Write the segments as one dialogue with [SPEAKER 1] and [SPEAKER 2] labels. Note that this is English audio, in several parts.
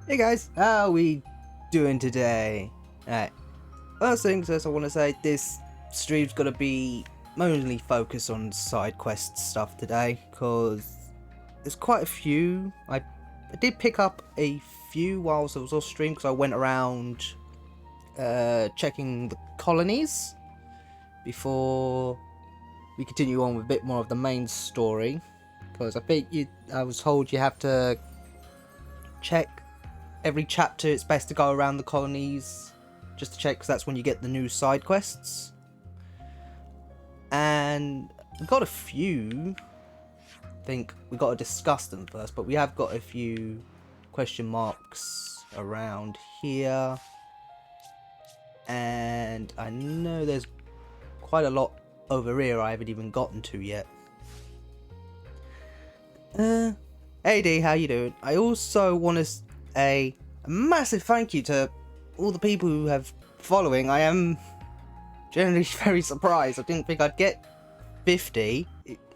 [SPEAKER 1] Hey guys, how are we doing today? Alright, first things first I want to say, this stream's going to be mainly focused on side quest stuff today, because there's quite a few. I did pick up a few whilst I was off stream, because I went around checking the colonies before we continue on with a bit more of the main story, because I was told you have to check every chapter. It's best to go around the colonies just to check, because that's when you get the new side quests. And we've got a few. I think we got to discuss them first, but we have got a few question marks around here, and I know there's quite a lot over here I haven't even gotten to yet. Hey D, how you doing? I also want to say a massive thank you to all the people who have following. I am generally very surprised. I didn't think I'd get 50.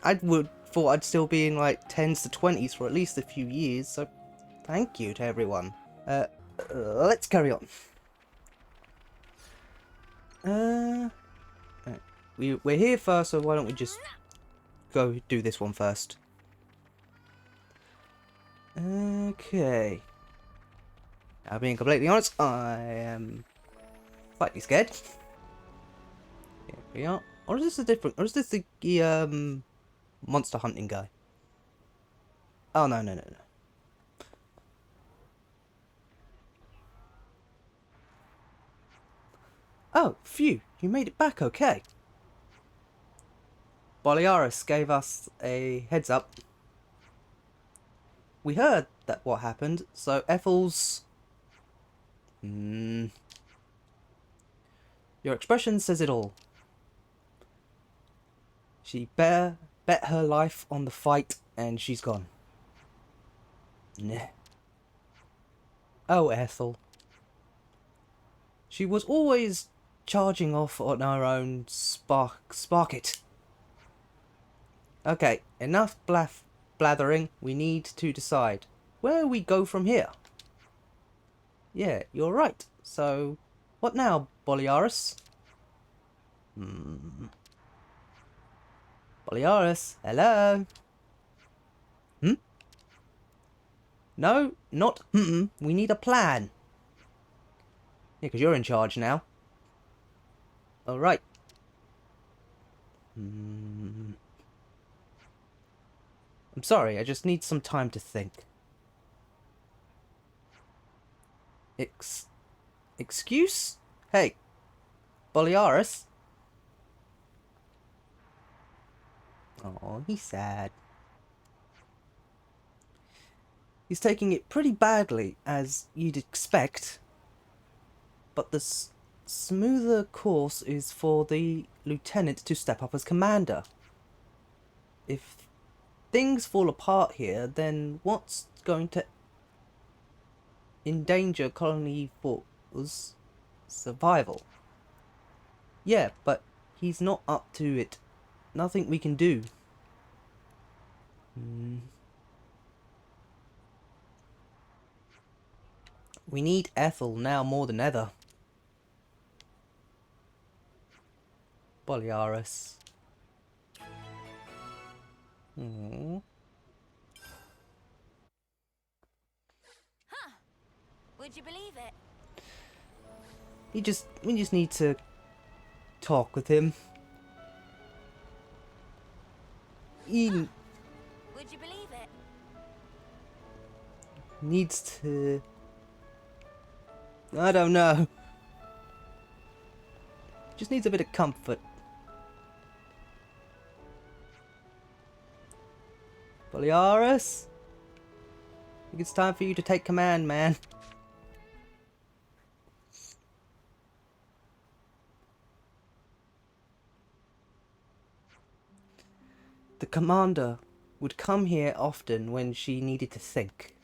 [SPEAKER 1] I would thought I'd still be in like 10s to 20s for at least a few years, so thank you to everyone. Let's carry on. We're here first, so why don't we just go do this one first. Okay. Now, being completely honest, I am slightly scared. Here we are. Or is this a different? Or is this the monster hunting guy? Oh no. Oh, phew! You made it back okay. Boliaris gave us a heads up. We heard that what happened, so Ethel's... Your expression says it all. She bet her life on the fight, and she's gone. Nah. Oh, Ethel. She was always charging off on her own spark it. Okay, enough blathering. We need to decide where we go from here. Yeah, you're right. So, what now, Boliaris? Boliaris, hello? No, not we need a plan. Yeah, because you're in charge now. Alright. I'm sorry, I just need some time to think. Excuse? Hey, Boliaris? Oh, he's sad. He's taking it pretty badly, as you'd expect. But the smoother course is for the lieutenant to step up as commander. If things fall apart here, then what's going to endanger Colony 4's survival? Yeah, but he's not up to it. Nothing we can do. We need Ethel now more than ever. Boliaris.
[SPEAKER 2] Huh. Would you believe it?
[SPEAKER 1] We just need to talk with him. He
[SPEAKER 2] Would you believe it?
[SPEAKER 1] needs to... I don't know. Just needs a bit of comfort. Boliaris? I think it's time for you to take command, man. The commander would come here often when she needed to think.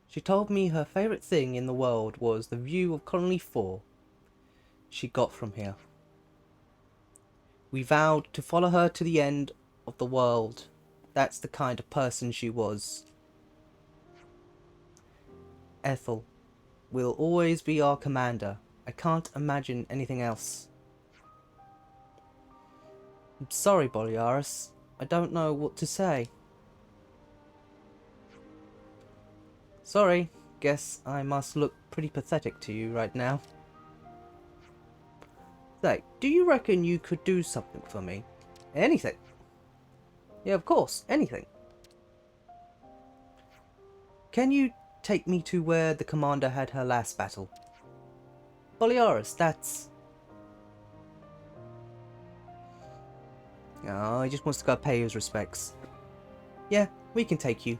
[SPEAKER 1] She told me her favourite thing in the world was the view of Colony 4 she got from here. We vowed to follow her to the end of the world. That's the kind of person she was. Ethel will always be our commander. I can't imagine anything else. I'm sorry, Boliaris. I don't know what to say. Sorry, guess I must look pretty pathetic to you right now. Say, do you reckon you could do something for me? Anything? Yeah, of course, anything. Can you take me to where the commander had her last battle? Boliaris, that's... Oh, he just wants to go pay his respects. Yeah, we can take you.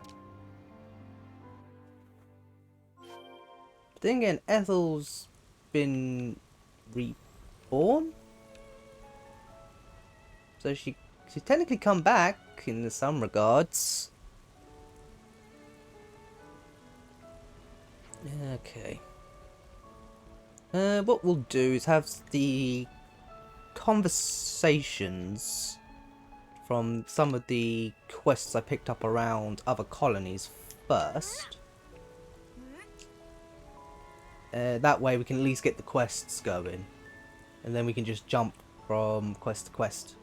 [SPEAKER 1] But then again, Ethel's been reborn? So she's technically come back in some regards. Okay. What we'll do is have the conversations from some of the quests I picked up around other colonies first. That way we can at least get the quests going. And then we can just jump from quest to quest.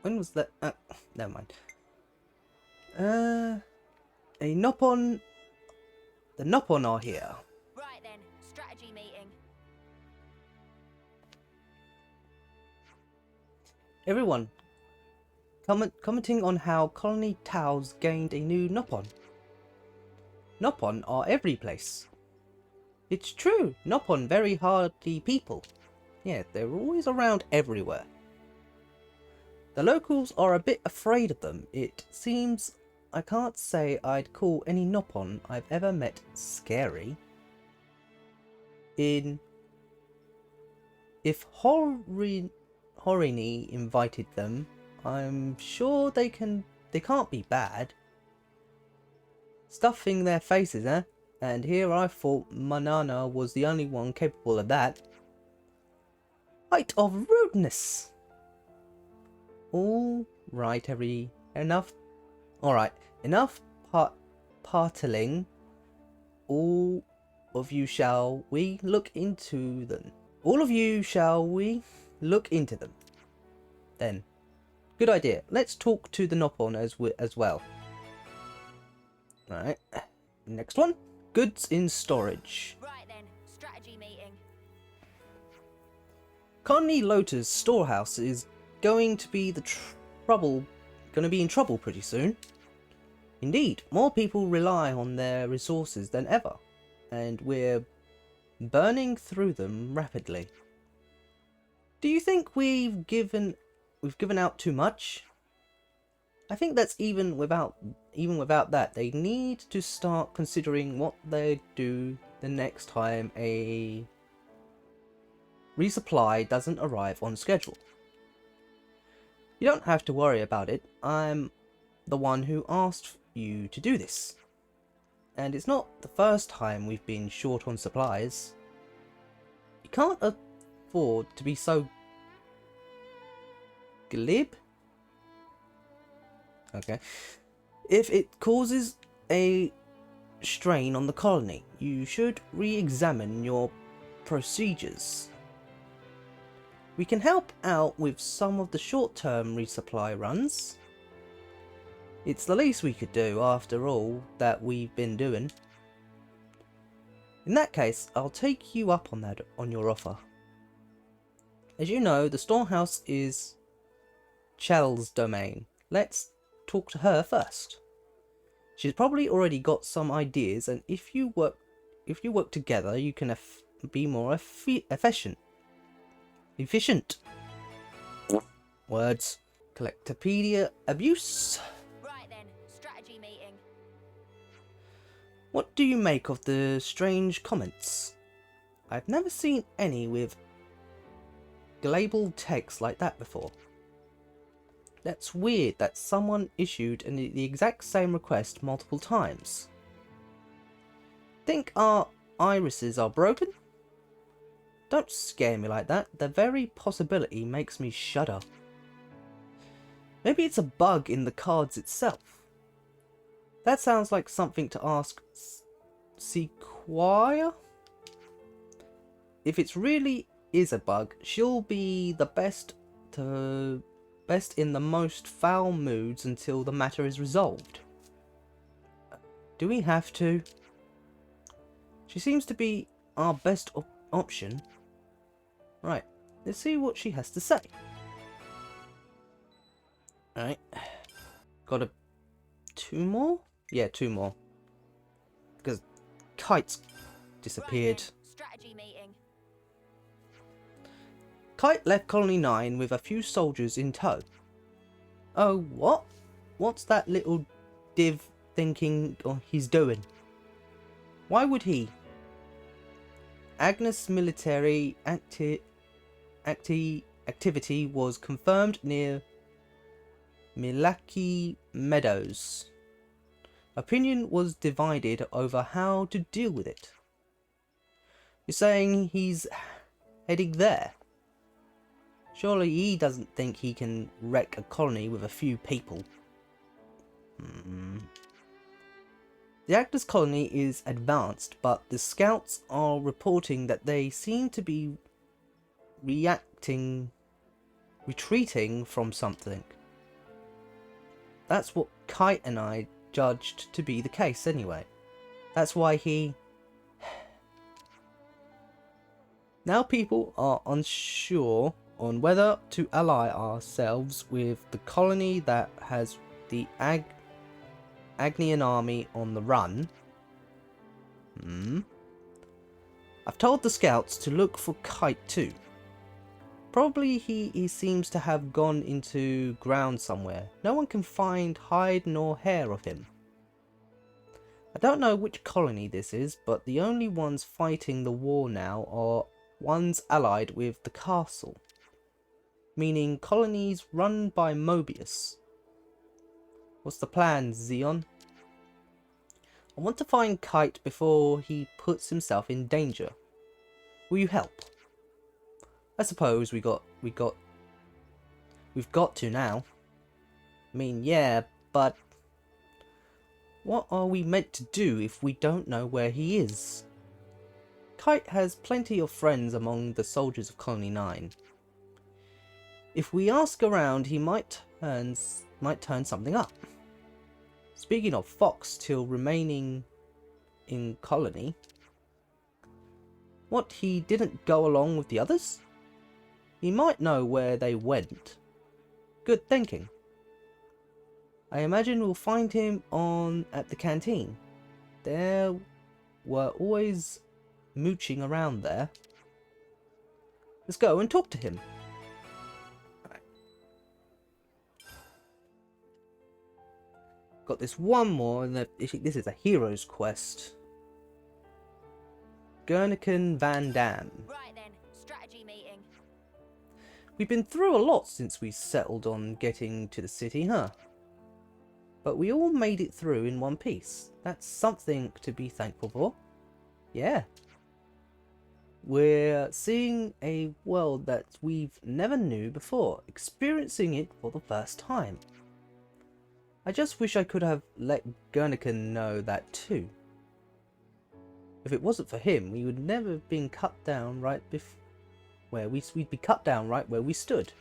[SPEAKER 1] When was that? Never mind. A Nopon... The Nopon are here.
[SPEAKER 2] Right then, strategy meeting.
[SPEAKER 1] Everyone, commenting on how Colony Taos gained a new Nopon. Nopon are every place. It's true, Nopon very hardy people. Yeah, they're always around everywhere. The locals are a bit afraid of them. It seems I can't say I'd call any Nopon I've ever met scary. If Horini invited them, I'm sure they can't be bad. Stuffing their faces, eh? And here I thought Manana was the only one capable of that. Height of rudeness! Alright, enough parteling. All of you shall we look into them. Then. Good idea. Let's talk to the Nopon as well. Alright. Next one. Goods in storage.
[SPEAKER 2] Right then, strategy meeting.
[SPEAKER 1] Colony Lota's storehouse is going to be in trouble pretty soon. Indeed, more people rely on their resources than ever, and we're burning through them rapidly. Do you think we've given out too much? I think that's even without that, they need to start considering what they do the next time a resupply doesn't arrive on schedule. You don't have to worry about it. I'm the one who asked you to do this. And it's not the first time we've been short on supplies. You can't afford to be so glib. Okay. If it causes a strain on the colony, you should re-examine your procedures. We can help out with some of the short-term resupply runs. It's the least we could do after all that we've been doing. In that case, I'll take you up on your offer. As you know, the storehouse is Chel's domain. Let's talk to her first. She's probably already got some ideas, and if you work together, you can be more efficient. Words. Collectopedia abuse.
[SPEAKER 2] Right then, strategy meeting.
[SPEAKER 1] What do you make of the strange comments? I've never seen any with labeled text like that before. That's weird that someone issued the exact same request multiple times. Think our irises are broken? Don't scare me like that. The very possibility makes me shudder. Maybe it's a bug in the cards itself. That sounds like something to ask Sequire. If it really is a bug, she'll be the best in the most foul moods until the matter is resolved. Do we have to? She seems to be our best option. Right, let's see what she has to say. Alright. Got 2 more? Yeah, 2 more. Because Kite's disappeared.
[SPEAKER 2] Right then, strategy meeting.
[SPEAKER 1] Kite left Colony 9 with a few soldiers in tow. Oh, what? What's that little div thinking he's doing? Why would he? Agnus military activity was confirmed near Milaki Meadows. Opinion was divided over how to deal with it. You're saying he's heading there? Surely he doesn't think he can wreck a colony with a few people. The Agnus colony is advanced, but the scouts are reporting that they seem to be retreating from something. That's what Kite and I judged to be the case anyway. That's why he... Now people are unsure on whether to ally ourselves with the colony that has the Agnian army on the run. I've told the scouts to look for Kite too. Probably he seems to have gone into ground somewhere. No one can find hide nor hair of him. I don't know which colony this is, but the only ones fighting the war now are ones allied with the castle. Meaning colonies run by Mobius. What's the plan, Xeon? I want to find Kite before he puts himself in danger. Will you help? I suppose we've got to now. I mean, yeah, but what are we meant to do if we don't know where he is? Kite has plenty of friends among the soldiers of Colony 9. If we ask around, he might turn something up. Speaking of Foxtail remaining in Colony, what, he didn't go along with the others? He might know where they went. Good thinking. I imagine we'll find him at the canteen. There were always mooching around there. Let's go and talk to him. Got this one more, and this is a hero's quest. Gurnican Van Dam.
[SPEAKER 2] Right then, strategy meeting.
[SPEAKER 1] We've been through a lot since we settled on getting to the city, huh? But we all made it through in one piece. That's something to be thankful for. Yeah. We're seeing a world that we've never knew before, experiencing it for the first time. I just wish I could have let Gurnican know that too. If it wasn't for him, we would never have been cut down right we'd be cut down right where we stood.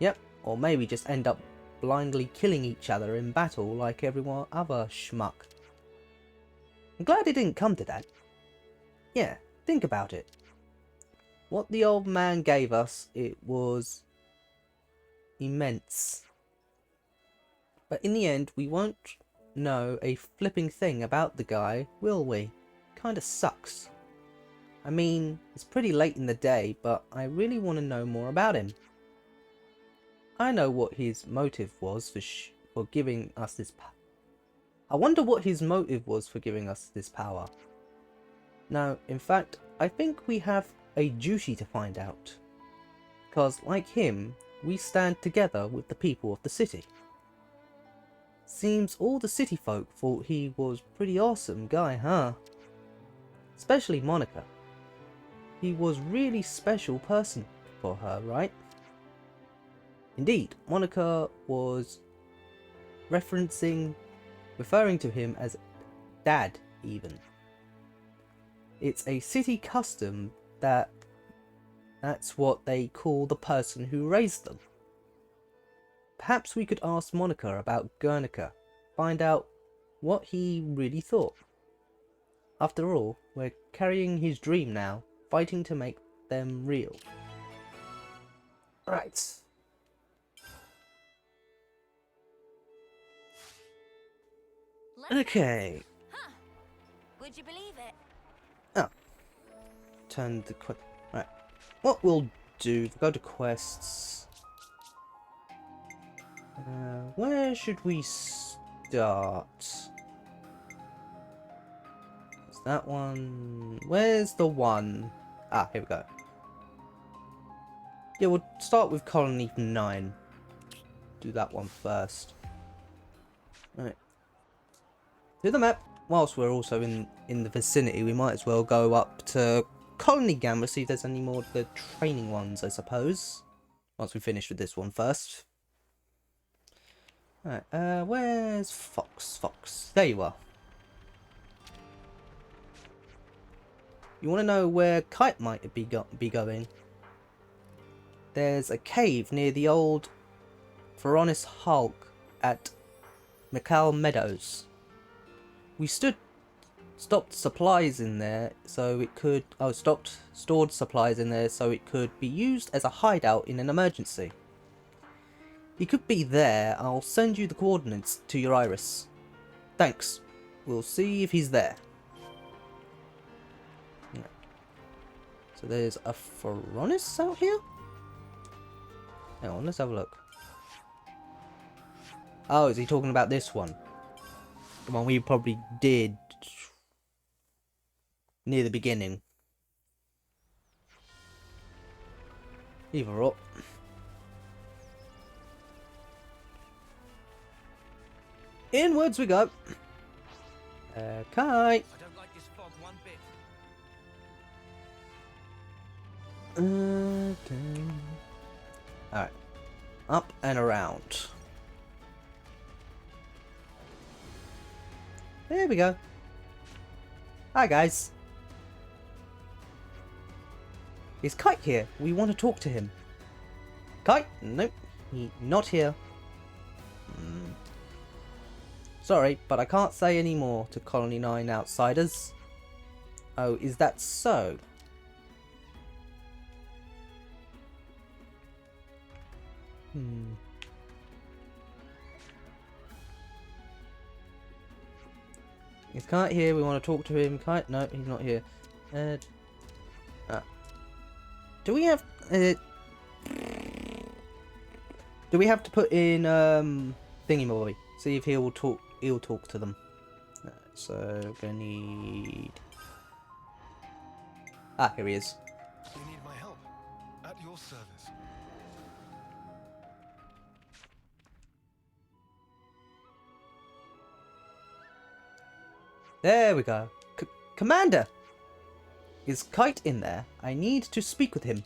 [SPEAKER 1] Yep, or maybe just end up blindly killing each other in battle like everyone other schmuck. I'm glad it didn't come to that. Yeah, think about it. What the old man gave us, it was immense. But in the end, we won't know a flipping thing about the guy, will we? Kinda sucks. I mean, it's pretty late in the day, but I really want to know more about him. I know what his motive was for giving us this power. I wonder what his motive was for giving us this power. No, in fact, I think we have a duty to find out. Because, like him, we stand together with the people of the city. Seems all the city folk thought he was pretty awesome guy, huh? Especially Monica. He was really special person for her, right? Indeed, Monica was referencing referring to him as Dad, even. It's a city custom that's what they call the person who raised them. Perhaps we could ask Monica about Guernica, find out what he really thought. After all, we're carrying his dream now, fighting to make them real. Right. Okay.
[SPEAKER 2] Huh. Would you believe it?
[SPEAKER 1] Oh. Turn the quest. Right. What we'll do, go to quests. Where should we start? Is that one? Where's the one? Ah, here we go. Yeah, we'll start with Colony 9. Do that one first. Right. To the map. Whilst we're also in the vicinity, we might as well go up to Colony Gamma, see if there's any more of the training ones, I suppose. Once we finish with this one first. Alright, where's Fox? Fox. There you are. You want to know where Kite might be going? There's a cave near the old Ferronis hulk at McCall Meadows. We stopped supplies in there so it could... Oh, stored supplies in there so it could be used as a hideout in an emergency. He could be there. I'll send you the coordinates to your iris. Thanks. We'll see if he's there. Yeah. So there's a Ferronis out here? Hang on, let's have a look. Oh, is he talking about this one? The one we probably did near the beginning. Either up. Inwards we go. Kite.
[SPEAKER 3] I don't like this fog one bit.
[SPEAKER 1] Okay. Alright. Up and around. There we go. Hi guys. Is Kite here? We want to talk to him. Kite? Nope. He's not here. Sorry, but I can't say any more to Colony 9 outsiders. Oh, is that so? Is Kite here? We want to talk to him. Kite? No, he's not here. Do we have... do we have to put in thingy-mobby? See if he'll talk to them. So we're gonna need... Ah, here he is.
[SPEAKER 4] You need my help. At your service.
[SPEAKER 1] There we go. Commander! Is Kite in there? I need to speak with him.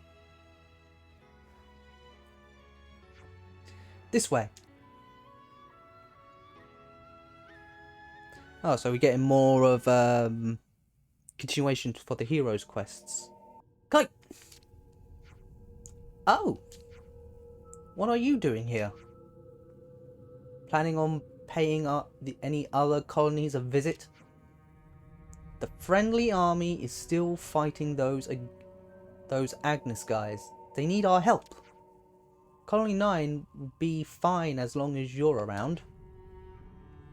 [SPEAKER 1] This way. Oh, so we're getting more of continuation for the heroes quests. Kite! Oh! What are you doing here? Planning on paying any other colonies a visit? The friendly army is still fighting those Agnus guys. They need our help. Colony 9 will be fine as long as you're around.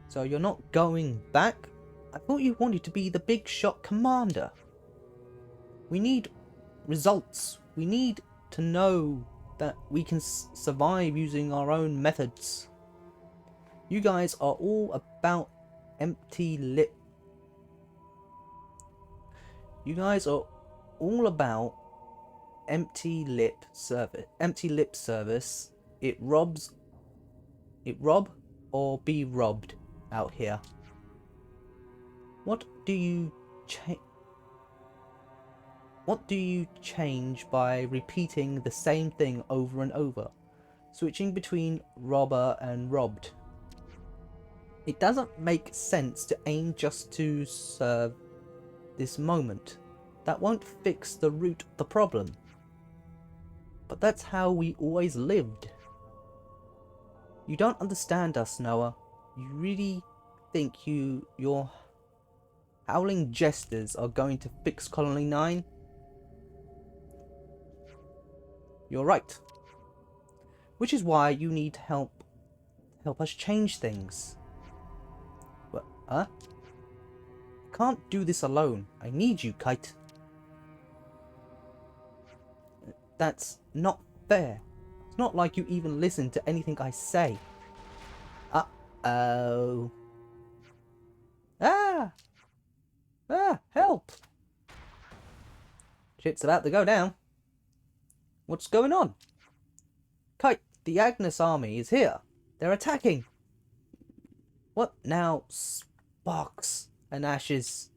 [SPEAKER 1] So you're not going back? I thought you wanted to be the big shot commander. We need results. We need to know that we can survive using our own methods. You guys are all about empty lip. You guys are all about empty lip service. It rob or be robbed out here. What do you change by repeating the same thing over and over, switching between robber and robbed? It doesn't make sense to aim just to serve this moment. That won't fix the root of the problem. But that's how we always lived. You don't understand us, Noah. You really think your howling jesters are going to fix Colony 9? You're right. Which is why you need help us change things. What? Huh? I can't do this alone. I need you, Kite. That's not fair. It's not like you even listen to anything I say. Uh-oh. Ah! Ah, help! Shit's about to go down. What's going on? Kite, the Agnus army is here. They're attacking. What now? Sparks and ashes.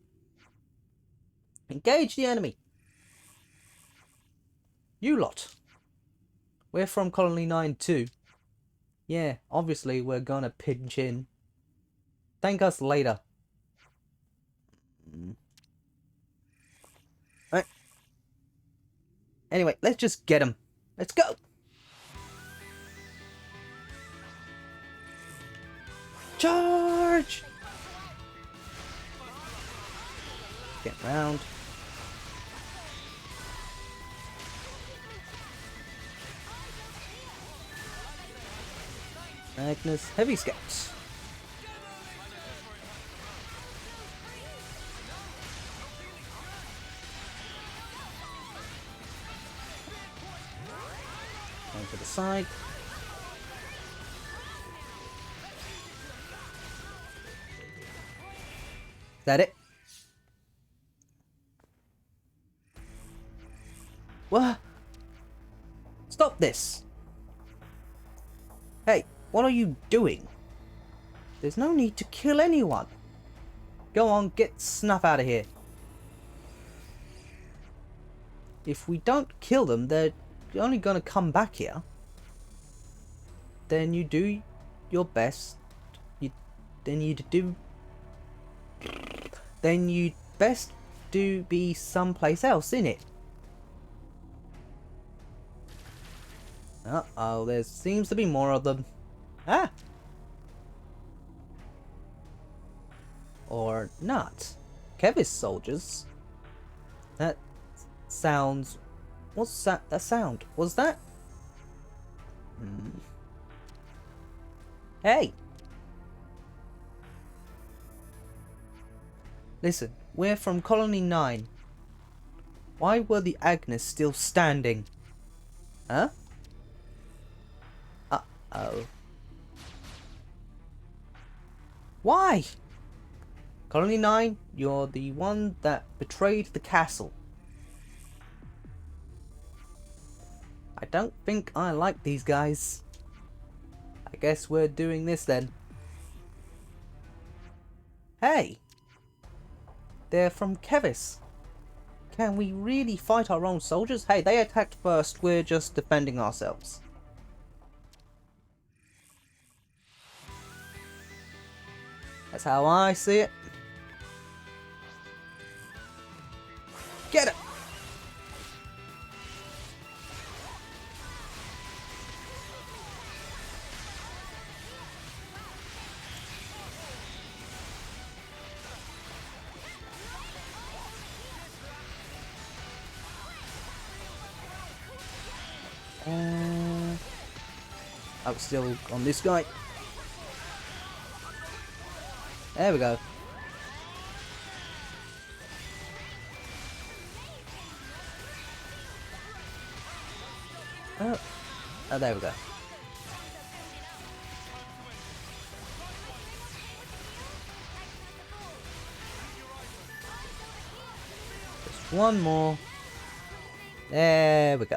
[SPEAKER 1] Engage the enemy. You lot. We're from Colony 9 too. Yeah, obviously we're gonna pinch in. Thank us later. Right. Anyway, let's just get him. Let's go. Charge! Get round. Agnus, heavy scouts. Going to the side. Is that it? What? Stop this! Hey, what are you doing? There's no need to kill anyone. Go on, get Snuff out of here. If we don't kill them, they're only gonna come back here. Then you do your best. Then you'd best do be someplace else, innit? Uh-oh, there seems to be more of them. Ah! Or not. Keves soldiers? That sounds... What's that sound? Was that... Hey! Listen, we're from Colony 9. Why were the Agnus still standing? Huh? Uh-oh. Why? Colony 9, you're the one that betrayed the castle. I don't think I like these guys. I guess we're doing this then. Hey! They're from Keves. Can we really fight our own soldiers? Hey, they attacked first, we're just defending ourselves. That's how I see it. Get it! I was still on this guy. There we go. Oh, there we go. Just one more. There we go.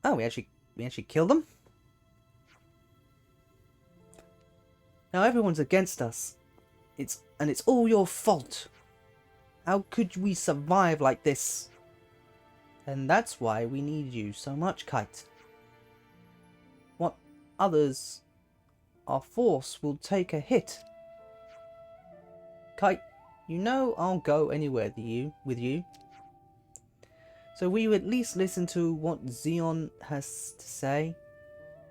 [SPEAKER 1] Oh, we actually killed them? Now everyone's against us. It's all your fault. How could we survive like this? And that's why we need you so much, Kite. others, our force will take a hit. Kite, you know I'll go anywhere with you. So will you at least listen to what Xeon has to say?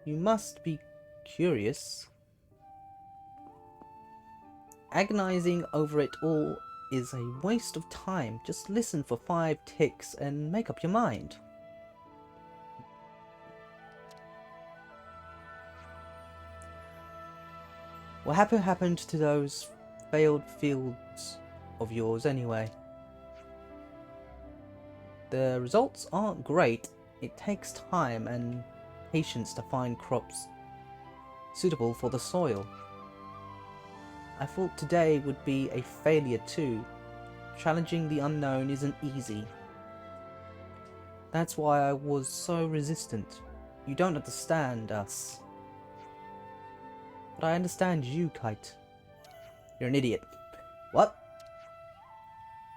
[SPEAKER 1] You must be curious. Agonizing over it all is a waste of time. Just listen for 5 ticks and make up your mind. What happened to those failed fields of yours anyway? The results aren't great. It takes time and patience to find crops suitable for the soil. I thought today would be a failure too. Challenging the unknown isn't easy. That's why I was so resistant. You don't understand us. But I understand you, Kite. You're an idiot. What?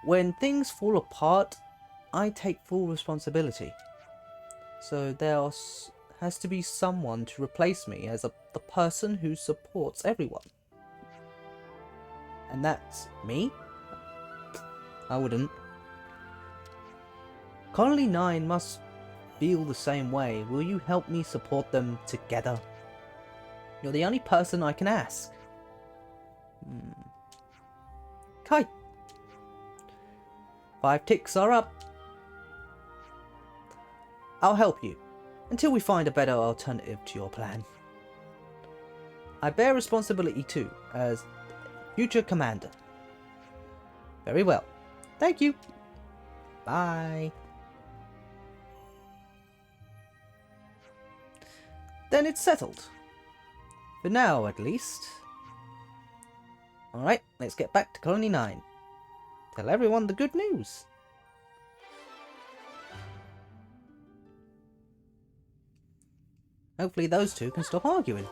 [SPEAKER 1] When things fall apart, I take full responsibility. So there has to be someone to replace me as the person who supports everyone. And that's me? I wouldn't. Colony 9 must feel the same way. Will you help me support them together? You're the only person I can ask. Kai. 5 ticks are up. I'll help you, until we find a better alternative to your plan. I bear responsibility too, as future commander. Very well. Thank you. Bye. Then it's settled. For now, at least. Alright, let's get back to Colony 9. Tell everyone the good news. Hopefully those two can stop arguing.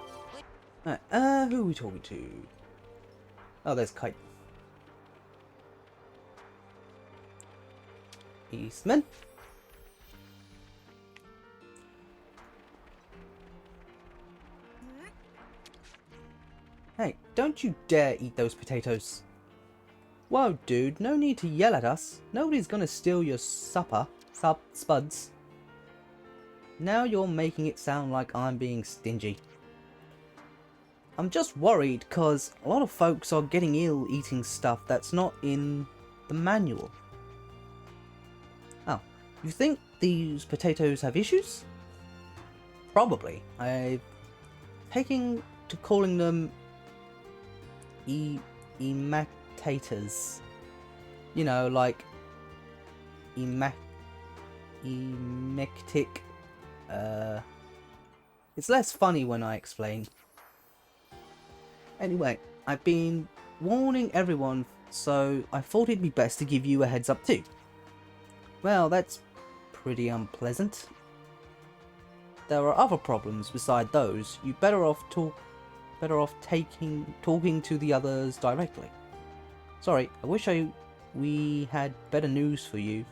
[SPEAKER 1] Right, who are we talking to? Oh, there's Kite. Eastman. Hey, don't you dare eat those potatoes. Whoa, dude, no need to yell at us. Nobody's gonna steal your supper, spuds. Now you're making it sound like I'm being stingy. I'm just worried cause a lot of folks are getting ill eating stuff that's not in the manual. Oh, you think these potatoes have issues? Probably. I've taken to calling them emactators. You know, like emectic. It's less funny when I explain. Anyway, I've been warning everyone, so I thought it'd be best to give you a heads up too. Well, that's pretty unpleasant. There are other problems beside those. You better off talking to the others directly. Sorry, I wish we had better news for you.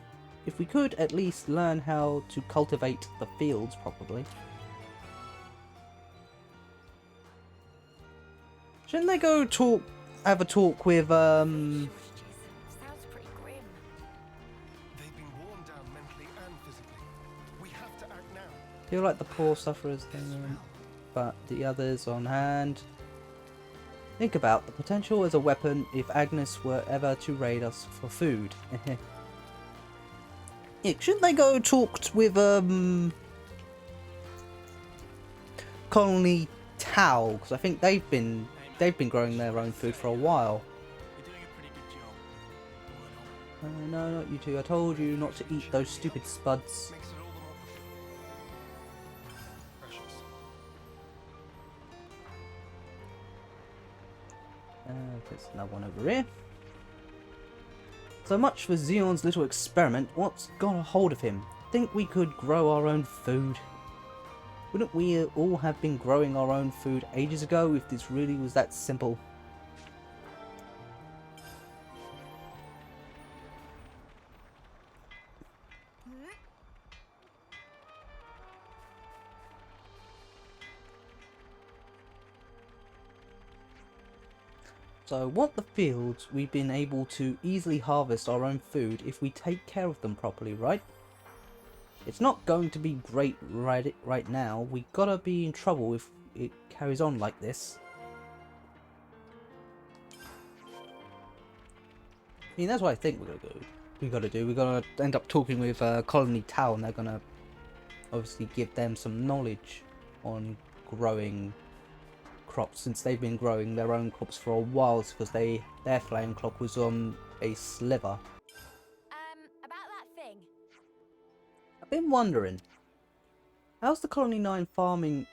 [SPEAKER 1] If we could at least learn how to cultivate the fields properly. Shouldn't they go have a talk with
[SPEAKER 2] Sounds pretty grim.
[SPEAKER 4] They've been worn down mentally and physically. We have to act now.
[SPEAKER 1] feel like the poor sufferers thing, but the others on hand. Think about the potential as a weapon if Agnus were ever to raid us for food. Yeah, shouldn't they go talk with Colony Tau? Because I think they've been growing their own food for a while.
[SPEAKER 3] You're doing a pretty good job.
[SPEAKER 1] No, not you two. I told you not to eat those stupid spuds.
[SPEAKER 4] Makes it all the more precious.
[SPEAKER 1] There's another one over here. So much for Xeon's little experiment. What's got a hold of him? Think we could grow our own food? Wouldn't we all have been growing our own food ages ago if this really was that simple? So want the fields, we've been able to easily harvest our own food if we take care of them properly, right? It's not going to be great right now. We gotta be in trouble if it carries on like this. I mean, that's what I think we gotta do. We're gonna end up talking with Colony Tau, and they're gonna obviously give them some knowledge on growing crops, since they've been growing their own crops for a while, because their flame crop was on a sliver.
[SPEAKER 2] About that thing.
[SPEAKER 1] I've been wondering, how's the Colony 9 farming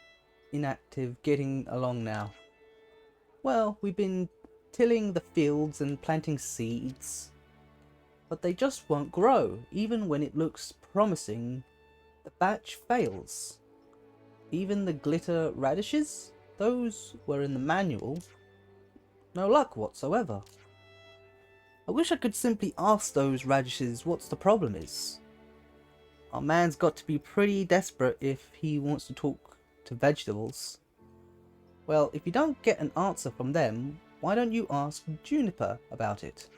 [SPEAKER 1] inactive getting along now? Well, we've been tilling the fields and planting seeds, but they just won't grow. Even when it looks promising, the batch fails. Even the glitter radishes, those were in the manual, no luck whatsoever. I wish I could simply ask those radishes what's the problem is. Our man's got to be pretty desperate if he wants to talk to vegetables. Well, if you don't get an answer from them, why don't you ask Juniper about it?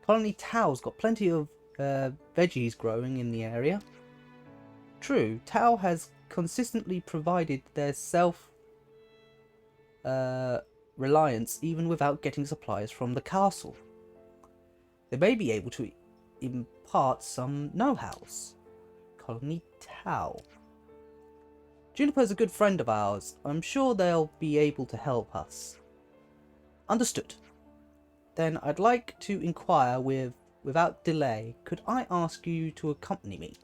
[SPEAKER 1] Colony Tau's got plenty of veggies growing in the area. True, Tau has consistently provided their reliance even without getting supplies from the castle. They may be able to impart some know-hows. Colony Tau. Juniper's a good friend of ours. I'm sure they'll be able to help us. Understood. Then I'd like to inquire without delay, could I ask you to accompany me?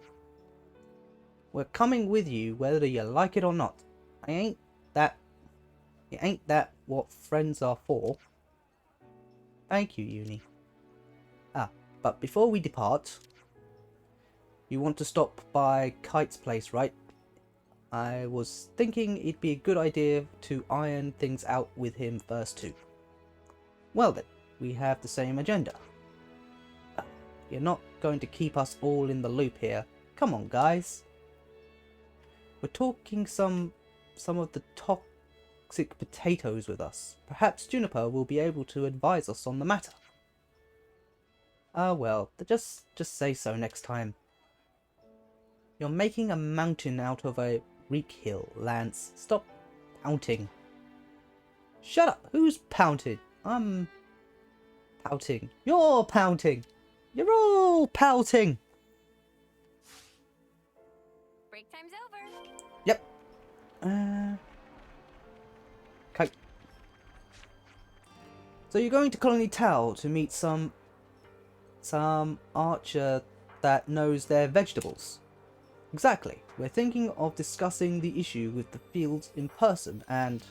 [SPEAKER 1] We're coming with you whether you like it or not. It ain't that what friends are for. Thank you, Uni. But before we depart, you want to stop by Kite's place, right? I was thinking it'd be a good idea to iron things out with him first too. Well then, we have the same agenda. You're not going to keep us all in the loop here. Come on, guys. We're talking some of the toxic potatoes with us. Perhaps Juniper will be able to advise us on the matter. Ah well, just say so next time. You're making a mountain out of a reek hill, Lance. Stop pouting. Shut up! Who's pouted? I'm pouting. You're pouting! You're all pouting!
[SPEAKER 2] Break time's over.
[SPEAKER 1] Yep. Okay. So you're going to Colony Tau to meet some archer that knows their vegetables. Exactly. We're thinking of discussing the issue with the fields in person and...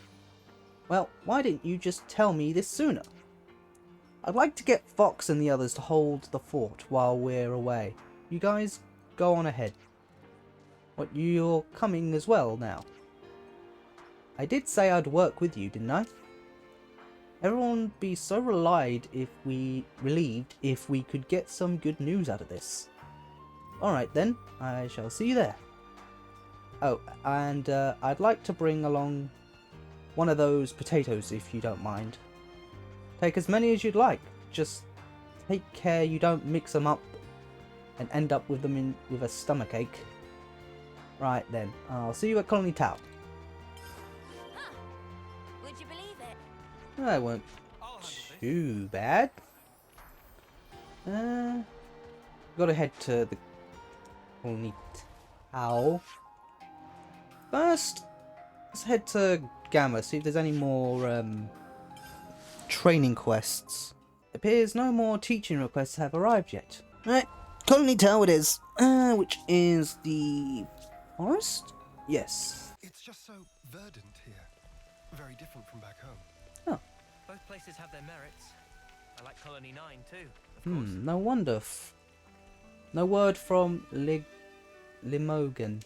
[SPEAKER 1] well, why didn't you just tell me this sooner? I'd like to get Fox and the others to hold the fort while we're away. You guys go on ahead. What, you're coming as well now? I did say I'd work with you, didn't I? Everyone would be so relieved if we could get some good news out of this. Alright then, I shall see you there. Oh, and I'd like to bring along one of those potatoes if you don't mind. Take as many as you'd like, just take care you don't mix them up and end up with them with a stomachache. Right then, I'll see you at Colony Tau.
[SPEAKER 2] Huh. Would you believe it?
[SPEAKER 1] That weren't too bad. Gotta head to the Colony Tau. First, let's head to Gamma, see if there's any more training quests. It appears no more teaching requests have arrived yet. Right, Colony Tau it is. Which is the forest? Yes.
[SPEAKER 4] It's just so verdant here. Very different from back home.
[SPEAKER 1] Oh.
[SPEAKER 5] Both places have their merits. I like Colony 9 too, of course.
[SPEAKER 1] No wonder. No word from Limogan.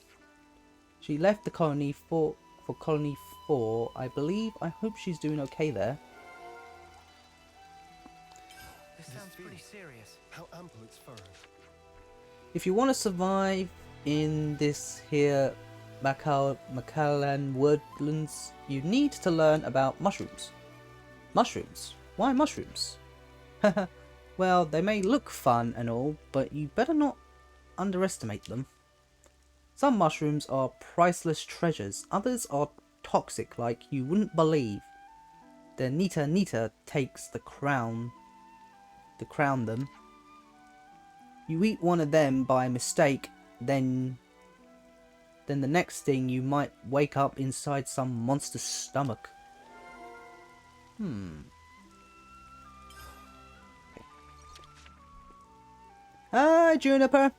[SPEAKER 1] She left the colony for Colony 4, I believe. I hope she's doing okay there.
[SPEAKER 5] This sounds pretty serious.
[SPEAKER 4] How ample its furrow.
[SPEAKER 1] If you want to survive in this here Macallan woodlands, you need to learn about mushrooms. Mushrooms? Why mushrooms? Well, they may look fun and all, but you better not underestimate them. Some mushrooms are priceless treasures, others are toxic like you wouldn't believe. The Nita takes the crown them. You eat one of them by mistake, then the next thing you might wake up inside some monster's stomach. Hi, Juniper!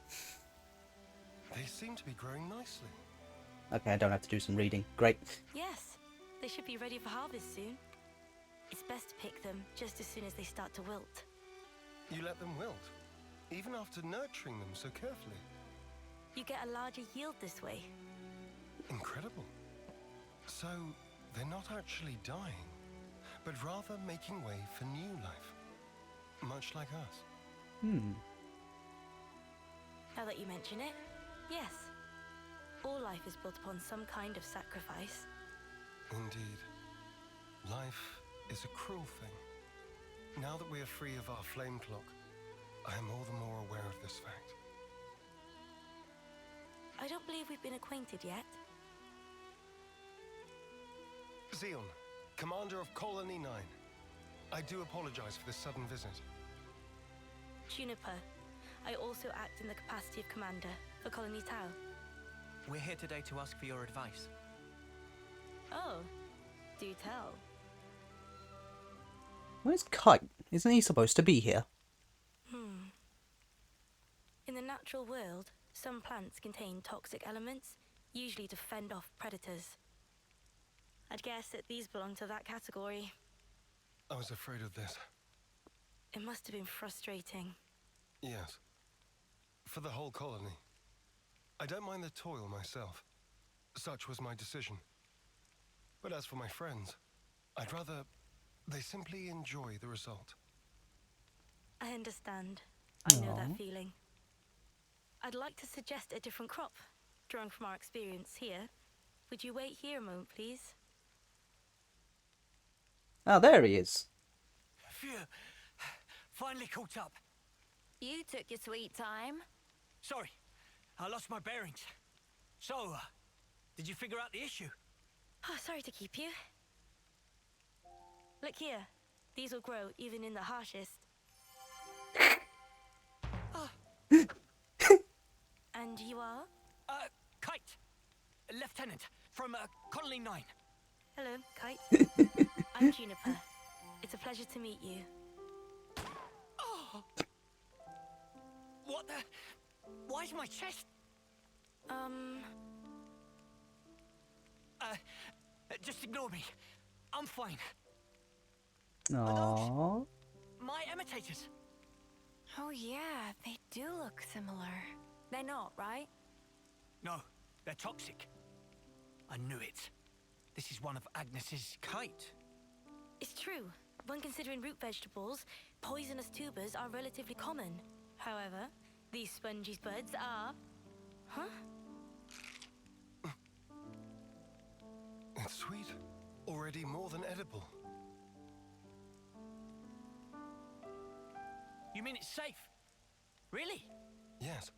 [SPEAKER 4] They seem to be growing nicely.
[SPEAKER 1] Okay, I don't have to do some reading. Great.
[SPEAKER 6] Yes, they should be ready for harvest soon. It's best to pick them just as soon as they start to wilt.
[SPEAKER 4] You let them wilt, even after nurturing them so carefully.
[SPEAKER 6] You get a larger yield this way.
[SPEAKER 4] Incredible. So, they're not actually dying, but rather making way for new life. Much like us.
[SPEAKER 6] Now that you mention it, yes. All life is built upon some kind of sacrifice.
[SPEAKER 4] Indeed. Life is a cruel thing. Now that we are free of our flame clock, I am all the more aware of this fact.
[SPEAKER 6] I don't believe we've been acquainted yet.
[SPEAKER 4] Xeon, commander of Colony 9. I do apologize for this sudden visit.
[SPEAKER 6] Juniper, I also act in the capacity of commander for Colony Tau.
[SPEAKER 5] We're here today to ask for your advice.
[SPEAKER 6] Oh, do tell.
[SPEAKER 1] Where's Kite? Isn't he supposed to be here?
[SPEAKER 6] In the natural world, some plants contain toxic elements, usually to fend off predators. I'd guess that these belong to that category.
[SPEAKER 4] I was afraid of this.
[SPEAKER 6] It must have been frustrating.
[SPEAKER 4] Yes. For the whole colony. I don't mind the toil myself. Such was my decision. But as for my friends, I'd rather they simply enjoy the result.
[SPEAKER 6] I understand. I know that feeling. I'd like to suggest a different crop, drawing from our experience here. Would you wait here a moment, please?
[SPEAKER 1] Oh, there he is.
[SPEAKER 3] Phew. Finally caught up.
[SPEAKER 2] You took your sweet time.
[SPEAKER 3] Sorry, I lost my bearings. So, did you figure out the issue?
[SPEAKER 6] Oh, sorry to keep you. Look here. These will grow even in the harshest. And you are?
[SPEAKER 3] Kite. Lieutenant from Colony 9.
[SPEAKER 6] Hello, Kite. I'm Juniper. It's a pleasure to meet you.
[SPEAKER 3] Oh! What the? Why is my chest? Just ignore me. I'm fine.
[SPEAKER 1] Aww.
[SPEAKER 3] My imitators.
[SPEAKER 2] Oh yeah, they do look similar. They're not, right?
[SPEAKER 3] No, they're toxic. I knew it. This is one of Agnes's Kite.
[SPEAKER 6] It's true. When considering root vegetables, poisonous tubers are relatively common. However, these spongy buds are... Huh?
[SPEAKER 4] It's sweet. Already more than edible.
[SPEAKER 3] You mean it's safe? Really?
[SPEAKER 4] Yes.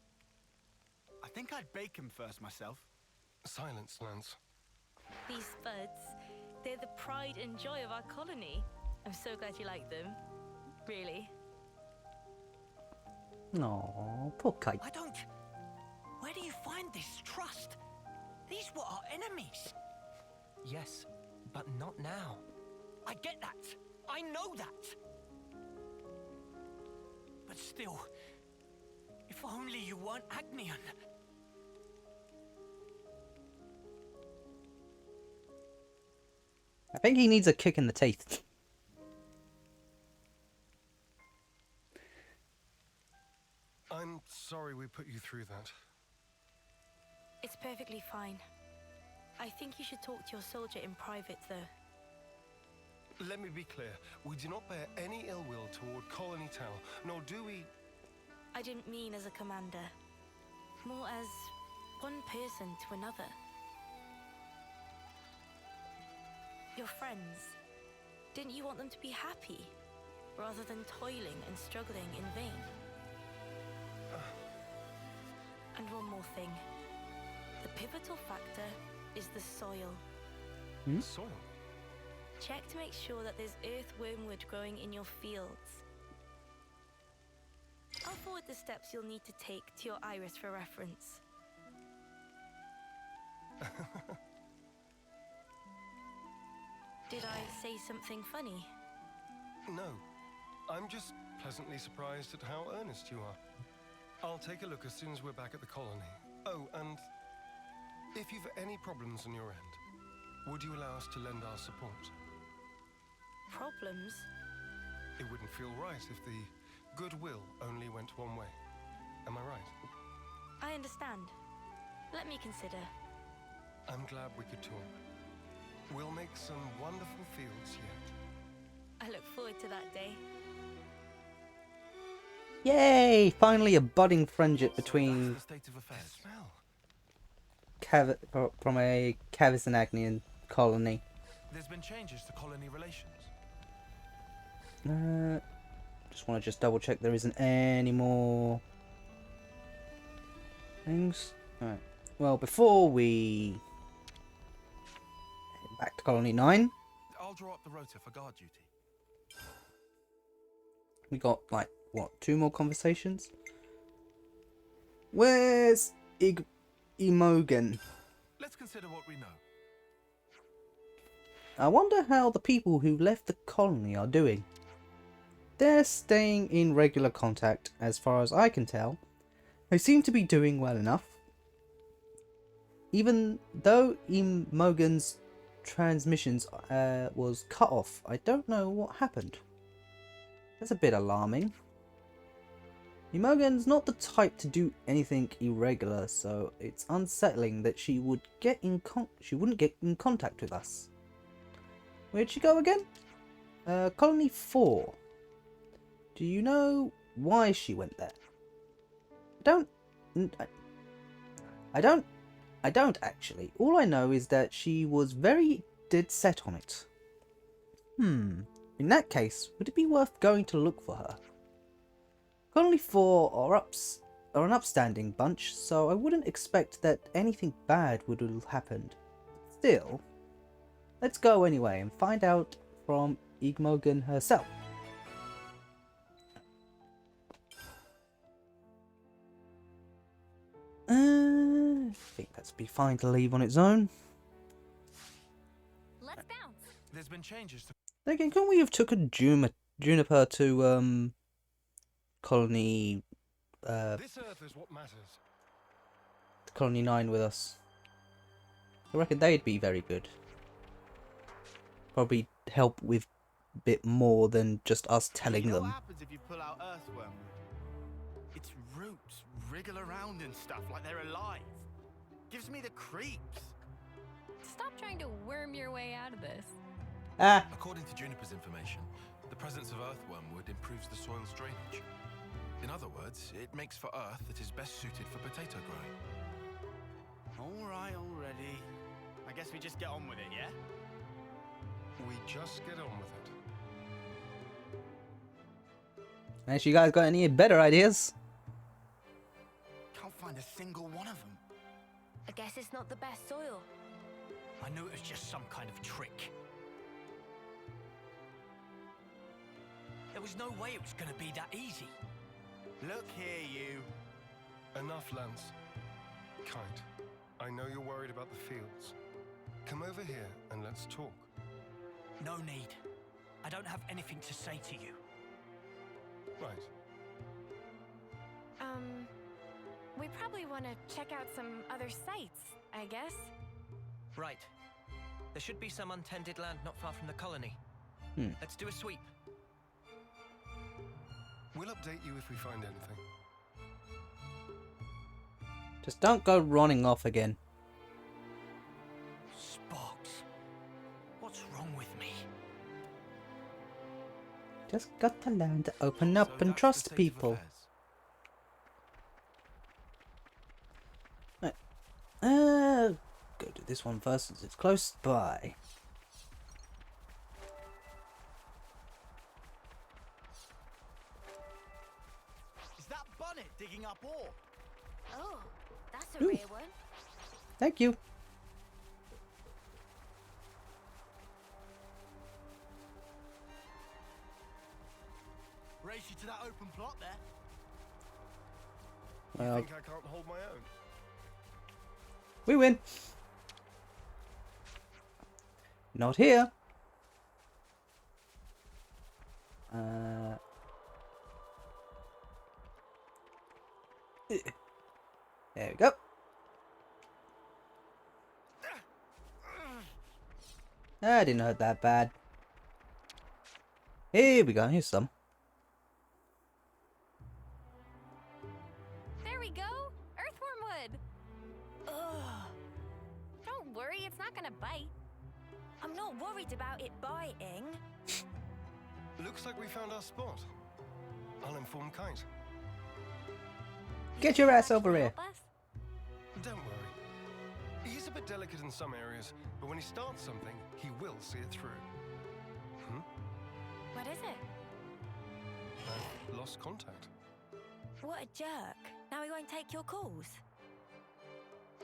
[SPEAKER 7] I think I'd bake him first myself.
[SPEAKER 4] Silence, Lance.
[SPEAKER 6] These buds, they're the pride and joy of our colony. I'm so glad you like them. Really.
[SPEAKER 1] Aww, poor Kite.
[SPEAKER 3] I don't... Where do you find this trust? These were our enemies.
[SPEAKER 5] Yes, but not now.
[SPEAKER 3] I get that. I know that. But still, if only you weren't Agnian.
[SPEAKER 1] I think he needs a kick in the teeth.
[SPEAKER 4] I'm sorry we put you through that.
[SPEAKER 6] It's perfectly fine. I think you should talk to your soldier in private, though.
[SPEAKER 4] Let me be clear. We do not bear any ill will toward Colony Tau, nor do we...
[SPEAKER 6] I didn't mean as a commander. More as one person to another. Your friends. Didn't you want them to be happy, rather than toiling and struggling in vain? And one more thing. The pivotal factor is the soil.
[SPEAKER 4] Soil?
[SPEAKER 6] Check to make sure that there's earth wormwood growing in your fields. I'll forward the steps you'll need to take to your iris for reference. Did I say something funny?
[SPEAKER 4] No. I'm just pleasantly surprised at how earnest you are. I'll take a look as soon as we're back at the colony. Oh, and if you've any problems on your end, would you allow us to lend our support?
[SPEAKER 6] Problems?
[SPEAKER 4] It wouldn't feel right if the goodwill only went one way. Am I right?
[SPEAKER 6] I understand. Let me consider.
[SPEAKER 4] I'm glad we could talk. We'll make some wonderful fields yet.
[SPEAKER 6] I look forward to that day.
[SPEAKER 1] Yay! Finally a budding friendship between
[SPEAKER 3] The state of affairs.
[SPEAKER 4] Smell.
[SPEAKER 1] from a Keves and Agnian colony.
[SPEAKER 3] There's been changes to colony relations.
[SPEAKER 1] Just want to double check there isn't any more things. Alright. Well, before we head back to Colony 9,
[SPEAKER 3] I'll draw up the rota for guard duty.
[SPEAKER 1] we got, like, what, 2 more conversations? Where's Imogen?
[SPEAKER 3] Let's consider what we know.
[SPEAKER 1] I wonder how the people who left the colony are doing. They're staying in regular contact, as far as I can tell. They seem to be doing well enough. Even though Imogen's transmissions was cut off, I don't know what happened. That's a bit alarming. Imogen's not the type to do anything irregular, so it's unsettling that she wouldn't get in contact with us. Where'd she go again? Colony 4. Do you know why she went there? I don't actually. All I know is that she was very dead set on it. In that case, would it be worth going to look for her? Colony 4 are an upstanding bunch, so I wouldn't expect that anything bad would have happened. Still, let's go anyway and find out from Imogen herself. I think that's be fine to leave on its own.
[SPEAKER 2] Let's bounce.
[SPEAKER 3] There's been changes to
[SPEAKER 1] Again, couldn't we have took a Juniper to colony
[SPEAKER 4] This earth is what matters.
[SPEAKER 1] colony 9 with us? I reckon they'd be very good. Probably help with a bit more than just us telling
[SPEAKER 7] You know
[SPEAKER 1] them.
[SPEAKER 7] what happens if you pull out earthworm? Its roots wriggle around and stuff like they're alive. Gives me the creeps.
[SPEAKER 2] Stop trying to worm your way out of this.
[SPEAKER 8] According to Juniper's information, the presence of earthwormwood improves the soil's drainage. In other words, it makes for earth that is best suited for potato growing.
[SPEAKER 7] All right, already. I guess we just get on with it, yeah?
[SPEAKER 4] We just get on with it.
[SPEAKER 1] Unless you guys got any better ideas?
[SPEAKER 7] Can't find a single one of them.
[SPEAKER 2] I guess it's not the best soil.
[SPEAKER 3] I knew it was just some kind of trick. There was no way it was going to be that easy.
[SPEAKER 7] Look here, you.
[SPEAKER 4] Enough, Lance. Kite, I know you're worried about the fields. Come over here and let's talk.
[SPEAKER 3] No need. I don't have anything to say to you.
[SPEAKER 4] Right.
[SPEAKER 2] We probably want to check out some other sites, I guess.
[SPEAKER 5] Right. There should be some untended land not far from the colony. Let's do a sweep.
[SPEAKER 4] We'll update you if we find anything.
[SPEAKER 1] Just don't go running off again.
[SPEAKER 3] Sparks. What's wrong with me?
[SPEAKER 1] Just got to learn to open up
[SPEAKER 8] So
[SPEAKER 1] and
[SPEAKER 8] that's the
[SPEAKER 1] trust
[SPEAKER 8] state of
[SPEAKER 1] people.
[SPEAKER 8] affairs.
[SPEAKER 1] Go do this one first since it's close by.
[SPEAKER 7] up ore.
[SPEAKER 6] Oh, that's a
[SPEAKER 1] Ooh.
[SPEAKER 6] rare one.
[SPEAKER 1] Thank you.
[SPEAKER 7] Race you to that open plot there.
[SPEAKER 4] You
[SPEAKER 1] Well,
[SPEAKER 4] think I can't hold my own?
[SPEAKER 1] we win. Not here. There we go. That didn't hurt that bad. Here we go. Here's some.
[SPEAKER 2] There we go. Earthworm wood.
[SPEAKER 6] Ugh.
[SPEAKER 2] Don't worry, it's not gonna bite.
[SPEAKER 6] I'm not worried about it biting.
[SPEAKER 4] Looks like we found our spot. I'll inform Kite.
[SPEAKER 1] Get your ass over here.
[SPEAKER 2] Help us?
[SPEAKER 4] Don't worry. He's a bit delicate in some areas, but when he starts something, he will see it through.
[SPEAKER 6] What is it?
[SPEAKER 4] I've lost contact.
[SPEAKER 6] What a jerk. Now he won't take your calls.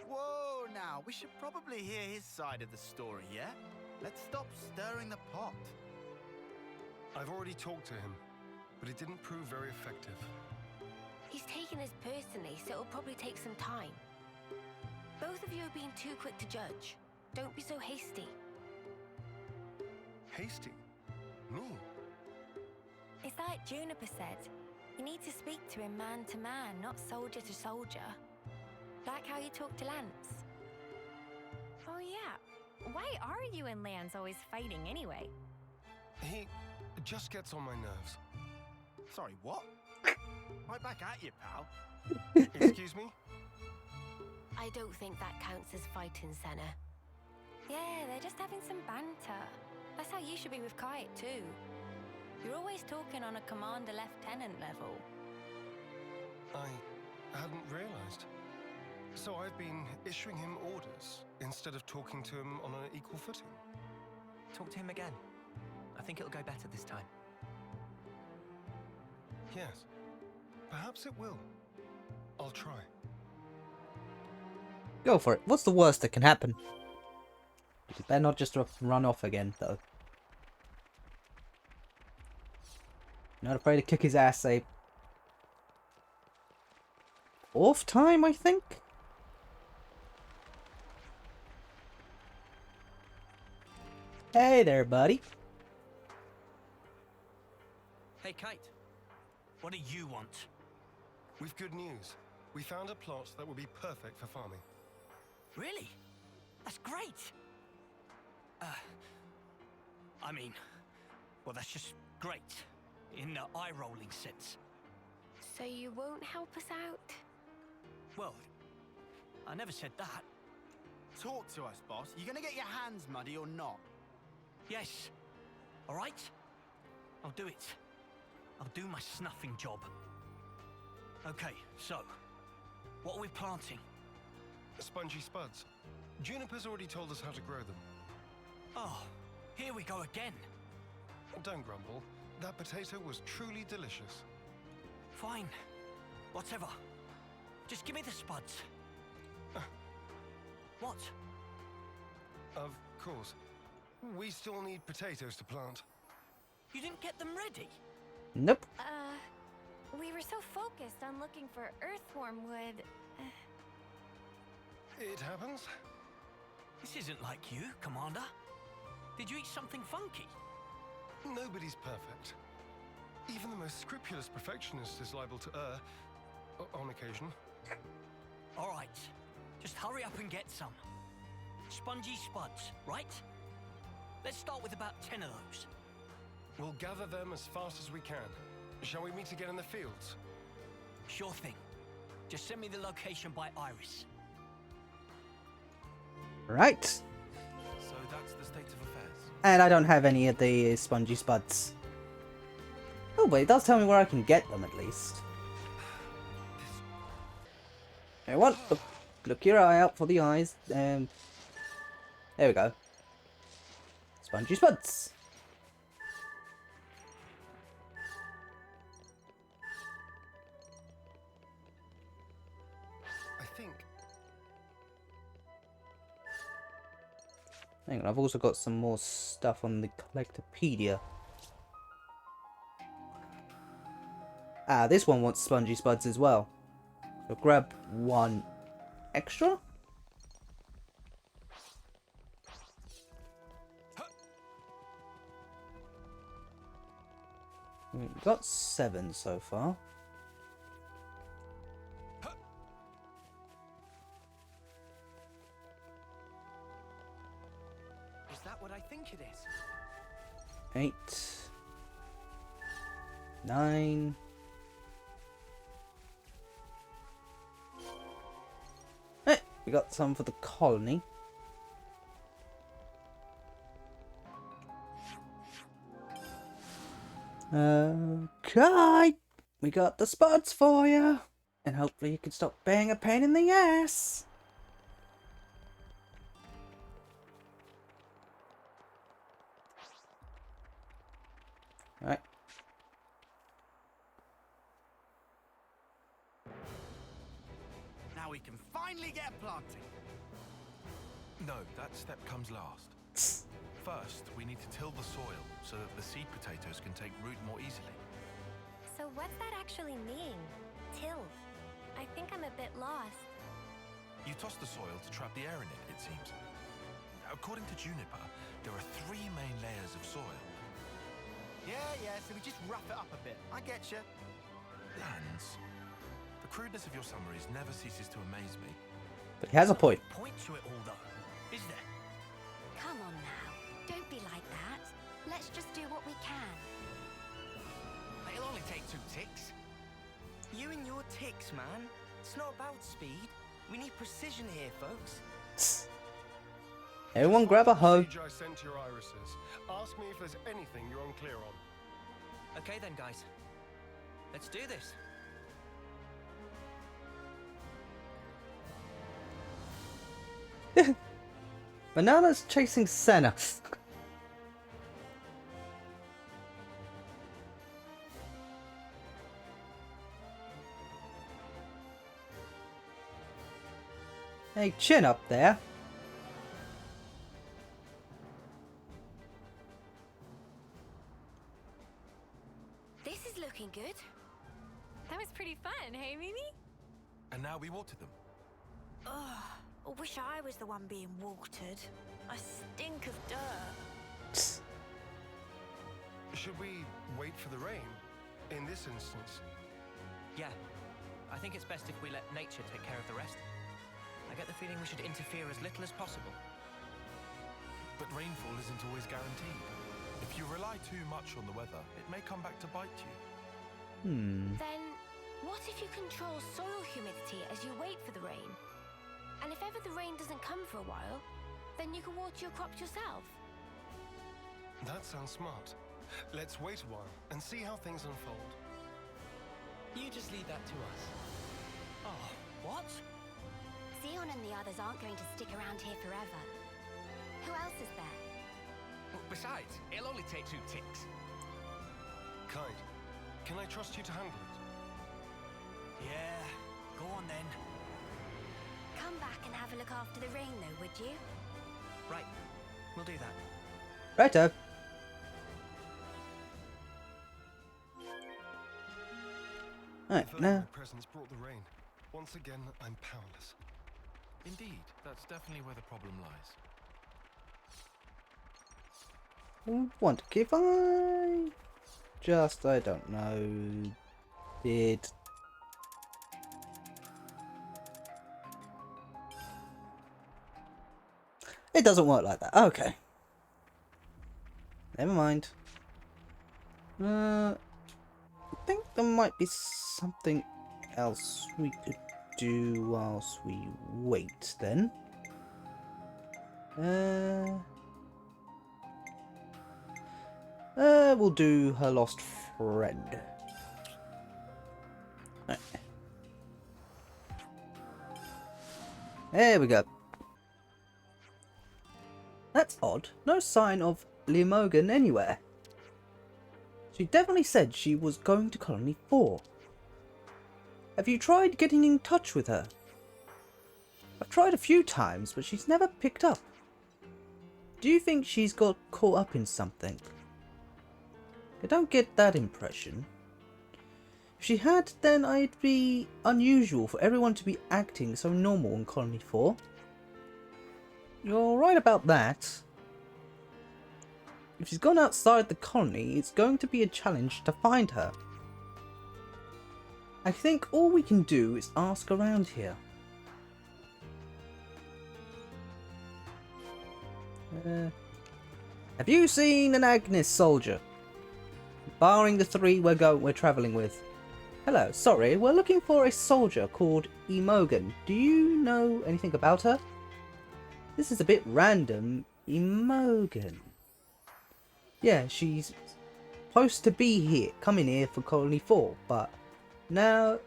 [SPEAKER 7] Whoa, now, we should probably hear his side of the story, yeah? Let's stop stirring the pot.
[SPEAKER 4] I've already talked to him, but it didn't prove very effective.
[SPEAKER 6] He's taken this personally, so it'll probably take some time. Both of you are being too quick to judge. Don't be so hasty.
[SPEAKER 4] Hasty? Me?
[SPEAKER 6] It's like Juniper said. You need to speak to him man to man, not soldier to soldier. Like how you talk to Lance.
[SPEAKER 2] Oh yeah. Why are you and Lance always fighting anyway?
[SPEAKER 4] He just gets on my nerves.
[SPEAKER 7] Sorry, what? Right back at you, pal.
[SPEAKER 4] Excuse me?
[SPEAKER 6] I don't think that counts as fighting, Senna. Yeah, they're just having some banter. That's how you should be with Kite, too. You're always talking on a commander-lieutenant level.
[SPEAKER 4] I hadn't realized. So I've been issuing him orders instead of talking to him on an equal footing.
[SPEAKER 5] Talk to him again. I think it'll go better this time.
[SPEAKER 4] Yes. Perhaps it will. I'll try.
[SPEAKER 1] Go for it. What's the worst that can happen? You better not just run off again, though. Not afraid to kick his ass, say. Off time, I think? Hey there, buddy.
[SPEAKER 5] Hey, Kite.
[SPEAKER 3] What do you want?
[SPEAKER 4] We've good news. We found a plot that would be perfect for farming.
[SPEAKER 3] Really? That's great. I mean, well, that's just great in the eye-rolling sense.
[SPEAKER 6] So you won't help us out?
[SPEAKER 3] Well, I never said that.
[SPEAKER 7] Talk to us, boss. You gonna get your hands muddy or not?
[SPEAKER 3] Yes. All right? I'll do it. I'll do my snuffing job. Okay, so, what are we planting?
[SPEAKER 4] Spongy spuds. Juniper's already told us how to grow them.
[SPEAKER 3] Oh, here we go again.
[SPEAKER 4] Don't grumble. That potato was truly delicious.
[SPEAKER 3] Fine. Whatever. Just give me the spuds. What?
[SPEAKER 4] Of course. We still need potatoes to plant.
[SPEAKER 3] You didn't get them ready?
[SPEAKER 1] Nope.
[SPEAKER 2] We were so focused on looking for earthworm wood.
[SPEAKER 4] It happens.
[SPEAKER 3] This isn't like you, Commander. Did you eat something funky?
[SPEAKER 4] Nobody's perfect. Even the most scrupulous perfectionist is liable to err, on occasion.
[SPEAKER 3] All right. Just hurry up and get some. Spongy spuds, right? Let's start with about 10 of those.
[SPEAKER 4] We'll gather them as fast as we can. Shall we meet again in the fields?
[SPEAKER 3] Sure thing. Just send me the location by Iris.
[SPEAKER 1] Right.
[SPEAKER 8] So that's the state of affairs.
[SPEAKER 1] And I don't have any of the spongy spuds. Oh, but it does tell me where I can get them, at least. Everyone, look your eye out for the eyes. There we go. Spongy spuds. Hang on, I've also got some more stuff on the Collectopedia. Ah, this one wants spongy spuds as well. So grab one extra. We've got 7 so far.
[SPEAKER 5] Is that what I think it is?
[SPEAKER 1] 8, 9. Hey, we got some for the colony. Okay, we got the spuds for you, and hopefully you can stop being a pain in the ass. Alright.
[SPEAKER 7] Now we can finally get planting.
[SPEAKER 8] No, that step comes last. First, we need to till the soil so that the seed potatoes can take root more easily.
[SPEAKER 6] So what's that actually mean? Till? I think I'm a bit lost.
[SPEAKER 8] You toss the soil to trap the air in it seems. According to Juniper, there are 3 main layers of soil.
[SPEAKER 7] Yeah, so we just rough it up a bit. I get you.
[SPEAKER 8] Lands. The crudeness of your summaries never ceases to amaze me.
[SPEAKER 1] But he has a point.
[SPEAKER 3] Point to it all, though, is there?
[SPEAKER 6] Come on now. Don't be like that. Let's just do what we can.
[SPEAKER 3] It'll only take 2 ticks.
[SPEAKER 5] You and your ticks, man. It's not about speed. We need precision here, folks.
[SPEAKER 1] Everyone grab a hug.
[SPEAKER 4] Message I sent to your irises. Ask me if there's anything you're unclear on.
[SPEAKER 5] Okay then, guys. Let's do this.
[SPEAKER 1] Banana's chasing Senna. Hey, chin up there.
[SPEAKER 6] This is looking good. That was pretty fun, hey Mimi?
[SPEAKER 8] And now we water them.
[SPEAKER 2] Ugh, I wish I was the one being watered. I stink of dirt.
[SPEAKER 4] Should we wait for the rain? In this instance.
[SPEAKER 5] Yeah. I think it's best if we let nature take care of the rest. I get the feeling we should interfere as little as possible.
[SPEAKER 8] But rainfall isn't always guaranteed. If you rely too much on the weather, it may come back to bite you.
[SPEAKER 6] Then, what if you control soil humidity as you wait for the rain? And if ever the rain doesn't come for a while, then you can water your crops yourself.
[SPEAKER 4] That sounds smart. Let's wait a while and see how things unfold.
[SPEAKER 5] You just leave that to us. Oh, what?
[SPEAKER 6] Xeon and the others aren't going to stick around here forever. Who else is there?
[SPEAKER 3] Besides, it'll only take 2 ticks.
[SPEAKER 4] Kite, can I trust you to handle it?
[SPEAKER 3] Yeah, go on then.
[SPEAKER 6] Come back and have a look after the rain though, would you?
[SPEAKER 5] Right. We'll do that.
[SPEAKER 1] Righto. Alright,
[SPEAKER 4] If
[SPEAKER 1] now.
[SPEAKER 4] my presence brought the rain. Once again, I'm powerless.
[SPEAKER 8] Indeed, that's definitely where the problem lies.
[SPEAKER 1] Wonder if I just, I don't know, did. It doesn't work like that. Okay. Never mind. I think there might be something else we could do whilst we wait then. We'll do her lost friend. Right. There we go. That's odd. No sign of Limogan anywhere. She definitely said she was going to Colony 4. Have you tried getting in touch with her? I've tried a few times, but she's never picked up. Do you think she's got caught up in something? I don't get that impression. If she had, then it'd be unusual for everyone to be acting so normal in Colony 4. You're right about that. If she's gone outside the colony, it's going to be a challenge to find her. I think all we can do is ask around here. Have you seen an Agnus soldier? Barring the 3 we're travelling with. Hello, sorry, we're looking for a soldier called Imogen. Do you know anything about her? This is a bit random. Imogen. Yeah, she's supposed to be here, coming here for Colony 4, but no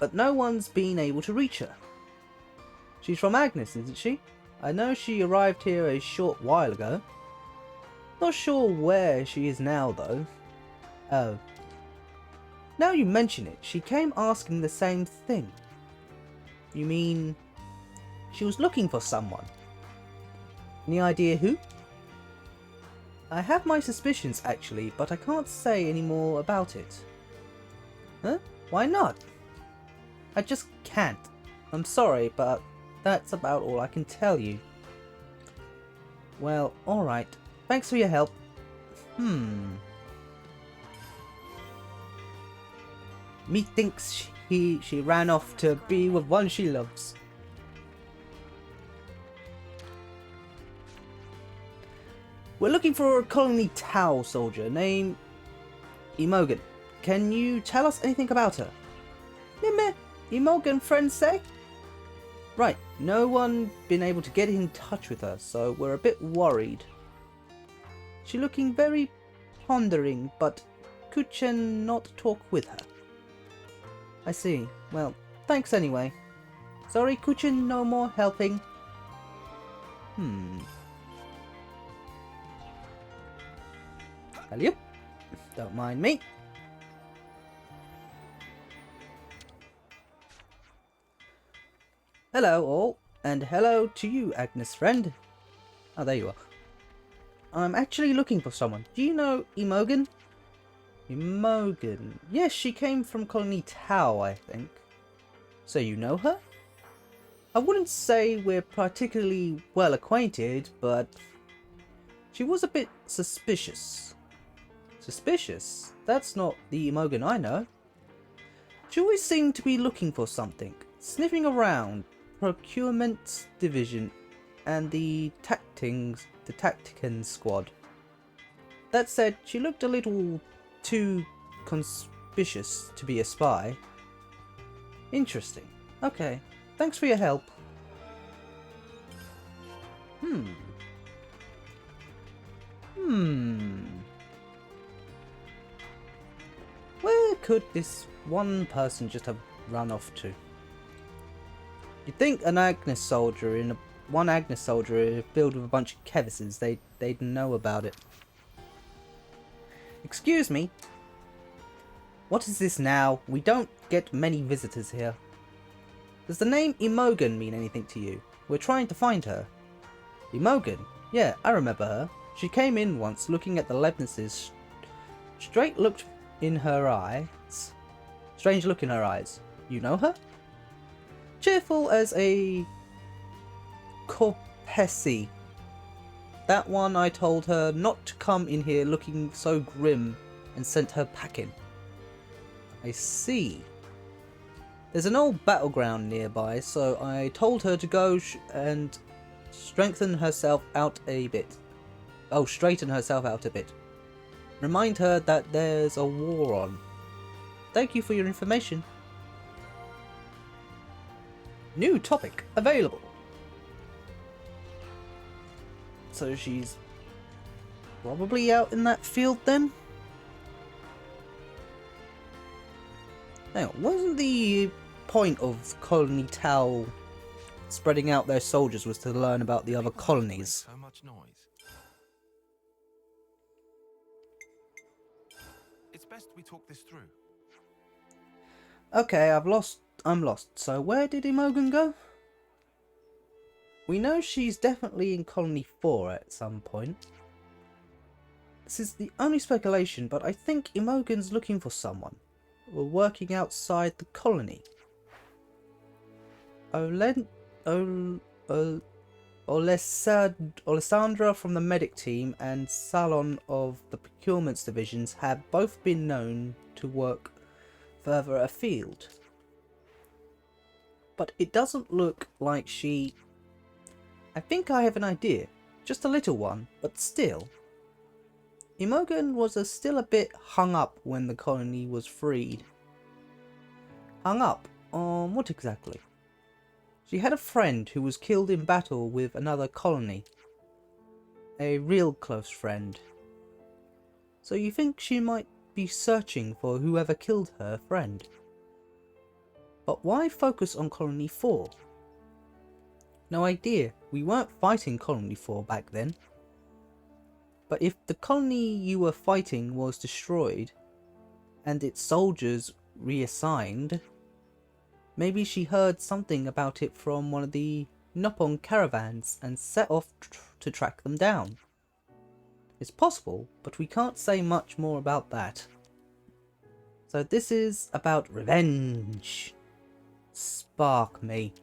[SPEAKER 1] one's been able to reach her. She's from Agnus, isn't she? I know she arrived here a short while ago. Not sure where she is now, though. Oh. Now you mention it, she came asking the same thing. You mean she was looking for someone? Any idea who? I have my suspicions actually, but I can't say any more about it. Huh? Why not? I just can't. I'm sorry, but that's about all I can tell you. Well, alright. Thanks for your help. Methinks she ran off to be with one she loves. We're looking for a Colony Tau soldier named Imogen. Can you tell us anything about her? Meh, Imogen, friends say? Right, no one been able to get in touch with her, so we're a bit worried. She looking very pondering, but Kuchen not talk with her. I see. Well, thanks anyway. Sorry, Kuchen, no more helping. Hello? Don't mind me. Hello all, and hello to you, Agnus friend. Oh, there you are. I'm actually looking for someone. Do you know Imogen? Imogen. Yes, she came from Colony Tau, I think. So you know her? I wouldn't say we're particularly well acquainted, but she was a bit suspicious. Suspicious? That's not the Imogen I know. She always seemed to be looking for something, sniffing around procurement division and the Tactican squad. That said, she looked a little too conspicuous to be a spy. Interesting. Okay, thanks for your help. Where could this one person just have run off to? You'd think an Agnus soldier one Agnus soldier filled with a bunch of Keveses, they'd know about it. Excuse me. What is this now? We don't get many visitors here. Does the name Imogen mean anything to you? We're trying to find her. Imogen? Yeah, I remember her. She came in once looking at the Leibniz's. Strange look in her eyes. You know her? Cheerful as a Corpesi. That one I told her not to come in here looking so grim and sent her packing. I see. There's an old battleground nearby, so I told her to go and straighten herself out a bit. Remind her that there's a war on. Thank you for your information. New topic available. So she's probably out in that field then? Hang on, wasn't the point of Colony Tau spreading out their soldiers was to learn about the other colonies?
[SPEAKER 8] So much noise. It's best we talk this through.
[SPEAKER 1] Okay, I'm lost. So where did Imogen go? We know she's definitely in Colony 4 at some point. This is the only speculation, but I think Imogen's looking for someone. Or working outside the colony. Alessandra from the medic team and Salon of the procurements divisions have both been known to work further afield. But it doesn't look like she... I think I have an idea. Just a little one, but still. Imogen was still a bit hung up when the colony was freed. Hung up on what exactly? She had a friend who was killed in battle with another colony. A real close friend. So you think she might be searching for whoever killed her friend? But why focus on Colony 4? No idea, we weren't fighting Colony 4 back then. But if the colony you were fighting was destroyed, and its soldiers reassigned, maybe she heard something about it from one of the Nippon caravans and set off to track them down. It's possible, but we can't say much more about that. So this is about revenge. Spark me.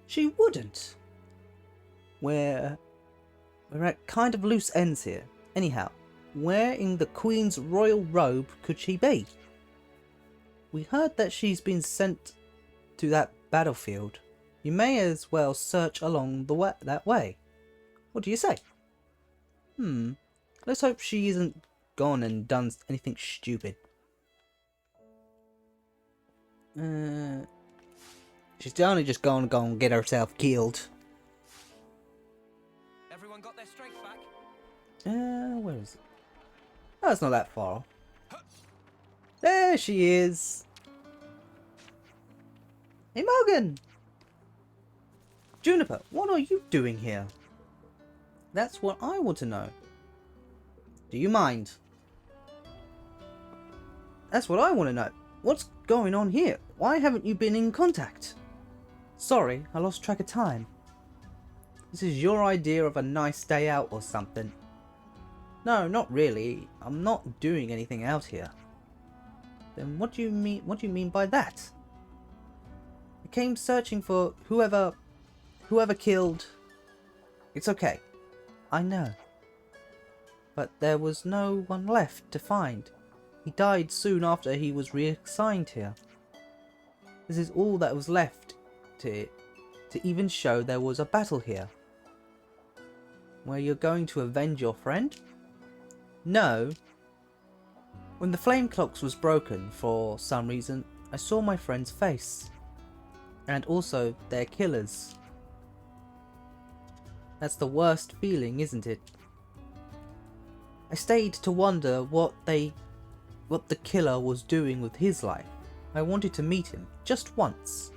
[SPEAKER 1] She wouldn't. We're at kind of loose ends here. Anyhow, where in the Queen's royal robe could she be? We heard that she's been sent to that battlefield. You may as well search along that way. What do you say? Let's hope she isn't gone and done anything stupid. She's only just gonna go and get herself killed.
[SPEAKER 5] Everyone got their strength back?
[SPEAKER 1] Where is it? Oh, it's not that far. There she is. Imogen! Juniper, what are you doing here? That's what I want to know. Do you mind? That's what I want to know. What's going on here? Why haven't you been in contact? Sorry, I lost track of time. This is your idea of a nice day out or something. No, not really. I'm not doing anything out here. Then what do you mean? What do you mean by that? I came searching for whoever killed. It's okay. I know. But there was no one left to find. He died soon after he was reassigned here. This is all that was left to even show there was a battle here. Where you're going to avenge your friend? No. When the flame clocks was broken for some reason, I saw my friend's face. And also their killers. That's the worst feeling, isn't it? I stayed to wonder what the killer was doing with his life. I wanted to meet him, just once.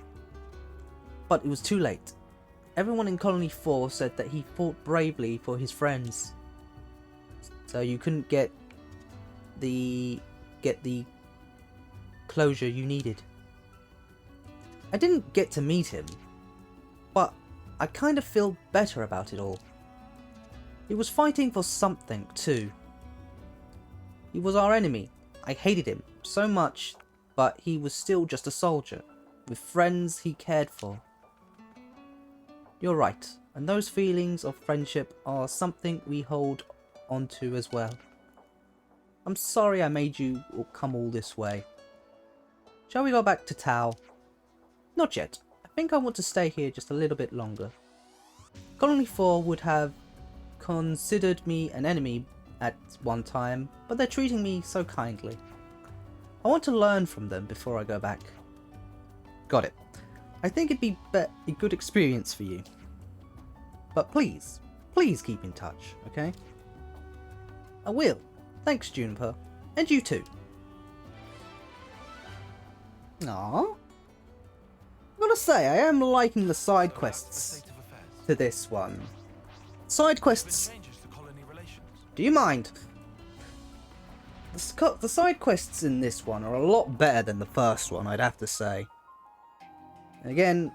[SPEAKER 1] But it was too late. Everyone in Colony 4 said that he fought bravely for his friends. So you couldn't get the closure you needed. I didn't get to meet him, but I kind of feel better about it all. He was fighting for something too. He was our enemy. I hated him so much, but he was still just a soldier, with friends he cared for. You're right, and those feelings of friendship are something we hold onto as well. I'm sorry I made you come all this way. Shall we go back to Tau? Not yet. I think I want to stay here just a little bit longer. Colony 4 would have considered me an enemy at one time, but they're treating me so kindly. I want to learn from them before I go back. Got it. I think it'd be a good experience for you. But please keep in touch, okay? I will. Thanks, Juniper. And you too. Aww. I gotta say, I am liking the side quests to this one. Side quests. Do you mind? The side quests in this one are a lot better than the first one, I'd have to say. Again,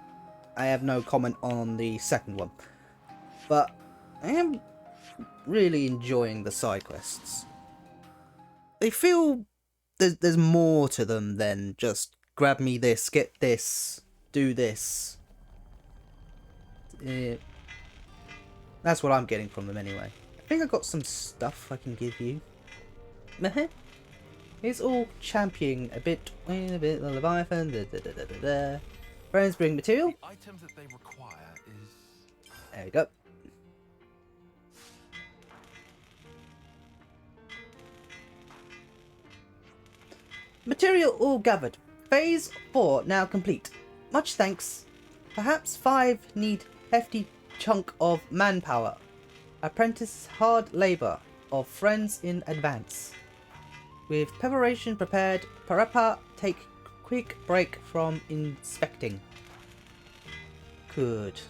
[SPEAKER 1] I have no comment on the second one. But I am really enjoying the side quests. They feel there's more to them than just grab me this, get this, do this. That's what I'm getting from them anyway. I think I got some stuff I can give you. Meh. It's all championing a bit of Leviathan. Friends bring material.
[SPEAKER 8] The items that they require is...
[SPEAKER 1] There we go. Material all gathered. Phase 4 now complete. Much thanks. Perhaps 5 need hefty chunk of manpower. Apprentice hard labour of friends in advance. With preparation prepared, Parappa take quick break from inspecting. Good.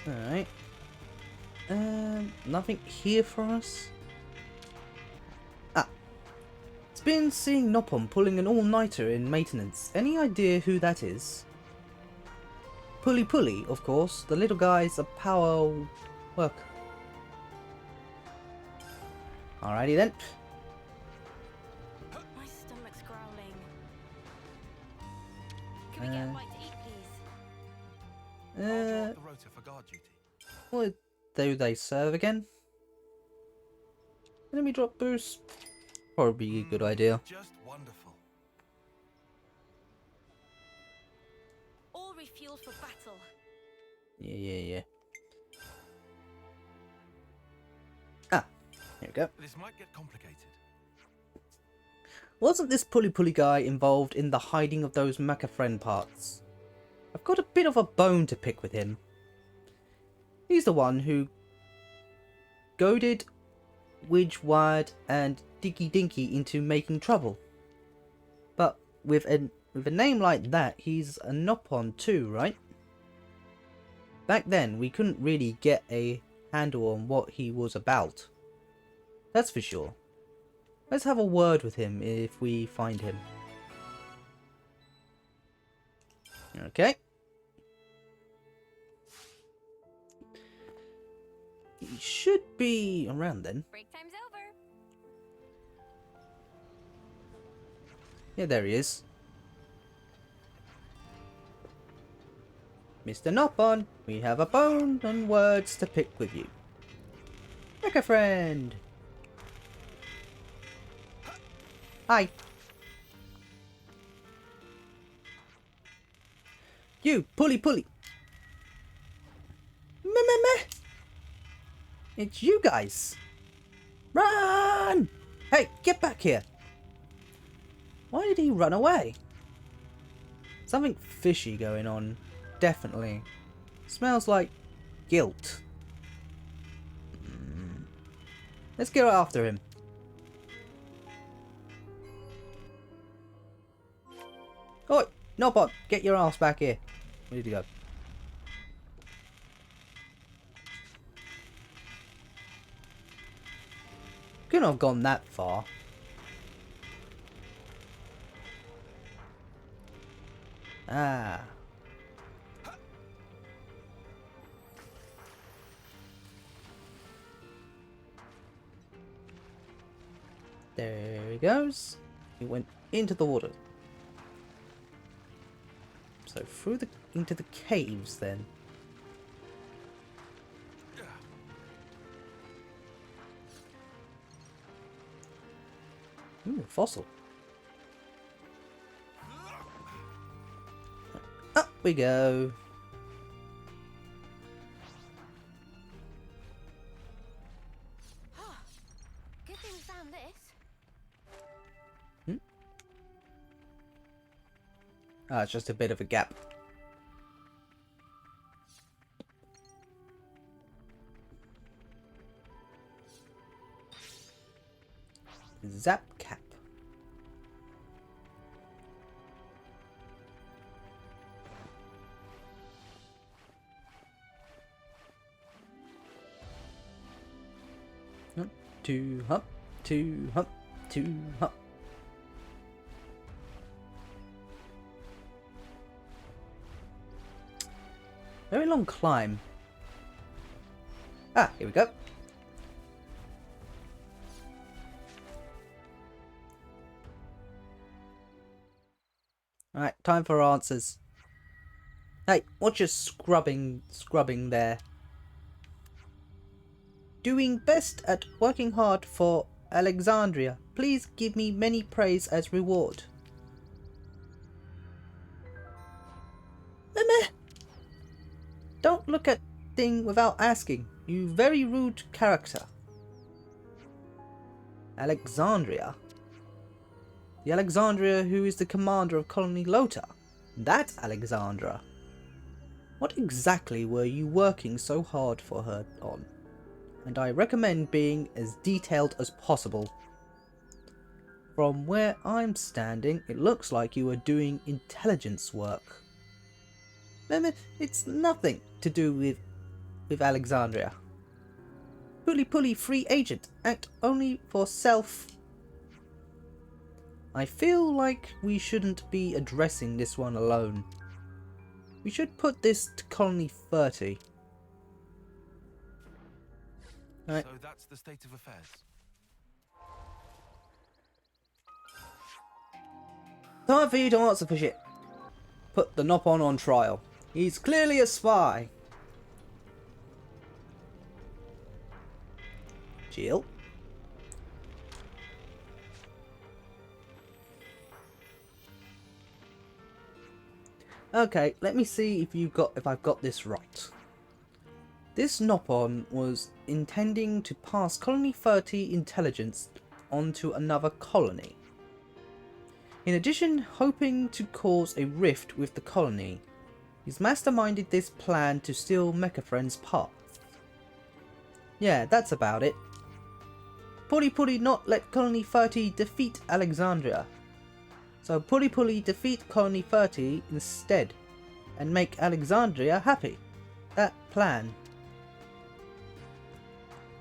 [SPEAKER 1] Alright. Nothing here for us. It's been seeing Nopon pulling an all-nighter in maintenance. Any idea who that is? Pulley, of course. The little guy's a power worker. Alrighty then.
[SPEAKER 2] My stomach's growling. Can we get a bite to eat, please?
[SPEAKER 8] I'll drop the rota for guard duty.
[SPEAKER 1] What do they serve again? Enemy drop boost. Probably a good idea.
[SPEAKER 8] Just wonderful.
[SPEAKER 2] All refueled for battle.
[SPEAKER 1] Yeah. Ah, here we go.
[SPEAKER 8] This might get complicated.
[SPEAKER 1] Wasn't this pulley guy involved in the hiding of those mecha friend parts? I've got a bit of a bone to pick with him. He's the one who goaded Widgeward and Dinky Dinky into making trouble. But with a name like that, he's a Nopon too, right? Back then, we couldn't really get a handle on what he was about. That's for sure. Let's have a word with him if we find him. Okay. He should be around then.
[SPEAKER 6] Break time's over.
[SPEAKER 1] Yeah, there he is. Mr. Nopon, we have a bone and words to pick with you. Like a friend. Hi. You, pulley. Meh. It's you guys. Run! Hey, get back here. Why did he run away? Something fishy going on. Definitely. Smells like guilt. Let's go after him. Oi, Nopon, get your ass back here. Where did he go? Couldn't have gone that far. Ah. There he goes. He went into the water. So into the caves then. Ooh, a fossil. Up we go.
[SPEAKER 6] Good thing we found this.
[SPEAKER 1] Ah, it's just a bit of a gap. Zap cap. Two hop, two hop, two hop. Very long climb. Ah, here we go. Alright, time for answers. Hey, what's your scrubbing there? Doing best at working hard for Alexandria. Please give me many praise as reward. Meh. Don't look at thing without asking. You very rude character. Alexandria? The Alexandria who is the commander of Colony Lota. That Alexandra. What exactly were you working so hard for her on? And I recommend being as detailed as possible. From where I'm standing, it looks like you are doing intelligence work. It's nothing to do with Alexandria. Puli free agent, act only for self. I feel like we shouldn't be addressing this one alone. We should put this to Colony 30. Right.
[SPEAKER 8] So that's the state of affairs.
[SPEAKER 1] Time for you to answer for shit. Put the Nopon on trial. He's clearly a spy. Jill. Okay, let me see if I've got this right. This Nopon was intending to pass Colony 30 intelligence onto another colony. In addition, hoping to cause a rift with the colony, he's masterminded this plan to steal Mechafriend's parts. Yeah, that's about it. Puli not let Colony 30 defeat Alexandria. So Puli defeat Colony 30 instead and make Alexandria happy. That plan.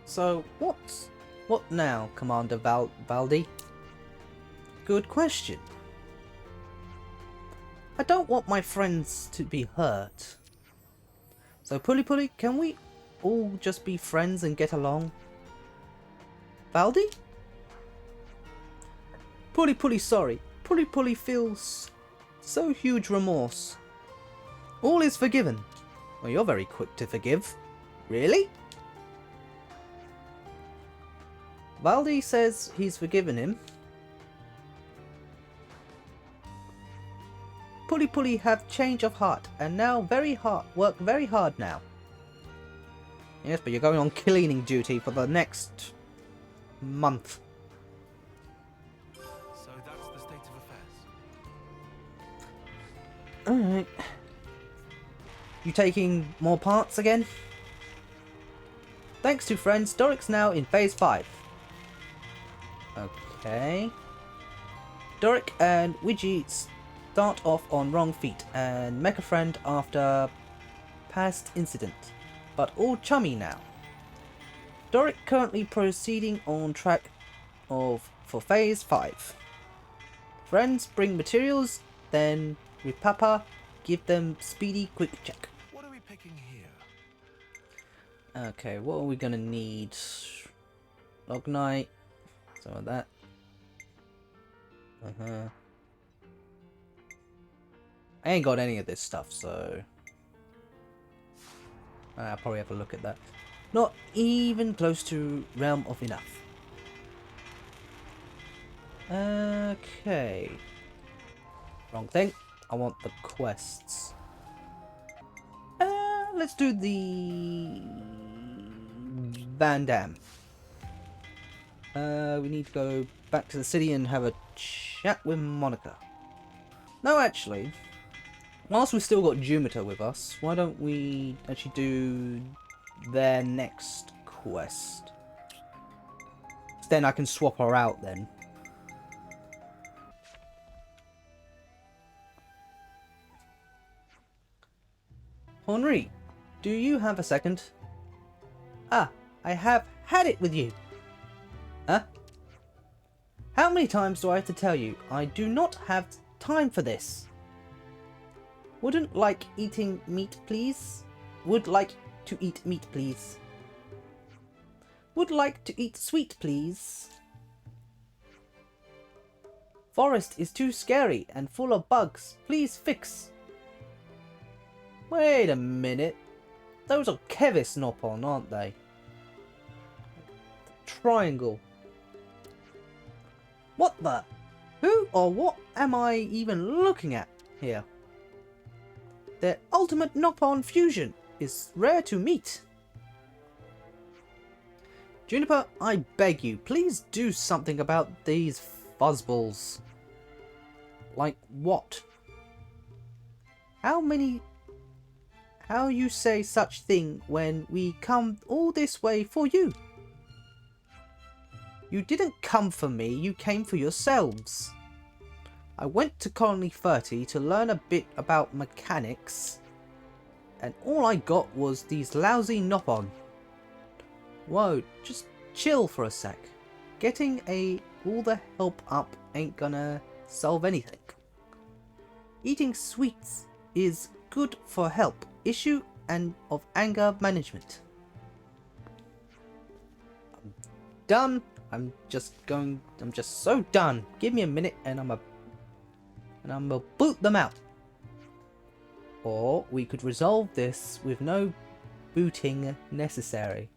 [SPEAKER 1] So what now, Commander Valdi? Good question. I don't want my friends to be hurt. So Puli, can we all just be friends and get along? Valdi? Puli, sorry. Puli feels so huge remorse. All is forgiven. Well, you're very quick to forgive. Really? Valdi says he's forgiven him. Puli have change of heart and now work very hard now. Yes, but you're going on cleaning duty for the next month.
[SPEAKER 8] So that's the state of affairs.
[SPEAKER 1] Alright. You taking more parts again? Thanks to friends, Doric's now in phase 5. Okay. Doric and Wiji start off on wrong feet and Mechafriend after past incident, but all chummy now. Doric currently proceeding on track for phase 5. Friends bring materials, then with Papa give them speedy quick check.
[SPEAKER 8] What are we picking here?
[SPEAKER 1] Okay, what are we gonna need? Lognite, some of that. I ain't got any of this stuff, so I'll probably have a look at that. Not even close to realm of enough. Okay. Wrong thing. I want the quests. Let's do the Van Dam. We need to go back to the city and have a chat with Monica. No, actually, whilst we've still got Jupiter with us, why don't we actually do their next quest? Then I can swap her out then. Henri, do you have a second? Ah, I have had it with you. Huh? How many times do I have to tell you? I do not have time for this. Wouldn't like eating meat, please? Would like to eat meat, please. Would like to eat sweet, please. Forest is too scary and full of bugs. Please fix. Wait a minute. Those are Keves Nopon, aren't they? Triangle. What the? Who or what am I even looking at here? Their ultimate Nopon fusion is rare to meet. Juniper, I beg you, please do something about these fuzzballs. Like what? How you say such thing when we come all this way for you? You didn't come for me, you came for yourselves. I went to Colony 30 to learn a bit about mechanics, and all I got was these lousy Nopon. Whoa, just chill for a sec. Getting all the help up ain't gonna solve anything. Eating sweets is good for help issue and of anger management. I'm done. I'm just so done. Give me a minute and I'm gonna boot them out. Or we could resolve this with no booting necessary.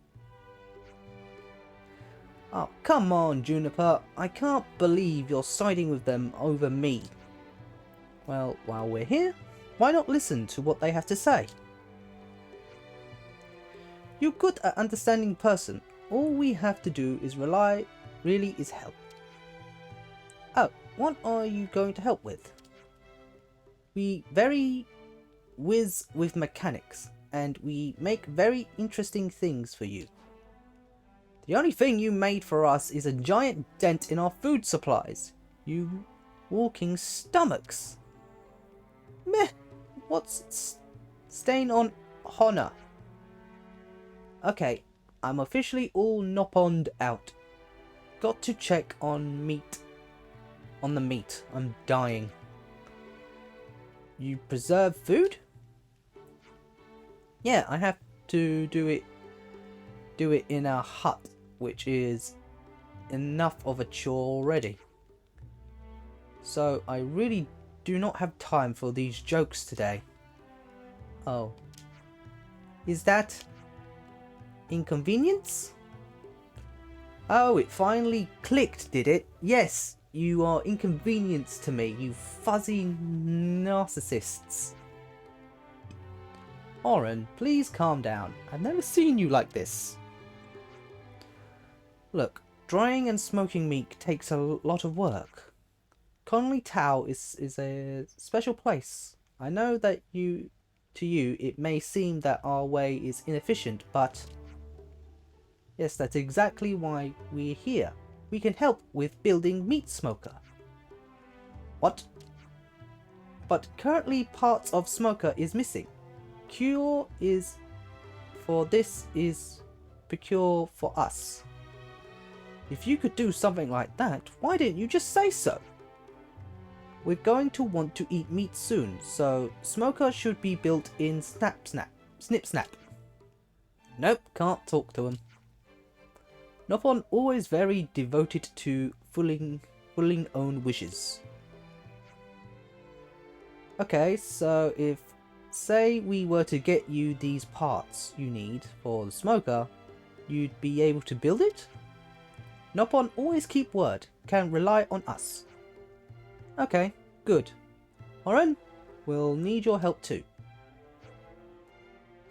[SPEAKER 1] Oh, come on, Juniper. I can't believe you're siding with them over me. Well, while we're here, why not listen to what they have to say? You're good at understanding person. All we have to do is really is help. Oh, what are you going to help with? We very whiz with mechanics, and we make very interesting things for you. The only thing you made for us is a giant dent in our food supplies. You walking stomachs. Meh, what's stain on honor? Okay, I'm officially all Noponed out. Got to check on meat. On the meat, I'm dying. You preserve food? Yeah, I have to do it in a hut, which is enough of a chore already. So I really do not have time for these jokes today. Oh. Is that inconvenience? Oh, it finally clicked, did it? Yes, you are inconvenience to me, you fuzzy narcissists. Oren, please calm down. I've never seen you like this. Look, drying and smoking meat takes a lot of work. Conley Tau is a special place. I know that to you it may seem that our way is inefficient, but yes, that's exactly why we're here. We can help with building meat smoker. What? But currently parts of smoker is missing. Cure is for this is procure for us. If you could do something like that, why didn't you just say so? We're going to want to eat meat soon, so smoker should be built in snip snap. Nope, can't talk to him. Nopon always very devoted to fulfilling own wishes. Okay, so if say we were to get you these parts you need for the smoker, you'd be able to build it? Nopon always keep word, can rely on us. Okay, good. Oren, we'll need your help too.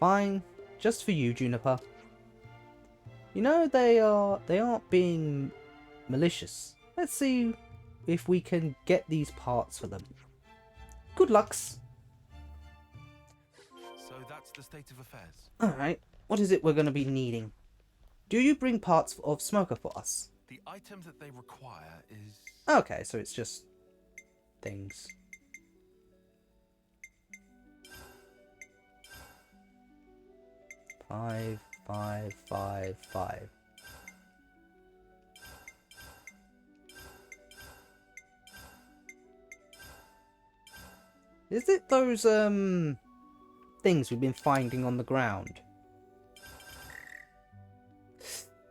[SPEAKER 1] Fine, just for you, Juniper. You know they aren't being malicious. Let's see if we can get these parts for them. Good lucks.
[SPEAKER 8] So that's the state of affairs.
[SPEAKER 1] Alright, what is it we're going to be needing? Do you bring parts of smoker for us?
[SPEAKER 8] The item that they require is...
[SPEAKER 1] Okay, so it's just things. Five. Is it those things we've been finding on the ground.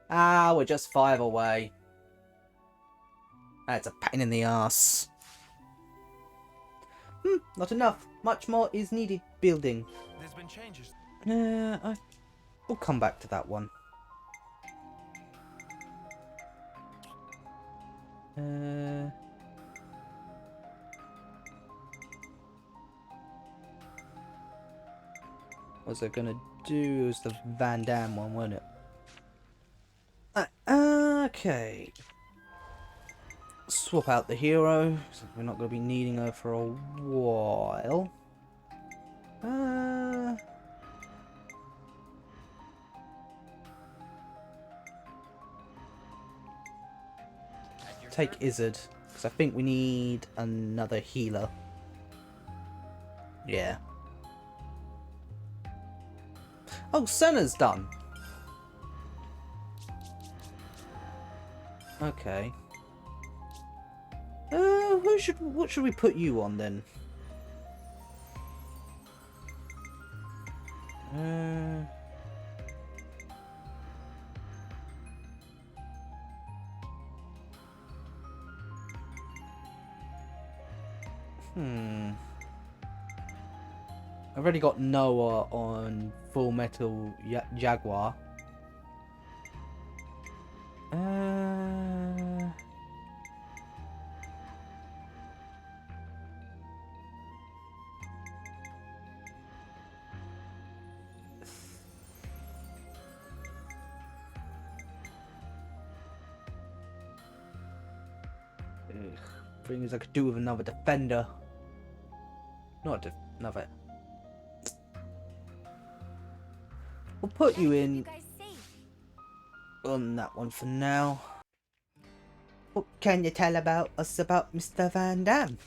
[SPEAKER 1] Ah, we're just 5 away. That's a pain in the ass. Not enough. Much more is needed building.
[SPEAKER 8] There's been changes.
[SPEAKER 1] We'll come back to that one. What was I gonna do? It was the Van Damme one, wasn't it? Okay. Swap out the hero. So we're not gonna be needing her for a while. Take Izzard, because I think we need another healer. Yeah. Oh, Senna's done. Okay. What should we put you on then? I've already got Noah on Full Metal Jaguar. Things I could do with another defender. Not another. We'll put you in on that one for now. What can you tell about us about Mr. Van Damme?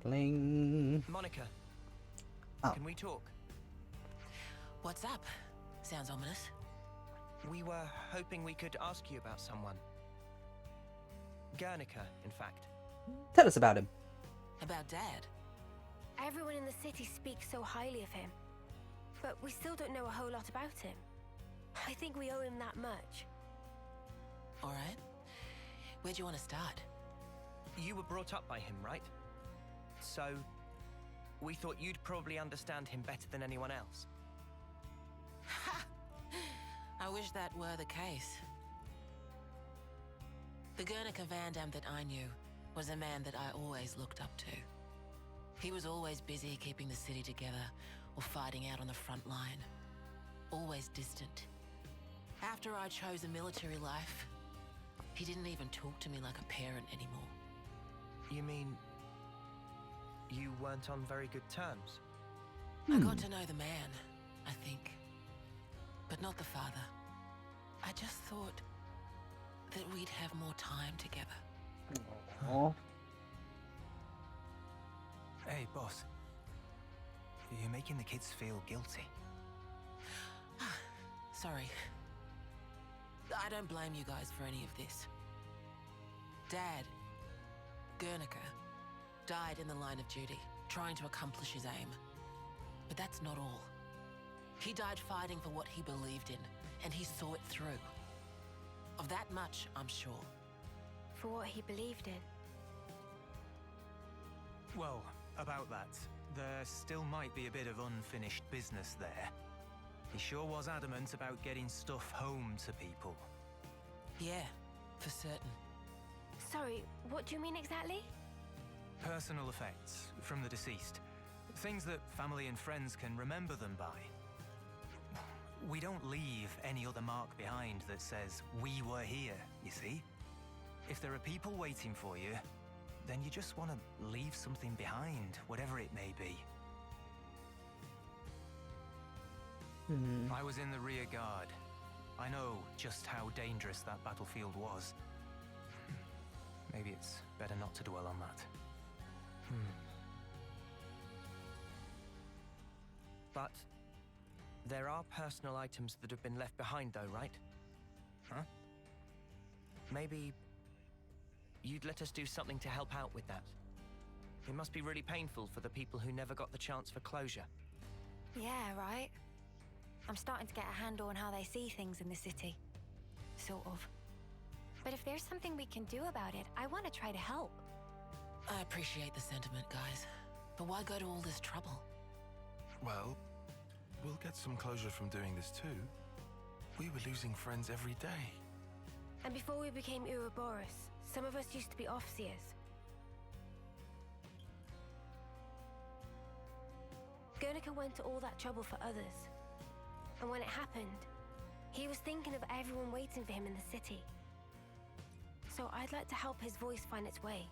[SPEAKER 1] Bling.
[SPEAKER 5] Monica,
[SPEAKER 1] Oh.
[SPEAKER 5] can we talk?
[SPEAKER 9] What's up? Sounds ominous.
[SPEAKER 5] We were hoping we could ask you about someone. Guernica, in fact.
[SPEAKER 1] Tell us about him.
[SPEAKER 9] About Dad?
[SPEAKER 6] Everyone in the city speaks so highly of him, but we still don't know a whole lot about him. I think we owe him that much.
[SPEAKER 9] Alright. Where do you want to start?
[SPEAKER 5] You were brought up by him, right? So, we thought you'd probably understand him better than anyone else.
[SPEAKER 9] Ha! I wish that were the case. The Guernica Van Damme that I knew was a man that I always looked up to. He was always busy keeping the city together or fighting out on the front line. Always distant. After I chose a military life, he didn't even talk to me like a parent anymore.
[SPEAKER 5] You mean you weren't on very good terms?
[SPEAKER 9] I got to know the man, I think. But not the father. I just thought that we'd have more time together.
[SPEAKER 1] Oh.
[SPEAKER 3] Hey, boss. You're making the kids feel guilty.
[SPEAKER 9] Sorry. I don't blame you guys for any of this. Dad, Guernica, died in the line of duty, trying to accomplish his aim. But that's not all. He died fighting for what he believed in, and he saw it through. Of that much, I'm sure.
[SPEAKER 6] For what he believed in.
[SPEAKER 3] Well, about that, there still might be a bit of unfinished business there. He sure was adamant about getting stuff home to people.
[SPEAKER 9] Yeah, for certain.
[SPEAKER 6] Sorry, what do you mean exactly?
[SPEAKER 3] Personal effects from the deceased. Things that family and friends can remember them by. We don't leave any other mark behind that says, we were here, you see? If there are people waiting for you, then you just want to leave something behind, whatever it may be. I was in the rear guard. I know just how dangerous that battlefield was. Maybe it's better not to dwell on that.
[SPEAKER 5] But there are personal items that have been left behind though, right?
[SPEAKER 3] Huh?
[SPEAKER 5] Maybe you'd let us do something to help out with that. It must be really painful for the people who never got the chance for closure.
[SPEAKER 2] Yeah, right. I'm starting to get a handle on how they see things in the city. Sort of.
[SPEAKER 6] But if there's something we can do about it, I want to try to help.
[SPEAKER 9] I appreciate the sentiment, guys. But why go to all this trouble?
[SPEAKER 8] Well, we'll get some closure from doing this too. We were losing friends every day.
[SPEAKER 6] And before we became Ouroboros, some of us used to be Officers. Guernica went to all that trouble for others. And when it happened, he was thinking of everyone waiting for him in the city. So I'd like to help his voice find its way.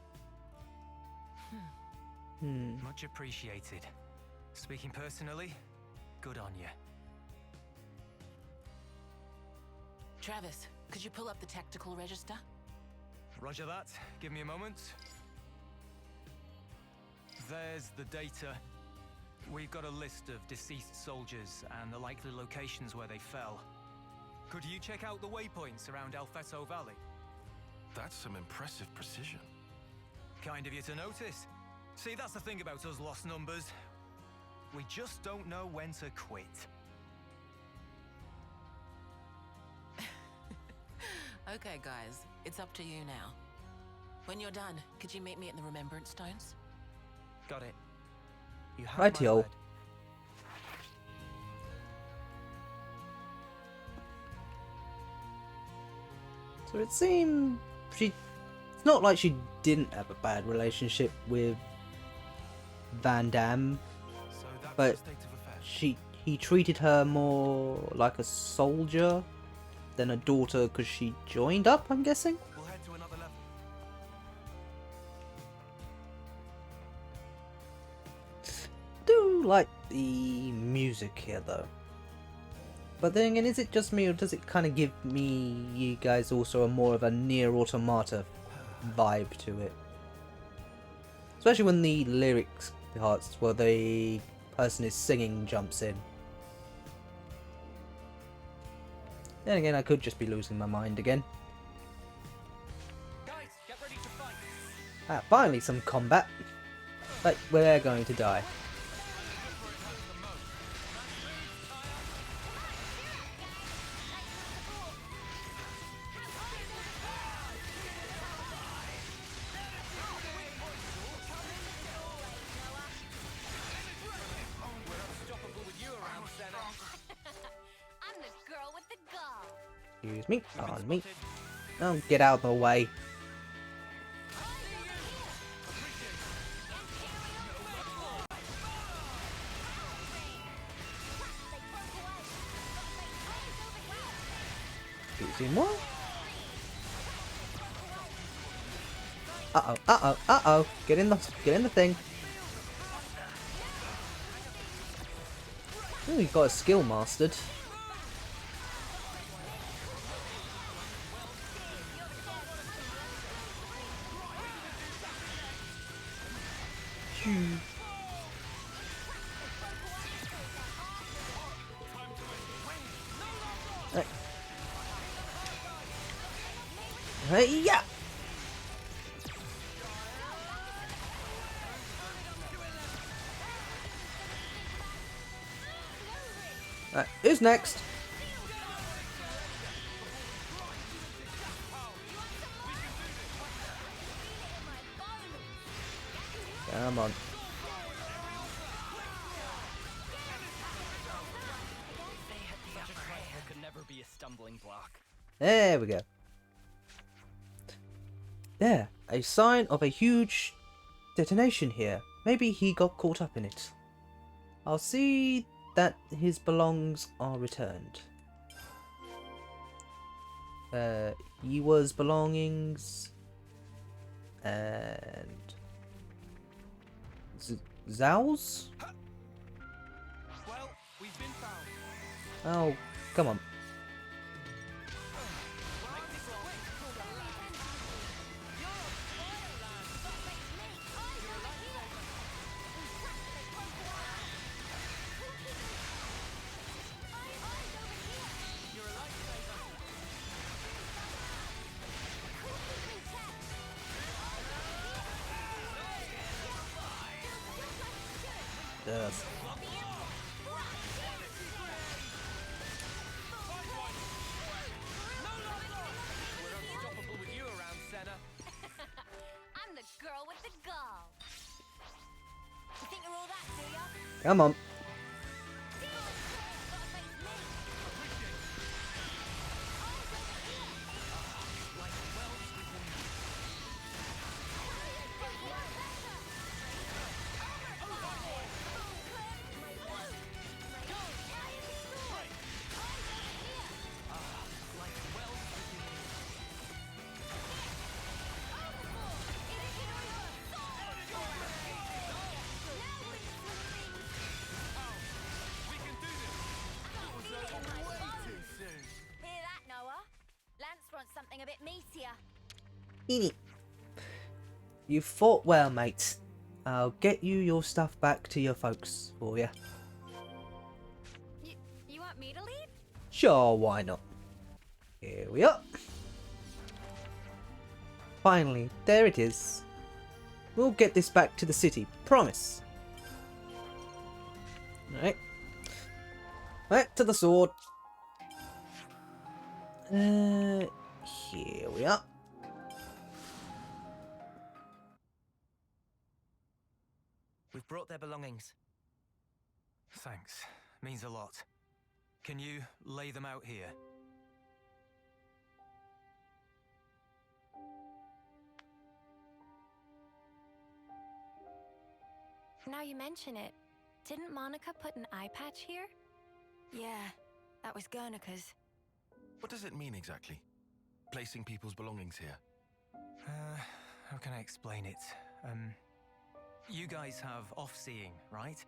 [SPEAKER 3] Much appreciated. Speaking personally, good on you.
[SPEAKER 9] Travis, could you pull up the tactical register?
[SPEAKER 3] Roger that. Give me a moment. There's the data. We've got a list of deceased soldiers and the likely locations where they fell. Could you check out the waypoints around Alfeto Valley?
[SPEAKER 8] That's some impressive precision.
[SPEAKER 3] Kind of you to notice. See, that's the thing about us lost numbers. We just don't know when to quit.
[SPEAKER 9] Okay, guys, it's up to you now. When you're done, could you meet me at the Remembrance Stones?
[SPEAKER 5] Got it. You have my
[SPEAKER 1] Rightio.
[SPEAKER 5] word.
[SPEAKER 1] So it seemed it's not like she didn't have a bad relationship with Van Damme,
[SPEAKER 8] So that's
[SPEAKER 1] but
[SPEAKER 8] the state of affairs.
[SPEAKER 1] he treated her more like a soldier than a daughter because she joined up, I'm guessing.
[SPEAKER 8] We'll head to another level.
[SPEAKER 1] Do like the music here though. But then again, is it just me or does it kind of give me, you guys, also a more of a Nier Automata vibe to it? Especially when the lyrics parts where the person is singing jumps in. Then again, I could just be losing my mind again.
[SPEAKER 5] Guys, get ready to fight.
[SPEAKER 1] Ah, finally some combat. But we're going to die.
[SPEAKER 6] I'm the girl with the gall.
[SPEAKER 1] Excuse me, pardon me. Oh, get out of the way. Using what? Uh-oh. Get in the thing. Oh, you got a skill mastered. Hey, yeah. Who's next? Come on.
[SPEAKER 5] There could never be a stumbling block.
[SPEAKER 1] There we go. There, a sign of a huge detonation here. Maybe he got caught up in it. I'll see that his belongings are returned. Yua's belongings and Zhao's?
[SPEAKER 5] Well, we've been found.
[SPEAKER 1] Oh, come on. Earth.
[SPEAKER 5] We're unstoppable with you around, Senna.
[SPEAKER 6] I'm the girl with the gall. You think you're all that, do ya?
[SPEAKER 1] Come on.
[SPEAKER 2] Hear that, Noah? Lance wants something a bit meatier.
[SPEAKER 1] Eeny. You fought well, mate. I'll get you your stuff back to your folks for you.
[SPEAKER 6] You want me to lead?
[SPEAKER 1] Sure, why not? Here we are. Finally, there it is. We'll get this back to the city, promise. Alright. Back to the sword. Here we are.
[SPEAKER 5] We've brought their belongings.
[SPEAKER 3] Thanks. Means a lot. Can you lay them out here?
[SPEAKER 6] Now you mention it, didn't Monica put an eye patch here?
[SPEAKER 2] Yeah, that was Guernica's.
[SPEAKER 8] What does it mean exactly? Placing people's belongings here?
[SPEAKER 3] How can I explain it? You guys have off-seeing, right?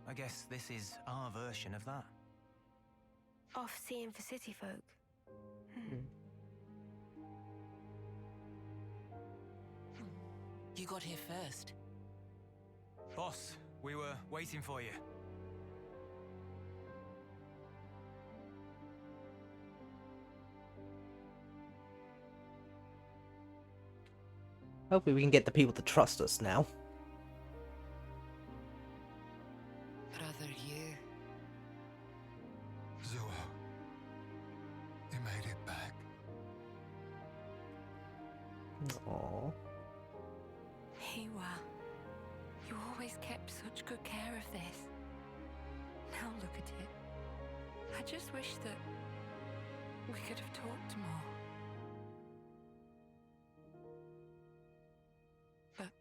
[SPEAKER 3] I guess this is our version of that.
[SPEAKER 6] Off-seeing for city folk.
[SPEAKER 9] You got here first.
[SPEAKER 3] Boss, we were waiting for you.
[SPEAKER 1] Hopefully we can get the people to trust us now.
[SPEAKER 9] Brother, you.
[SPEAKER 10] Zuo, you made it back.
[SPEAKER 1] Aww.
[SPEAKER 6] Hiwa, you always kept such good care of this. Now look at it. I just wish that we could have talked more. But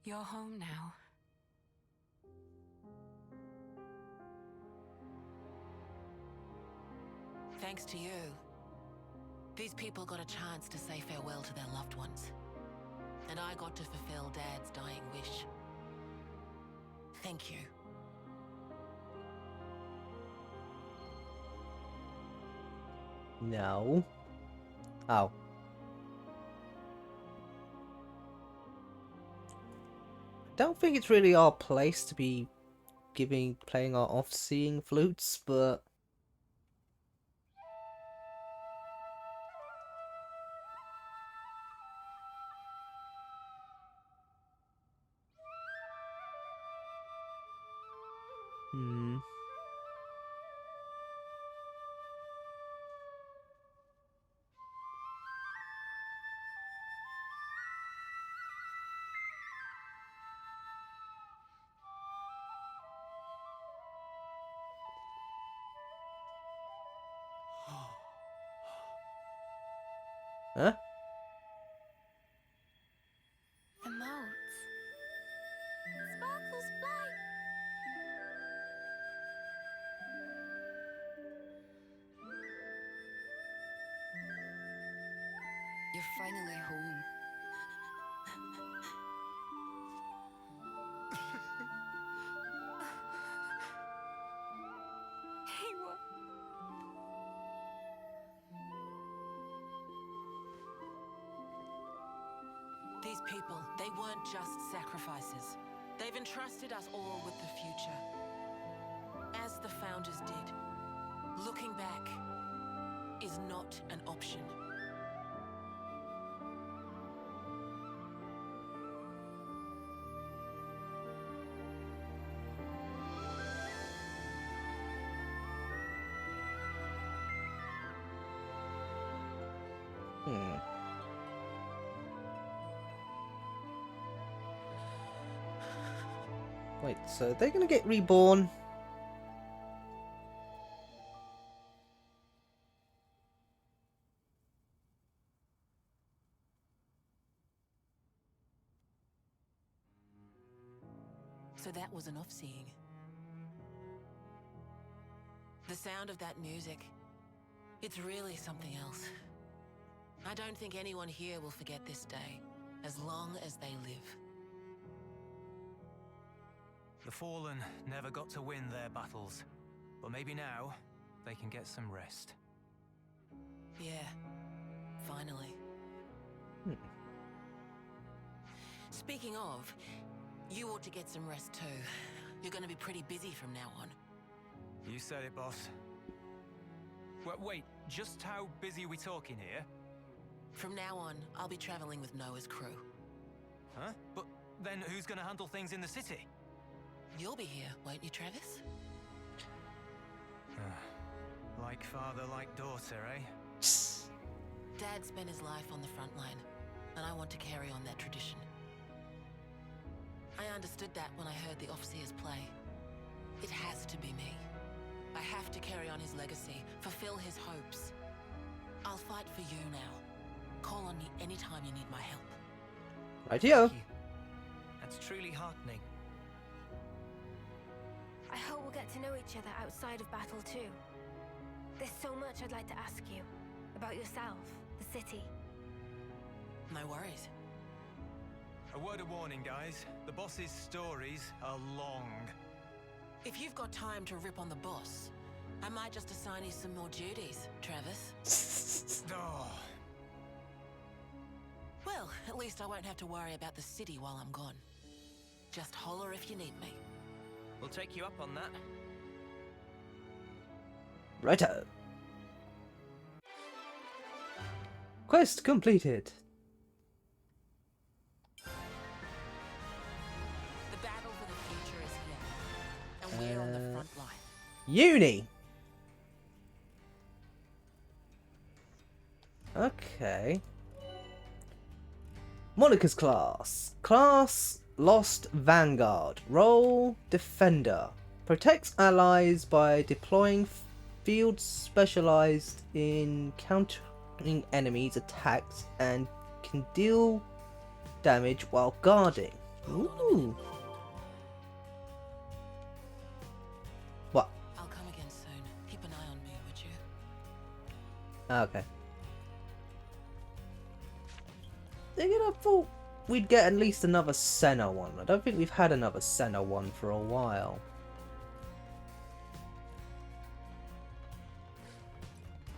[SPEAKER 6] you're home now.
[SPEAKER 9] Thanks to you, these people got a chance to say farewell to their loved ones. And I got to fulfill Dad's dying wish. Thank you.
[SPEAKER 1] No. Oh. Don't think it's really our place to be playing our off-seeing flutes, but huh?
[SPEAKER 6] The moats. Sparkles fly.
[SPEAKER 2] You're finally home.
[SPEAKER 6] Hiwa.
[SPEAKER 9] These people, they weren't just sacrifices. They've entrusted us all with the future. As the Founders did. Looking back is not an option.
[SPEAKER 1] Hmm. Wait, so they're gonna get reborn?
[SPEAKER 9] So that was an off-seeing. The sound of that music, it's really something else. I don't think anyone here will forget this day, as long as they live.
[SPEAKER 3] The Fallen never got to win their battles, but maybe now they can get some rest.
[SPEAKER 9] Yeah, finally. Speaking of, you ought to get some rest too. You're gonna be pretty busy from now on.
[SPEAKER 3] You said it, boss. Wait, just how busy are we talking here?
[SPEAKER 9] From now on, I'll be traveling with Noah's crew.
[SPEAKER 3] Huh? But then who's gonna handle things in the city?
[SPEAKER 9] You'll be here, won't you, Travis?
[SPEAKER 3] Like father, like daughter, eh?
[SPEAKER 9] Dad spent his life on the front line, and I want to carry on that tradition. I understood that when I heard the Overseers play. It has to be me. I have to carry on his legacy, fulfill his hopes. I'll fight for you now. Call on me anytime you need my help.
[SPEAKER 1] Rightio.
[SPEAKER 5] Thank you. That's truly heartening.
[SPEAKER 6] I hope we'll get to know each other outside of battle too. There's so much I'd like to ask you. About yourself, the city.
[SPEAKER 9] No worries.
[SPEAKER 3] A word of warning, guys. The boss's stories are long.
[SPEAKER 9] If you've got time to rip on the boss, I might just assign you some more duties, Travis.
[SPEAKER 3] Oh.
[SPEAKER 9] Well, at least I won't have to worry about the city while I'm gone. Just holler if you need me.
[SPEAKER 5] We'll take you up on that.
[SPEAKER 1] Righto. Quest completed.
[SPEAKER 9] The battle for the future is here, and we're on the front line.
[SPEAKER 1] Uni. Okay. Monica's class. Class Lost Vanguard. Role Defender. Protects allies by deploying fields specialized in countering enemies' attacks and can deal damage while guarding. Ooh. What?
[SPEAKER 9] I'll come again soon. Keep an eye on me, would you?
[SPEAKER 1] Okay. I thought we'd get at least another Senna one. I don't think we've had another Senna one for a while.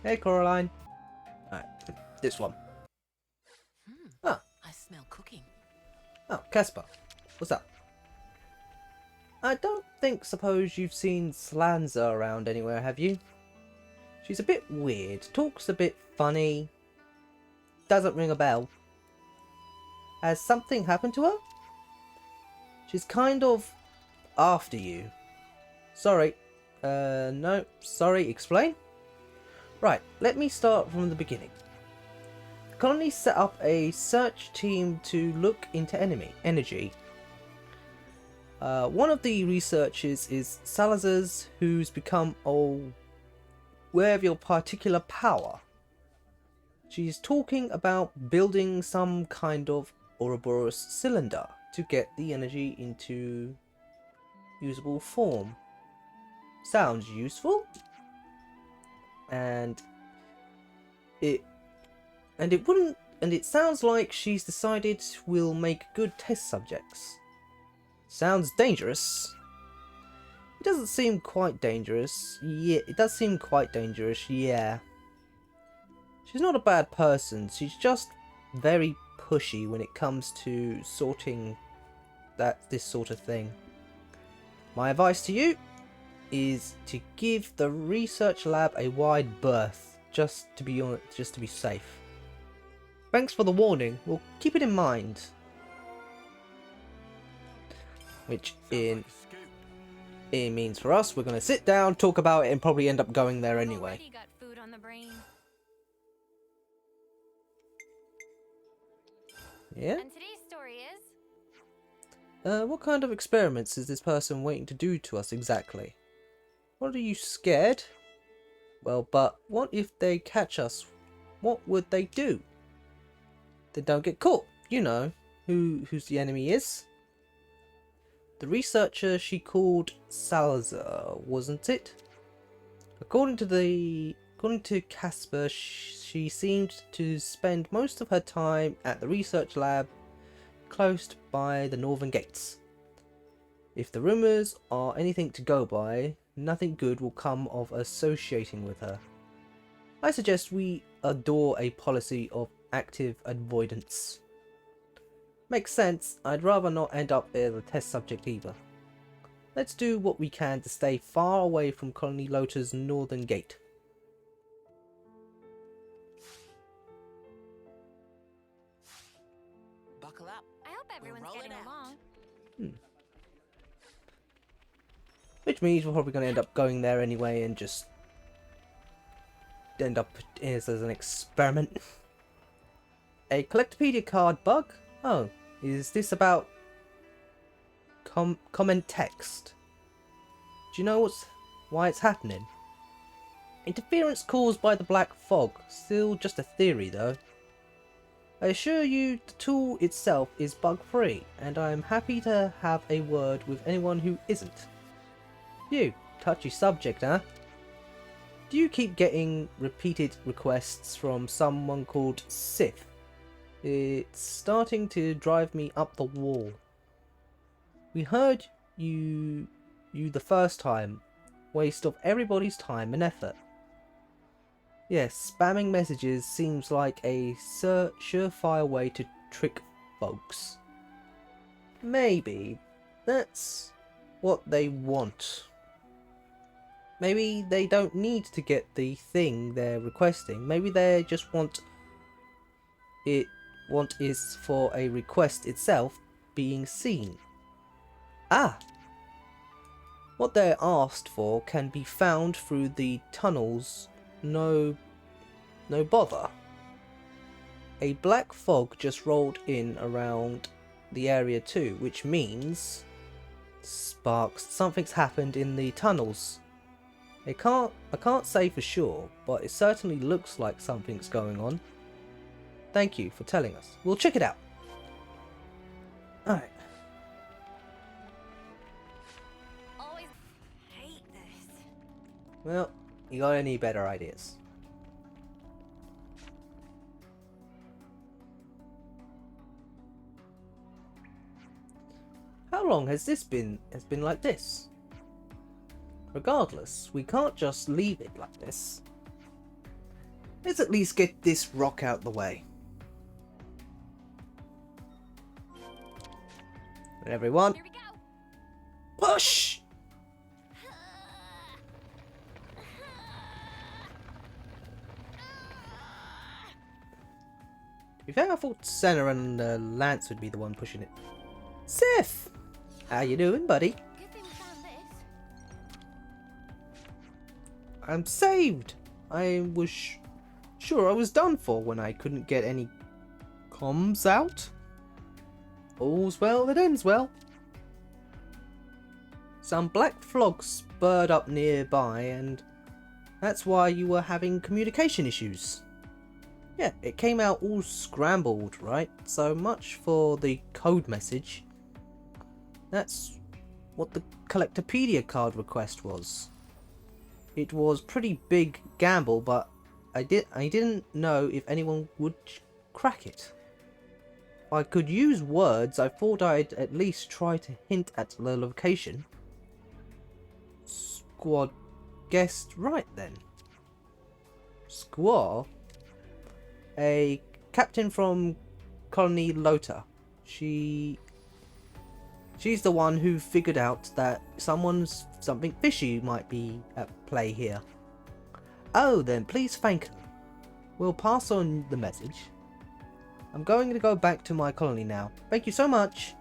[SPEAKER 1] Hey, Coraline. Alright, this one. Ah.
[SPEAKER 9] I smell cooking.
[SPEAKER 1] Oh, Casper. What's up? I don't suppose you've seen Slanza around anywhere, have you? She's a bit weird, talks a bit funny. Doesn't ring a bell. Has something happened to her? She's kind of after you. Sorry. No. Sorry, explain? Right, let me start from the beginning. The colony set up a search team to look into energy. One of the researchers is Salazar's, who's become aware of your particular power. She's talking about building some kind of Ouroboros cylinder to get the energy into usable form. Sounds useful. And it sounds like she's decided we'll make good test subjects. Sounds dangerous. It doesn't seem quite dangerous. Yeah, it does seem quite dangerous, yeah. She's not a bad person, she's just very pushy when it comes to sorting this sort of thing. My advice to you is to give the research lab a wide berth, just to be safe. Thanks for the warning, we'll keep it in mind. Which it means for us, we're going to sit down, talk about it, and probably end up going there anyway.
[SPEAKER 6] Already got food on the brain.
[SPEAKER 1] Yeah?
[SPEAKER 6] And today's story is...
[SPEAKER 1] What kind of experiments is this person waiting to do to us exactly? What, are you scared? Well, but what if they catch us? What would they do? They don't get caught. You know who's the enemy is. The researcher she called Salazar, wasn't it? According to Casper, she seemed to spend most of her time at the research lab close by the northern gates. If the rumours are anything to go by, nothing good will come of associating with her. I suggest we adore a policy of active avoidance. Makes sense. I'd rather not end up as a test subject either. Let's do what we can to stay far away from Colony Lota's northern gate.
[SPEAKER 9] Buckle up.
[SPEAKER 6] I hope everyone's
[SPEAKER 9] rolling
[SPEAKER 6] getting
[SPEAKER 9] out.
[SPEAKER 6] along.
[SPEAKER 1] Which means we're probably going to end up going there anyway and just end up as an experiment. A Collectopedia card bug? Oh, is this about comment text? Do you know why it's happening? Interference caused by the black fog. Still just a theory though. I assure you the tool itself is bug free, and I am happy to have a word with anyone who isn't. You, touchy subject, huh? Do you keep getting repeated requests from someone called Sith? It's starting to drive me up the wall. We heard you the first time. Waste of everybody's time and effort. Yes, spamming messages seems like a surefire way to trick folks. Maybe that's what they want. Maybe they don't need to get the thing they're requesting. Maybe they just want is for a request itself being seen. Ah! What they're asked for can be found through the tunnels. No bother. A black fog just rolled in around the area too, which means sparks. Something's happened in the tunnels. I can't say for sure, but it certainly looks like something's going on. Thank you for telling us. We'll check it out. Alright.
[SPEAKER 2] Always hate this.
[SPEAKER 1] Well, you got any better ideas? How long has been like this? Regardless, we can't just leave it like this. Let's at least get this rock out the way. Everyone,
[SPEAKER 6] Here we go.
[SPEAKER 1] push! To be fair, I thought Senna and Lance would be the one pushing it. Sif! How you doing, buddy?
[SPEAKER 6] Good thing we found this.
[SPEAKER 1] I'm saved! I was sure I was done for when I couldn't get any comms out. All's well that ends well. Some black fog spurred up nearby, and that's why you were having communication issues. Yeah, it came out all scrambled, right? So much for the code message. That's what the Collectopedia card request was. It was pretty big gamble, but I didn't know if anyone would crack it. If I could use words, I thought I'd at least try to hint at the location. Squad guessed right then. Squaw? A captain from Colony Lota. She's the one who figured out that something fishy might be at play here. Oh, then please thank her. We'll pass on the message. I'm going to go back to my colony now. Thank you so much.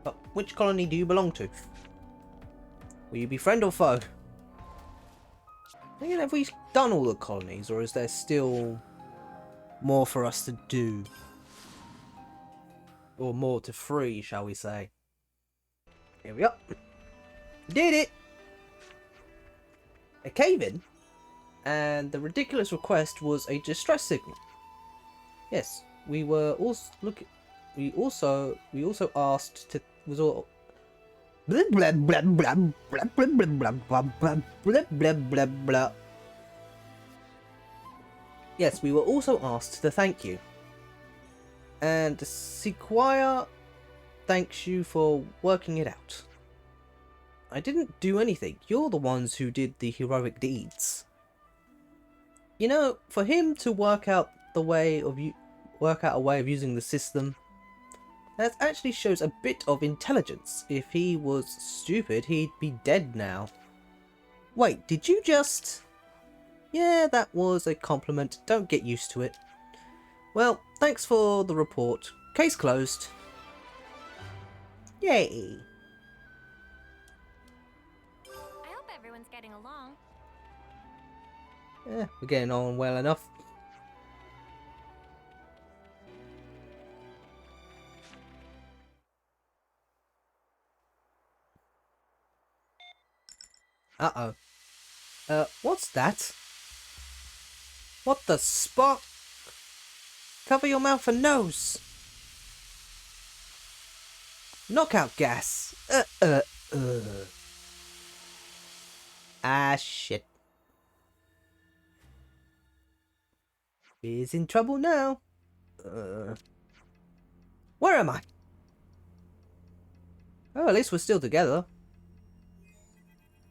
[SPEAKER 1] But which colony do you belong to? Will you be friend or foe? Again, have we done all the colonies, or is there still more for us to do. Or more to free, shall we say. Here we are. Did it! A cave-in? And the ridiculous request was a distress signal. Yes, we were also we also asked to was all blah blah blah blah blah blah blah blah blah blah blah blah. Yes, we were also asked to thank you. And Sequoia thanks you for working it out. I didn't do anything. You're the ones who did the heroic deeds. You know, for him to work out a way of using the system, that actually shows a bit of intelligence. If he was stupid, he'd be dead now. Wait, did you just... Yeah, that was a compliment. Don't get used to it. Well, thanks for the report. Case closed. Yay.
[SPEAKER 6] I hope everyone's getting along.
[SPEAKER 1] Yeah, we're getting on well enough. Uh-oh. What's that? What the spark? Cover your mouth and nose. Knockout gas. Ah, shit. He's in trouble now. Where am I? Oh, at least we're still together.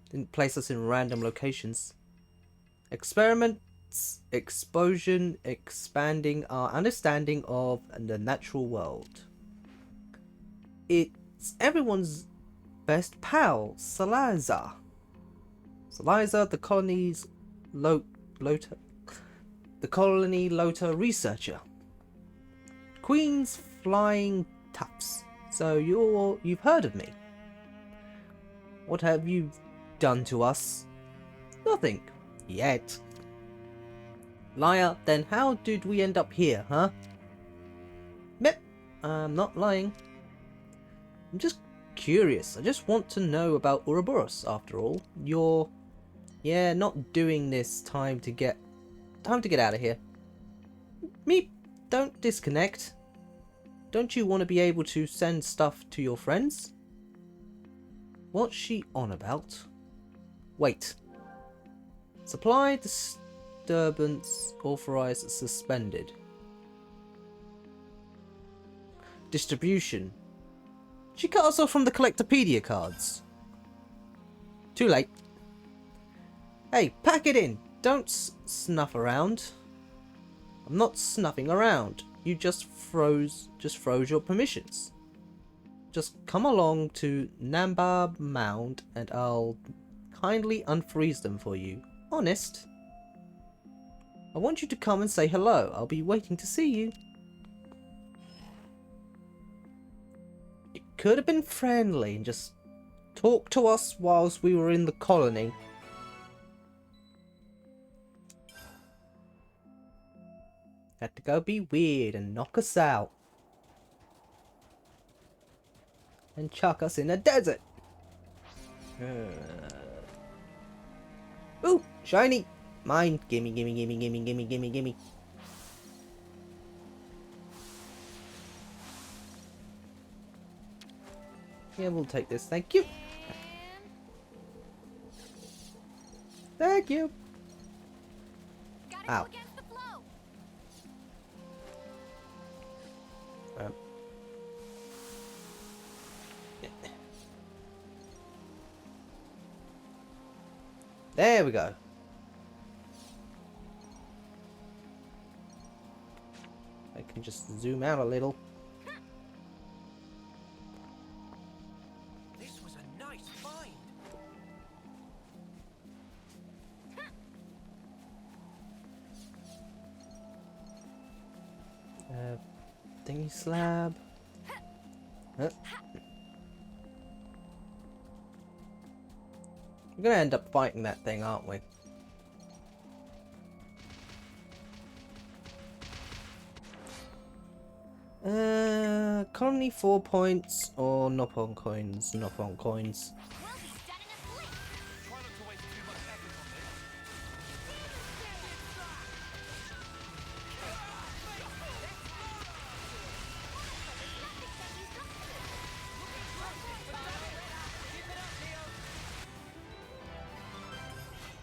[SPEAKER 1] Didn't place us in random locations. Experiments, explosion, expanding our understanding of the natural world. It's everyone's best pal, Salazar. Salazar, the colony's the colony Lota researcher. Queen's flying toughs. So you've heard of me. What have you done to us? Nothing. Yet. Liar, then how did we end up here, huh? Meh, I'm not lying. I'm just curious. I just want to know about Ouroboros, after all. You're... Yeah, not doing this. Time to get out of here. Me, don't disconnect. Don't you want to be able to send stuff to your friends? What's she on about? Wait. Supply disturbance authorized suspended. Distribution. She cut us off from the Collectopedia cards. Too late. Hey, pack it in. Don't snuff around. I'm not snuffing around. You just froze your permissions. Just come along to Nambab Mound and I'll kindly unfreeze them for you. Honest. I want you to come and say hello. I'll be waiting to see you. You could have been friendly and just talk to us whilst we were in the colony. Had to go be weird and knock us out. And chuck us in a desert. Ooh, shiny. Mine. Gimme, gimme, gimme, gimme, gimme, gimme, gimme. Yeah, we'll take this. Thank you. Thank you. Ow. There we go. I can just zoom out a little.
[SPEAKER 5] This was a nice find.
[SPEAKER 1] Thingy slab. We're gonna end up fighting that thing, aren't we? Colony 4 points or Nopon coins? Nopon coins.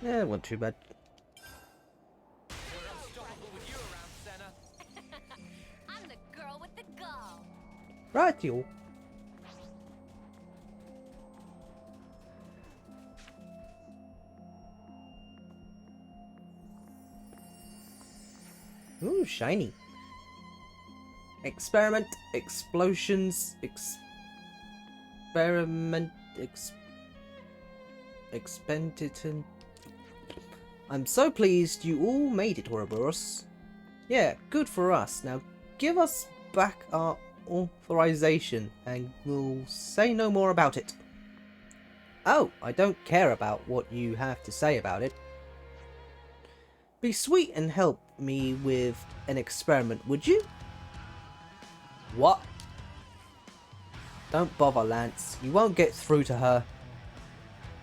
[SPEAKER 1] Yeah, it wasn't too bad.
[SPEAKER 6] I'm the girl with the gall.
[SPEAKER 1] Right, you. Ooh, shiny. Experiment, explosions, expenditon. I'm so pleased you all made it, Ouroboros. Yeah, good for us. Now give us back our authorization and we'll say no more about it. Oh, I don't care about what you have to say about it. Be sweet and help me with an experiment, would you? What? Don't bother, Lance. You won't get through to her.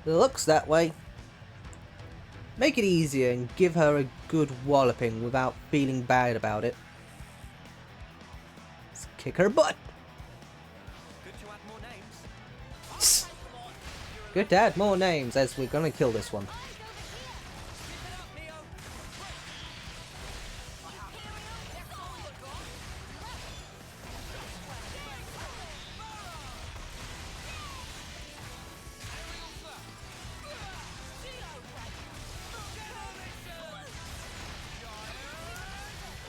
[SPEAKER 1] It looks that way. Make it easier and give her a good walloping without feeling bad about it. Let's kick her butt.
[SPEAKER 5] Good to add more names.
[SPEAKER 1] Good to add more names as we're gonna kill this one.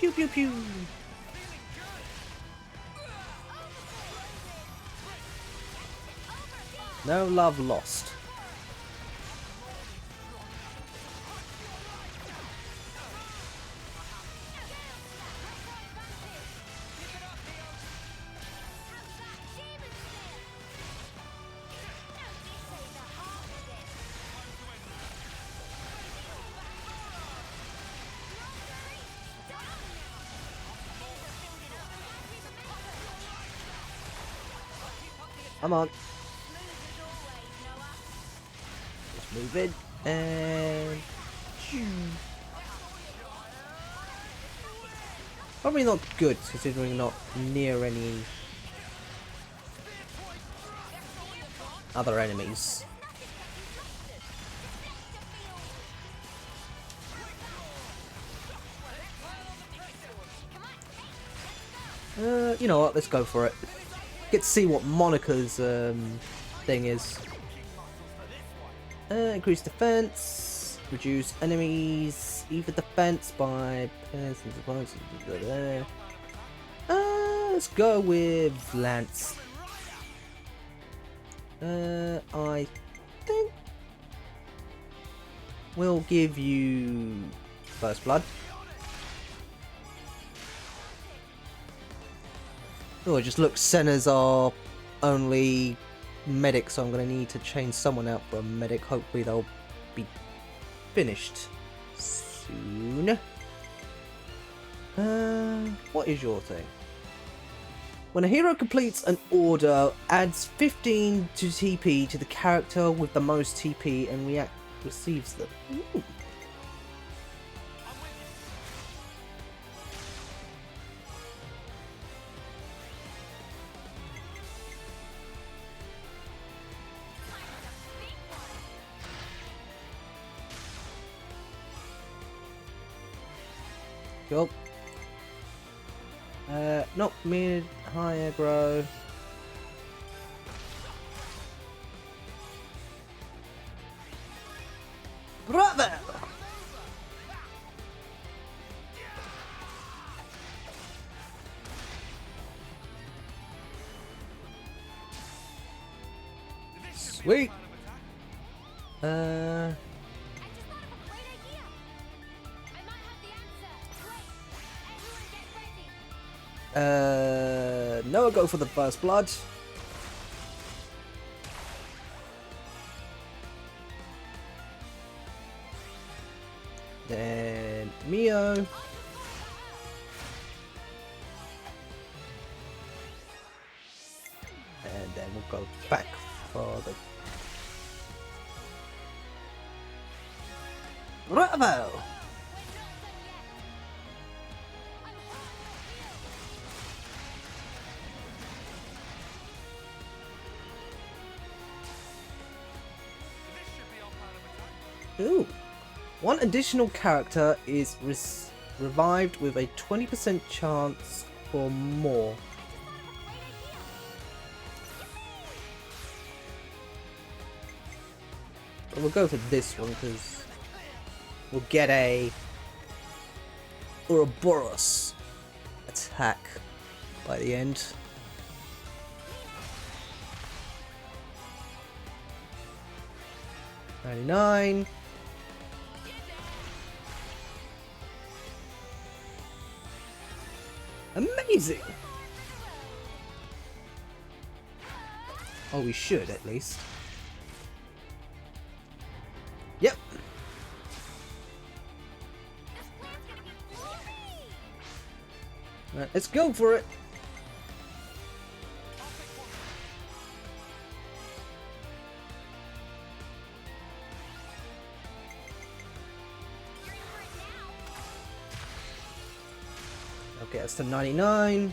[SPEAKER 1] Pew pew pew. No love lost. Come on. Let's move it and probably not good considering not near any other enemies. You know what? Let's go for it. Get to see what Monica's thing is. Increase defense, reduce enemies, either defense by let's go with Lance. I think we'll give you First Blood. Oh, it just looks Senna's are only medic, so I'm going to need to change someone out for a medic. Hopefully they'll be finished soon. What is your thing? When a hero completes an order, adds 15 to TP to the character with the most TP and receives them. Ooh. Cool. Not mid, high aggro. Bravo! Sweet. No, I'll go for the First Blood. Then Mio. And we'll go back further. Bravo! Ooh. One additional character is revived with a 20% chance or more. But we'll go for this one because we'll get a Ouroboros attack by the end. $99. Amazing! Oh, we should at least. Yep. Right, let's go for it. Okay, that's to 99.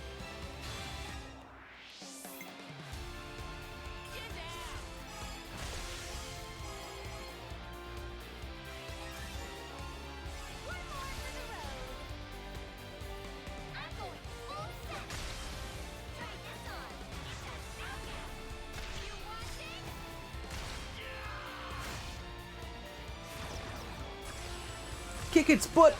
[SPEAKER 1] Kick its butt!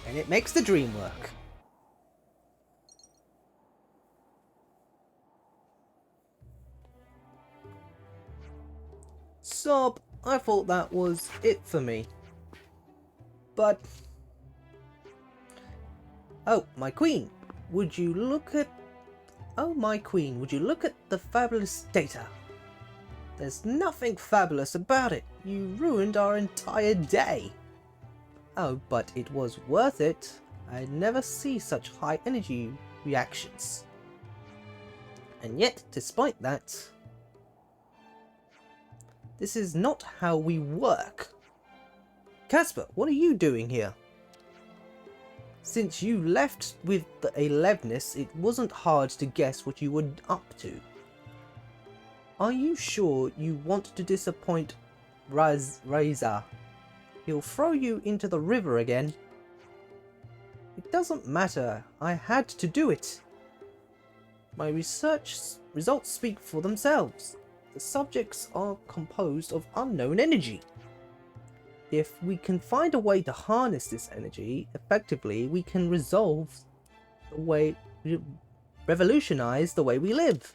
[SPEAKER 1] And it makes the dream work. Sob, I thought that was it for me. But... oh, my queen, would you look at... oh, my queen, would you look at the fabulous data? There's nothing fabulous about it. You ruined our entire day. Oh, but it was worth it. I never see such high energy reactions. And yet, despite that, this is not how we work. Casper, what are you doing here? Since you left with the Aionios, it wasn't hard to guess what you were up to. Are you sure you want to disappoint Razor? He'll throw you into the river again. It doesn't matter, I had to do it. My research results speak for themselves. The subjects are composed of unknown energy. If we can find a way to harness this energy effectively, we can revolutionize the way we live.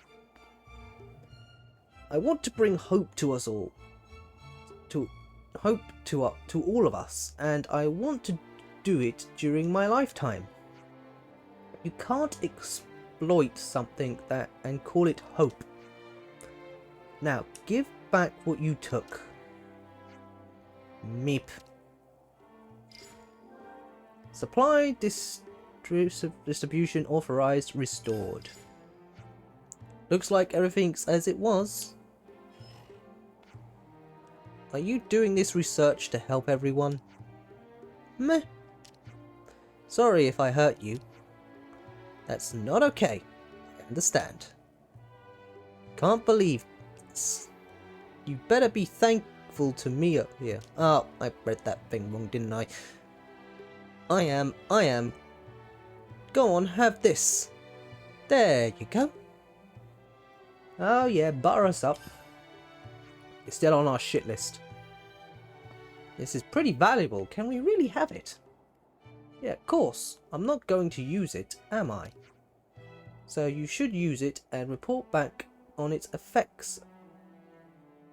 [SPEAKER 1] I want to bring hope to us all. To all of us, and I want to do it during my lifetime. You can't exploit something and call it hope. Now, give back what you took. Meep. Supply distribution authorized restored. Looks like everything's as it was. Are you doing this research to help everyone? Meh. Sorry if I hurt you. That's not okay. I understand. Can't believe this. You better be thankful to me up here. Oh, I read that thing wrong, didn't I? I am. Go on, have this. There you go. Oh yeah, butter us up. It's still on our shit list. This is pretty valuable. Can we really have it? Yeah, of course. I'm not going to use it, am I? So you should use it and report back on its effects.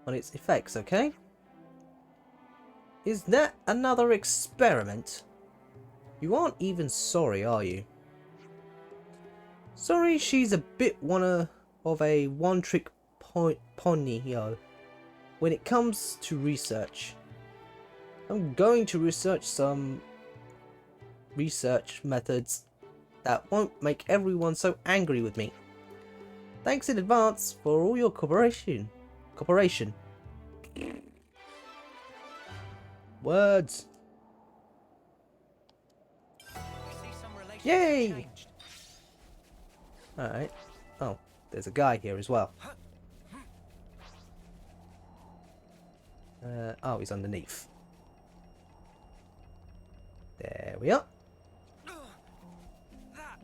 [SPEAKER 1] Okay? Is that another experiment? You aren't even sorry, are you? Sorry, she's a bit of a one-trick pony, yo. When it comes to research, I'm going to research some research methods that won't make everyone so angry with me. Thanks in advance for all your cooperation. Words. Yay! Alright. Oh, there's a guy here as well. Oh, he's underneath. There we are.
[SPEAKER 5] That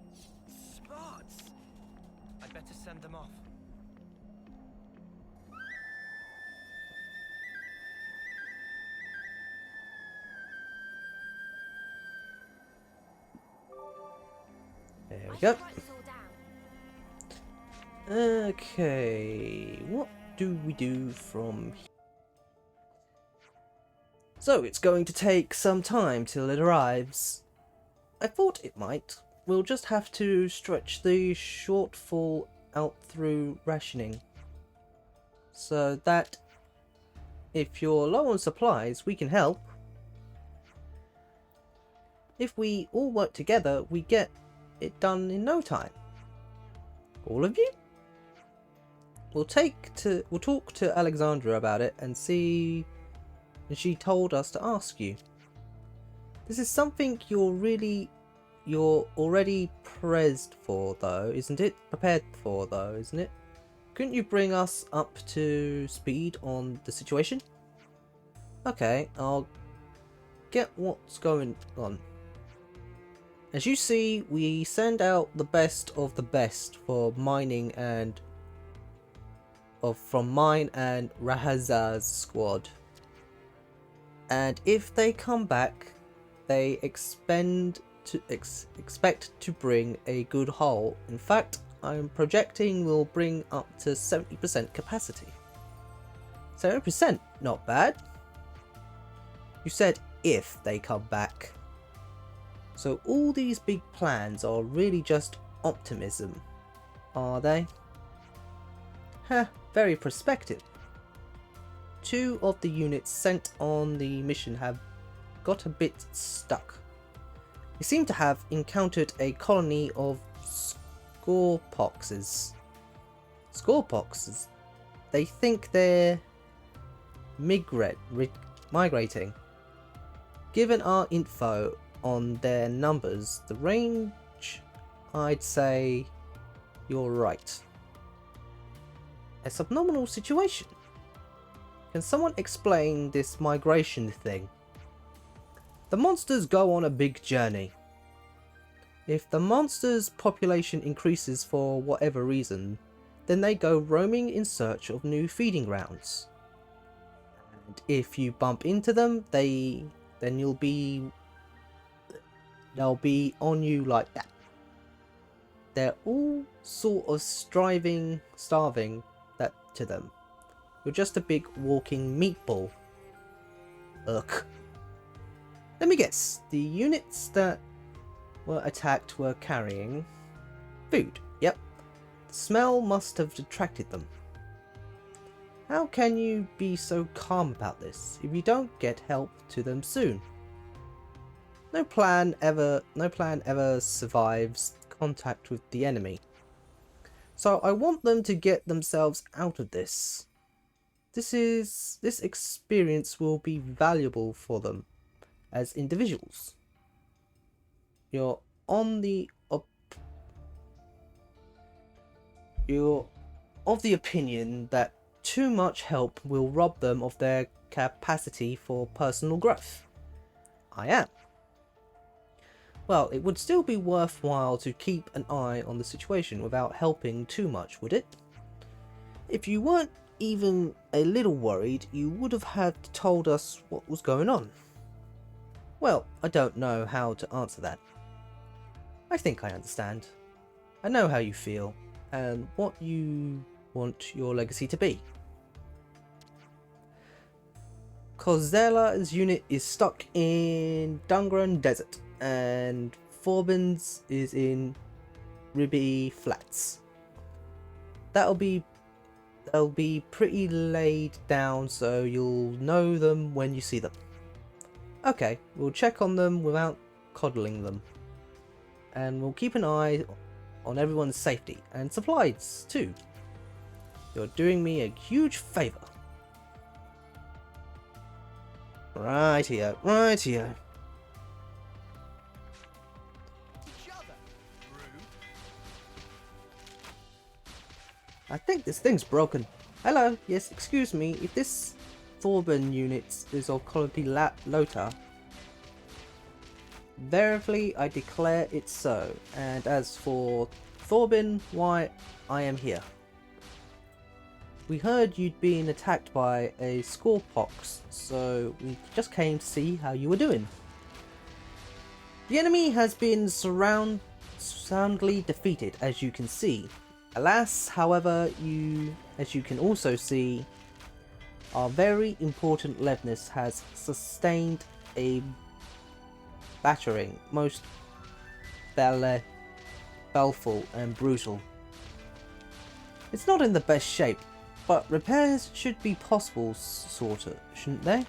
[SPEAKER 5] spots. I'd better send them off.
[SPEAKER 1] There we
[SPEAKER 6] I
[SPEAKER 1] go.
[SPEAKER 6] should write this all down.
[SPEAKER 1] Okay, what do we do from here? So it's going to take some time till it arrives. I thought it might. We'll just have to stretch the shortfall out through rationing. So that if you're low on supplies, we can help. If we all work together, we get it done in no time. All of you? We'll talk to Alexandra about it and see. And she told us to ask you. This is something you're already prepared for though, isn't it? Couldn't you bring us up to speed on the situation? Okay, I'll get what's going on. As you see, we send out the best of the best for mining and from mine and Rahazaz's squad. And if they come back, they expect to bring a good haul. In fact, I'm projecting we'll bring up to 70% capacity. 70%, not bad. You said if they come back. So all these big plans are really just optimism, are they? Heh, very prospective. 2 of the units sent on the mission have got a bit stuck. They seem to have encountered a colony of scorepoxes. Scorepoxes? They think they're migrating. Given our info on their numbers, the range, I'd say you're right. A subnormal situation. Can someone explain this migration thing? The monsters go on a big journey. If the monsters' population increases for whatever reason, then they go roaming in search of new feeding grounds. And if you bump into them, they'll be on you like that. They're all sort of starving that to them. You're just a big walking meatball. Ugh. Let me guess, the units that were attacked were carrying food. Yep. The smell must have attracted them. How can you be so calm about this if you don't get help to them soon? No plan ever survives contact with the enemy. So I want them to get themselves out of this. This experience will be valuable for them as individuals. You're of the opinion that too much help will rob them of their capacity for personal growth. I am. Well, it would still be worthwhile to keep an eye on the situation without helping too much, would it? If you weren't even a little worried, you would have had told us what was going on. Well, I don't know how to answer that. I think I understand. I know how you feel, and what you want your legacy to be. Kozela's unit is stuck in Dungran Desert, and Forbin's is in Ribby Flats. They'll be pretty laid down, so you'll know them when you see them. Okay, we'll check on them coddling them. And we'll keep an eye on everyone's safety and supplies too. You're doing me a huge favour. Rightio, rightio. I think this thing's broken. Hello, yes, excuse me, if this Thorben unit is of quality Lota, verily I declare it so, and as for Thorben, why, I am here. We heard you'd been attacked by a scorepox, so we just came to see how you were doing. The enemy has been soundly defeated, as you can see. Alas, however, as you can also see, our very important Levnis has sustained a battering, most baleful and brutal. It's not in the best shape, but repairs should be possible, sorta, shouldn't they?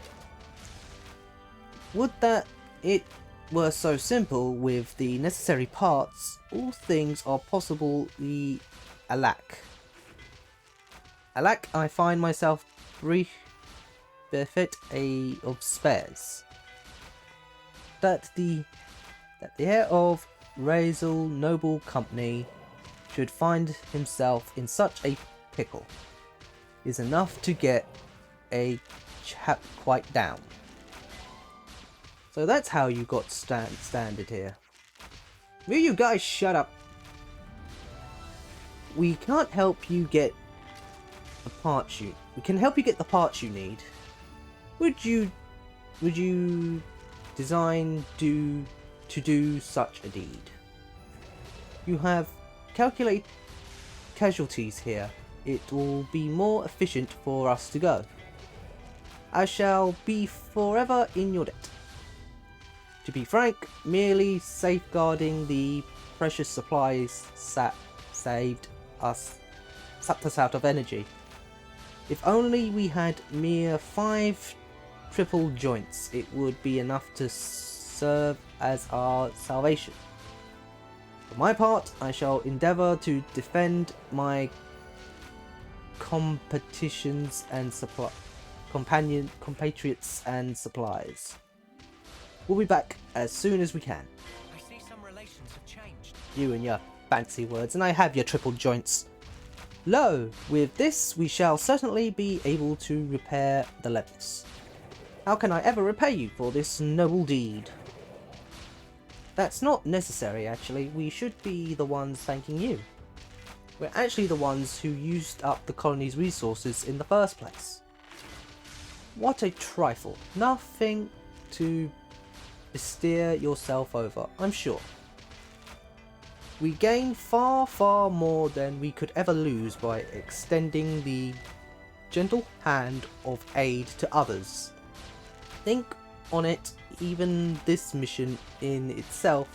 [SPEAKER 1] Would that it were so simple. With the necessary parts, all things are possible. The alack, I find myself bereft of spares. That the heir of Razel Noble Company should find himself in such a pickle is enough to get a chap quite down. So that's how you got standard here. Will you guys shut up? We can't help you get the parts you... We can help you get the parts you need. Would you design to do such a deed? You have calculated casualties here. It will be more efficient for us to go. I shall be forever in your debt. To be frank, merely safeguarding the precious supplies sucked us out of energy. If only we had mere 5 triple joints, it would be enough to serve as our salvation. For my part, I shall endeavour to defend my compatriots and supplies. We'll be back as soon as we can.
[SPEAKER 5] I see some relations have changed.
[SPEAKER 1] You and your fancy words, and I have your triple joints. Lo, with this we shall certainly be able to repair the Levnis. How can I ever repay you for this noble deed? That's not necessary, actually. We should be the ones thanking you. We're actually the ones who used up the colony's resources in the first place. What a trifle. Nothing to bestir yourself over, I'm sure. We gain far, far more than we could ever lose by extending the gentle hand of aid to others. Think on it, even this mission in itself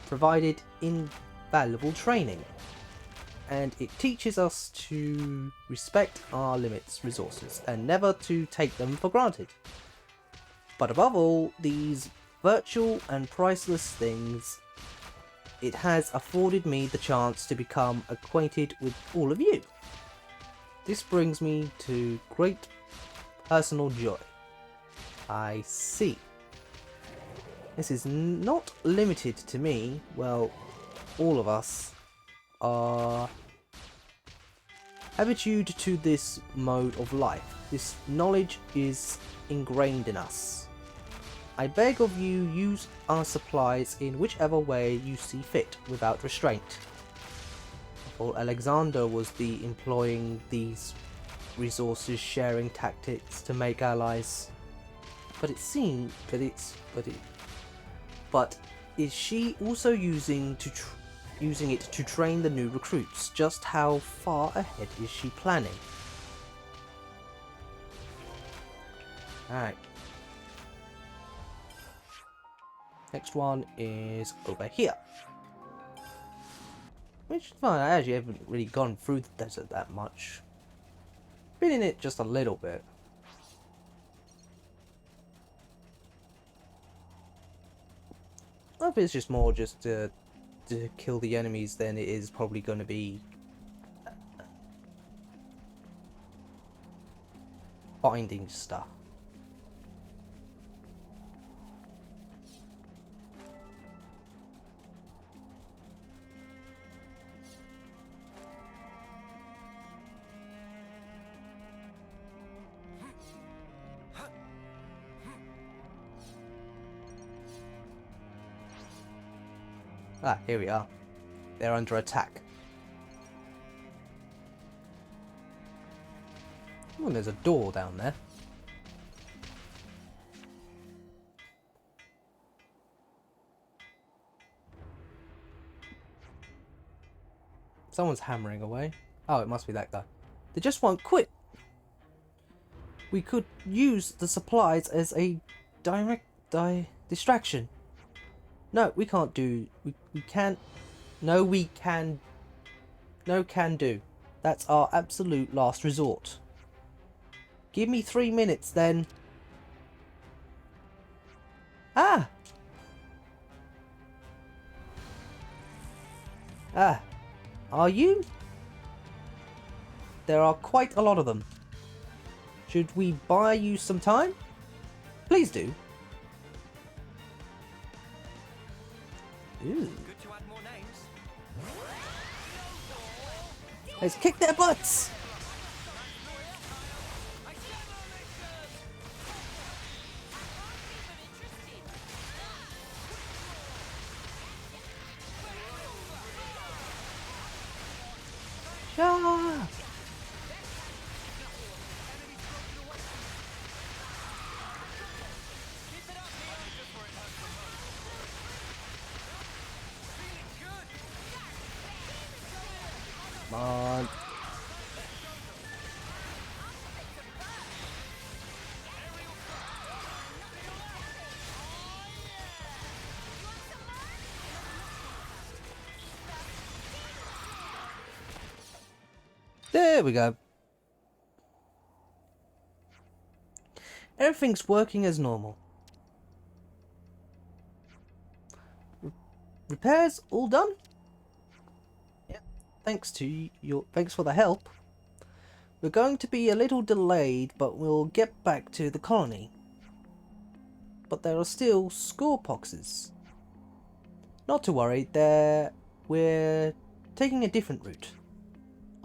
[SPEAKER 1] provided invaluable training, and it teaches us to respect our limits, resources, and never to take them for granted. But above all these virtual and priceless things, it has afforded me the chance to become acquainted with all of you. This brings me to great personal joy. I see. This is not limited to me. Well, all of us are habitued to this mode of life. This knowledge is ingrained in us. I beg of you, use our supplies in whichever way you see fit, without restraint. For Alexander was the employing these resources sharing tactics to make allies. But it seemed but is she also using it to train the new recruits? Just how far ahead is she planning? Alright. Next one is over here. Which is fine, I actually haven't really gone through the desert that much. Been in it just a little bit. if it's just more just to kill the enemies, then it is probably going to be finding stuff. Ah, here we are. They're under attack. Oh, and there's a door down there. Someone's hammering away. Oh, it must be that guy. They just won't quit. We could use the supplies as a direct distraction. No, we can't do... We can't... No, we can... No can do. That's our absolute last resort. Give me 3 minutes then. Ah! Ah. Are you? There are quite a lot of them. Should we buy you some time? Please do. Ooh.
[SPEAKER 5] Good to add more names.
[SPEAKER 1] Let's kick their butts! Ah! Come on. There we go. Everything's working as normal. Repairs all done? Yep. Thanks for the help. We're going to be a little delayed, but we'll get back to the colony. But there are still scoreboxes. Not to worry, we're taking a different route.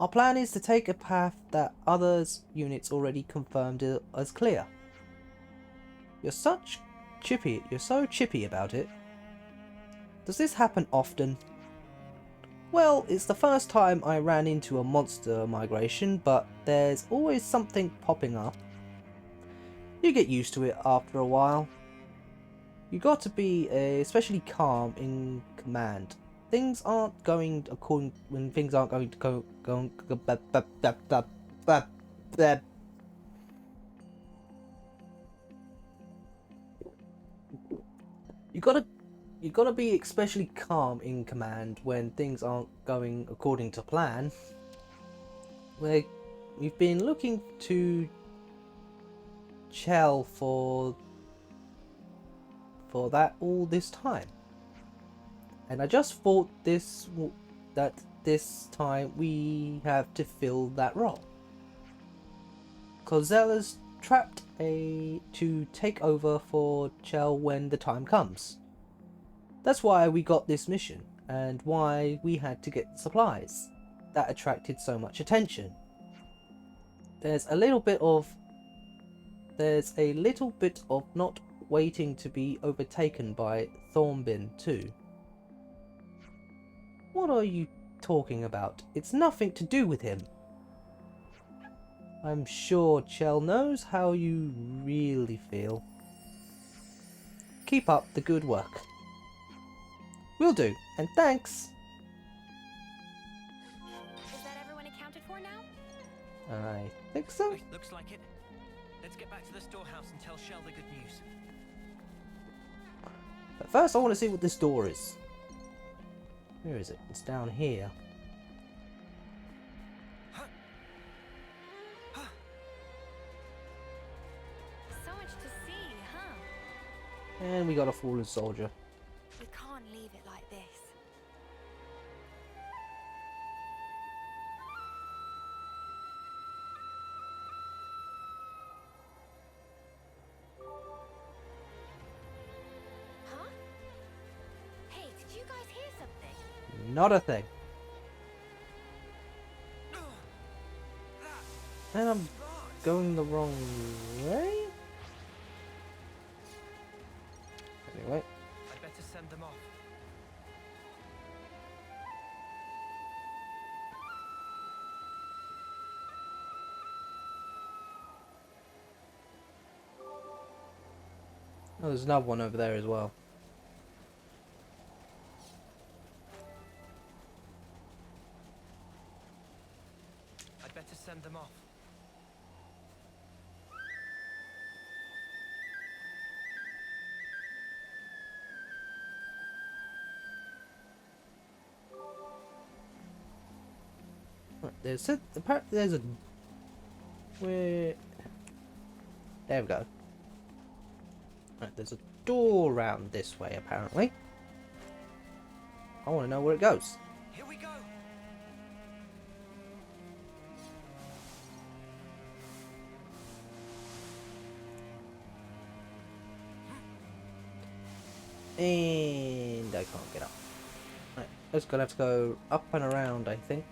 [SPEAKER 1] Our plan is to take a path that others' units already confirmed as clear. You're so chippy about it. Does this happen often? Well, it's the first time I ran into a monster migration, but there's always something popping up. You get used to it after a while. You got to be especially calm in command. Things aren't going according when things aren't going to go. You gotta be especially calm in command when things aren't going according to plan. We've been looking to Chell for that all this time. And I just thought that this time we have to fill that role. Kozella's trapped to take over for Chell when the time comes. That's why we got this mission, and why we had to get supplies. That attracted so much attention. There's a little bit of not waiting to be overtaken by Thornbin too. What are you talking about? It's nothing to do with him. I'm sure Chell knows how you really feel. Keep up the good work. Will do, and thanks.
[SPEAKER 6] Is that everyone accounted for now?
[SPEAKER 1] I think so.
[SPEAKER 5] Looks like it. Let's get back to the storehouse and tell Shell the good news.
[SPEAKER 1] But first I want to see what this door is. Where is it? It's down here.
[SPEAKER 6] So much to see, huh?
[SPEAKER 1] And we got a fallen soldier.
[SPEAKER 2] We can't
[SPEAKER 1] Not a thing. And I'm going the wrong way? Anyway.
[SPEAKER 5] I'd better send them off.
[SPEAKER 1] Oh, there's another one over there as well.
[SPEAKER 5] I'd better send them off.
[SPEAKER 1] Right, there's a where. There we go. Right, there's a door around this way apparently. I want to know where it goes.
[SPEAKER 5] Here we go.
[SPEAKER 1] And I can't get up. Right, it's gonna have to go up and around, I think.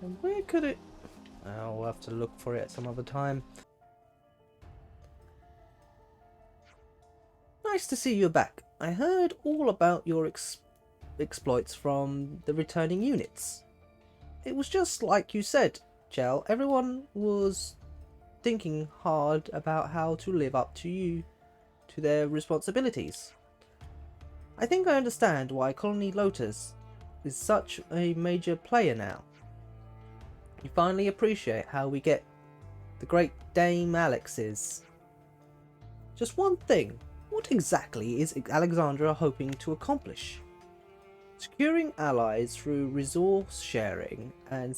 [SPEAKER 1] And where could it... Oh, we'll have to look for it at some other time. Nice to see you back. I heard all about your exploits from the returning units. It was just like you said, Chell. Everyone was thinking hard about how to live up to their responsibilities. I think I understand why Colony Lotus is such a major player now. You finally appreciate how we get the great Dame Alex is. Just one thing, what exactly is Alexandra hoping to accomplish? Securing allies through resource sharing and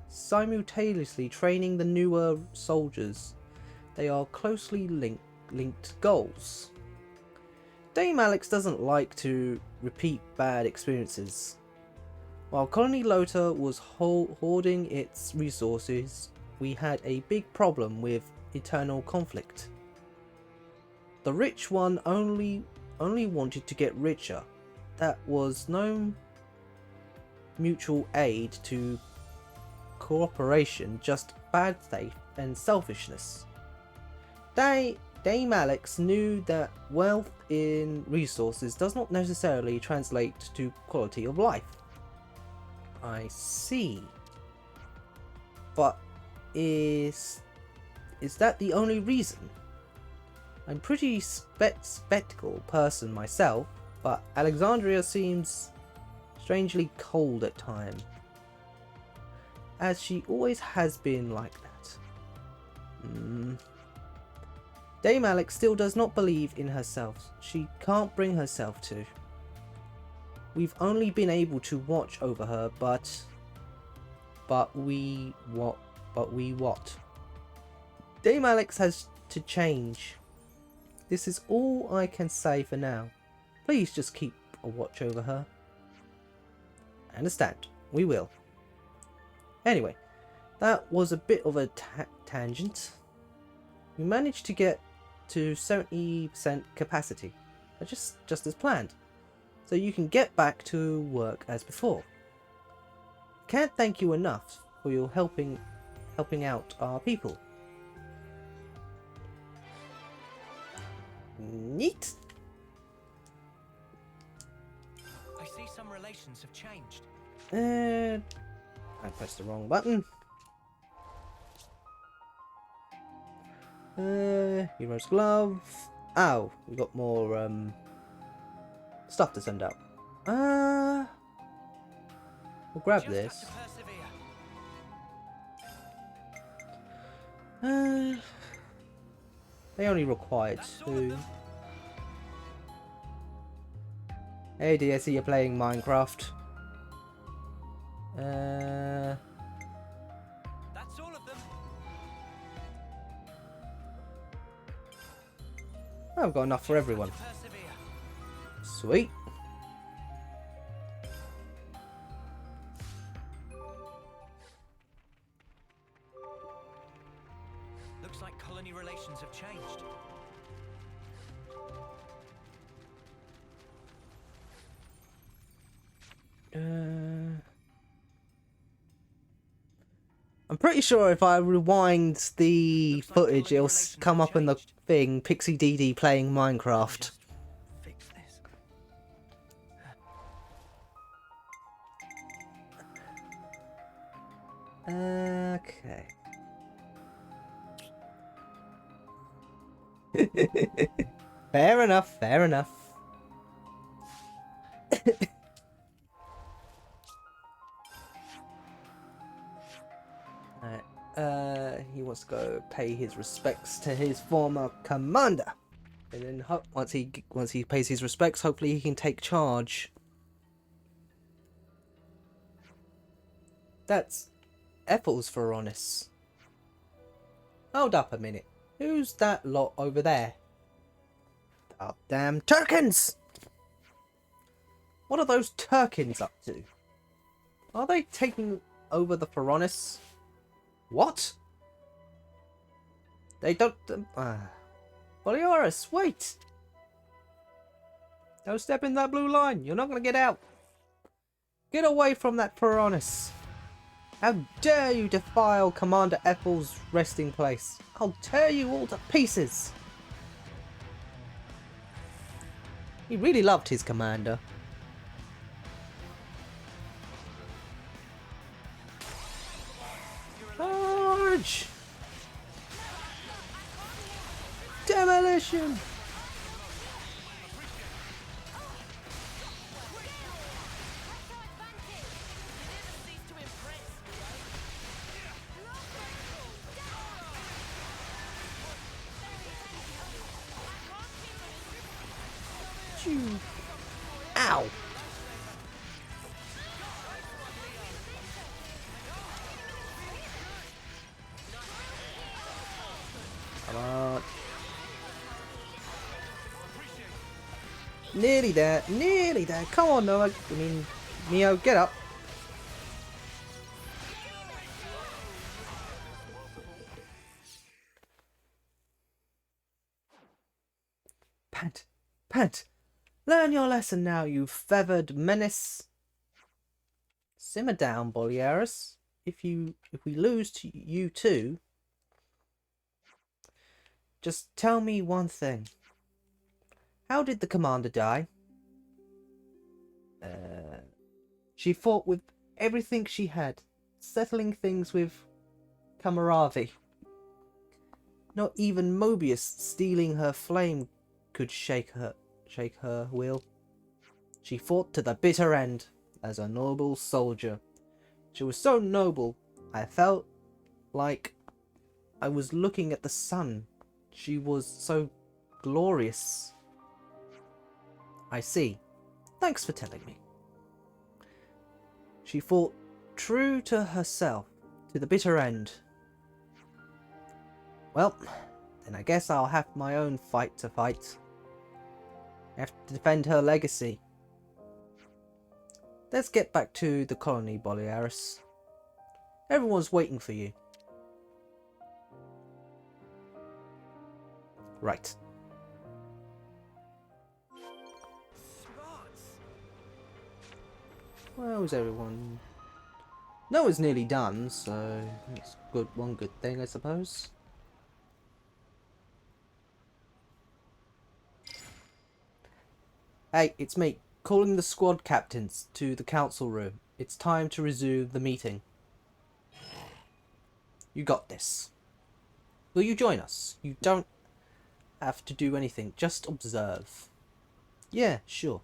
[SPEAKER 1] simultaneously training the newer soldiers. They are closely linked goals. Dame Alex doesn't like to repeat bad experiences. While Colony Lota was hoarding its resources, we had a big problem with eternal conflict. The rich one only wanted to get richer. That was no mutual aid to cooperation, just bad faith and selfishness. Dame Alex knew that wealth in resources does not necessarily translate to quality of life. I see. But is that the only reason? I'm pretty spectacle person myself, but Alexandria seems strangely cold at times. As she always has been like that. Dame Alex still does not believe in herself. She can't bring herself to. We've only been able to watch over her, but we what? Dame Alex has to change. This is all I can say for now. Please just keep a watch over her. I understand. We will. Anyway, that was a bit of a tangent. We managed to get to 70% capacity, just as planned. So you can get back to work as before. Can't thank you enough for your helping out our people. Neat.
[SPEAKER 5] I see some relations have changed.
[SPEAKER 1] I pressed the wrong button. Hero's glove. Ow, we got more stuff to send out. We'll grab
[SPEAKER 5] Just
[SPEAKER 1] this.
[SPEAKER 5] have to persevere.
[SPEAKER 1] They only required 2. Hey, do I see you're playing Minecraft?
[SPEAKER 5] That's all of them.
[SPEAKER 1] I've got enough for everyone. Sweet.
[SPEAKER 5] Looks like colony relations have changed.
[SPEAKER 1] I'm pretty sure if I rewind the footage, it'll come up in the thing, Pixie DD playing Minecraft.
[SPEAKER 5] Fix this.
[SPEAKER 1] Okay. Fair enough, fair enough. Alright, he wants to go pay his respects to his former commander. And then once he pays his respects, hopefully he can take charge. That's Ethel's Ferronis. Hold up a minute. Who's that lot over there? Oh, damn Turkins! What are those Turkins up to? Are they taking over the Ferronis? What? They don't... Boliaris, wait! Don't step in that blue line. You're not going to get out. Get away from that Ferronis. How dare you defile Commander Ethel's resting place. I'll tear you all to pieces. He really loved his commander. Charge! Demolition! Ow! Come on. Nearly there, nearly there. Come on, Noah. I mean, Neo, get up. Pant, pant. Learn your lesson now, you feathered menace. Simmer down, Boliaris. If we lose to you too, just tell me one thing. How did the commander die? She fought with everything she had, settling things with Camaravi. Not even Mobius stealing her flame could shake her will. She fought to the bitter end as a noble soldier. She was so noble, I felt like I was looking at the sun. She was so glorious. I see. Thanks for telling me. She fought true to herself to the bitter end. Well, then I guess I'll have my own fight to fight. I have to defend her legacy. Let's get back to the colony, Boliaris. Everyone's waiting for you. Right. Well, is everyone? Noah's nearly done, so that's good. One good thing, I suppose. Hey, it's me, calling the squad captains to the council room. It's time to resume the meeting. You got this. Will you join us? You don't have to do anything, just observe. Yeah, sure.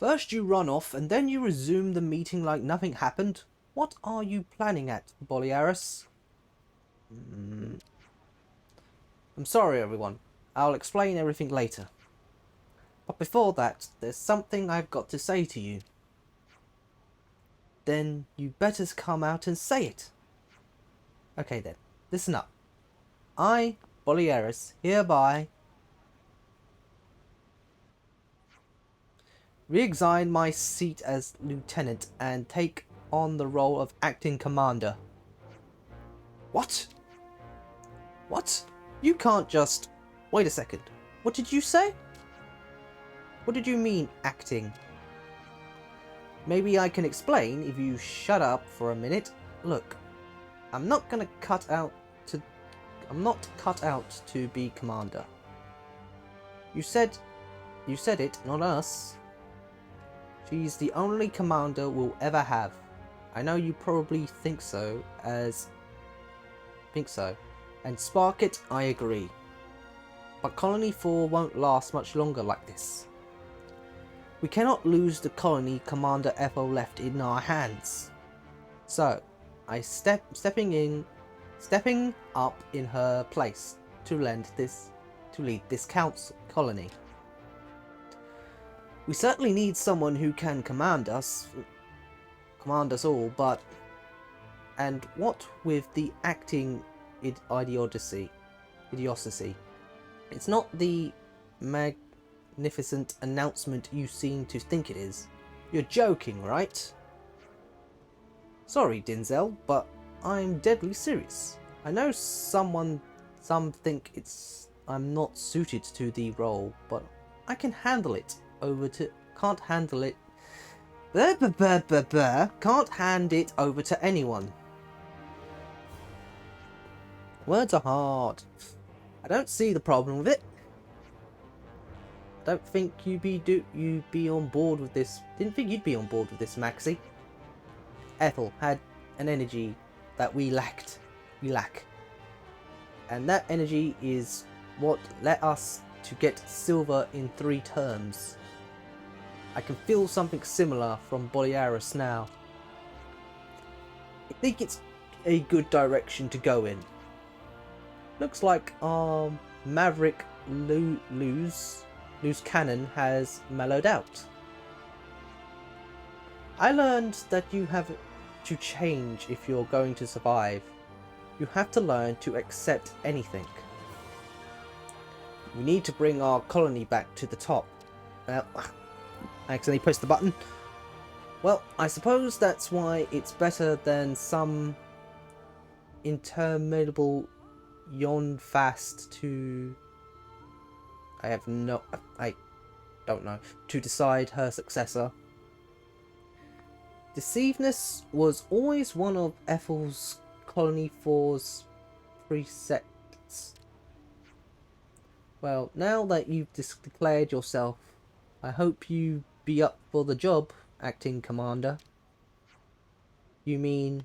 [SPEAKER 1] First you run off, and then you resume the meeting like nothing happened. What are you planning at, Boliaris? I'm sorry, everyone. I'll explain everything later. But before that, there's something I've got to say to you. Then you better come out and say it. Okay then, listen up. I, Boliaris, hereby resign my seat as lieutenant and take on the role of acting commander. What? What? You can't just... Wait a second. What did you say? What did you mean, acting? Maybe I can explain if you shut up for a minute. Look, I'm not cut out to be commander. You said it, not us. She's the only commander we'll ever have. I know you probably think so. And spark it, I agree. But Colony 4 won't last much longer like this. We cannot lose the colony Commander Ethel left in our hands. So, I stepping up in her place to lead this colony. We certainly need someone who can command us all, but... And what with the acting idiocy? It's not the magnificent announcement you seem to think it is. You're joking, right? Sorry, Denzel, but I'm deadly serious. I know some think I'm not suited to the role, but I can handle it. Can't hand it over to anyone. Words are hard. I don't see the problem with it. Don't think you'd be on board with this. Didn't think you'd be on board with this, Maxie. Ethel had an energy that we lack. And that energy is what led us to get silver in 3 terms. I can feel something similar from Boliaris now. I think it's a good direction to go in. Looks like our Maverick loose cannon has mellowed out. I learned that you have to change if you're going to survive. You have to learn to accept anything. We need to bring our colony back to the top. Well, I accidentally pressed the button. Well, I suppose that's why it's better than some interminable yawn fast to... I don't know. To decide her successor. Deceiveness was always one of Ethel's Colony 4's precepts. Well, now that you've declared yourself, I hope you be up for the job, acting commander. You mean...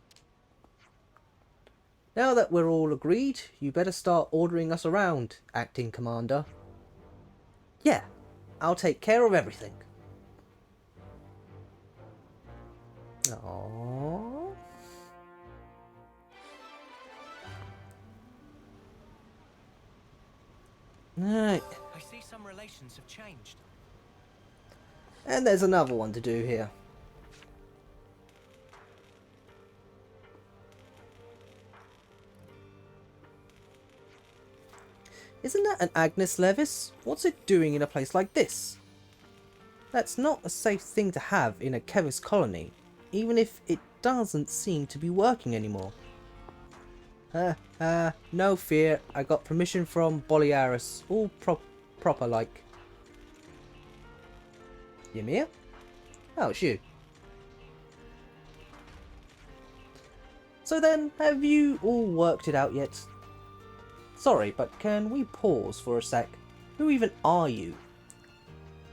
[SPEAKER 1] Now that we're all agreed, you better start ordering us around, acting commander. Yeah, I'll take care of everything. Aww. Alright.
[SPEAKER 5] I see some relations have changed.
[SPEAKER 1] And there's another one to do here. Isn't that an Agnus Levis? What's it doing in a place like this? That's not a safe thing to have in a Keves colony, even if it doesn't seem to be working anymore. No fear, I got permission from Boliaris, all proper like. Ymir? Oh, it's you. So then, have you all worked it out yet? Sorry, but can we pause for a sec? Who even are you?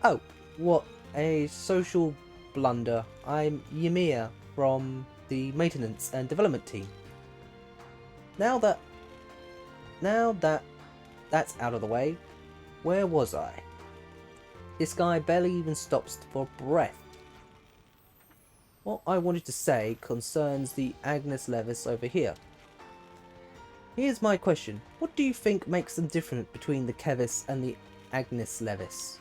[SPEAKER 1] Oh, what a social blunder. I'm Ymir from the maintenance and development team. Now that that's out of the way, where was I? This guy barely even stops for breath. What I wanted to say concerns the Agnus Levis over here. Here's my question. What do you think makes them different between the Keves and the Agnus Levis?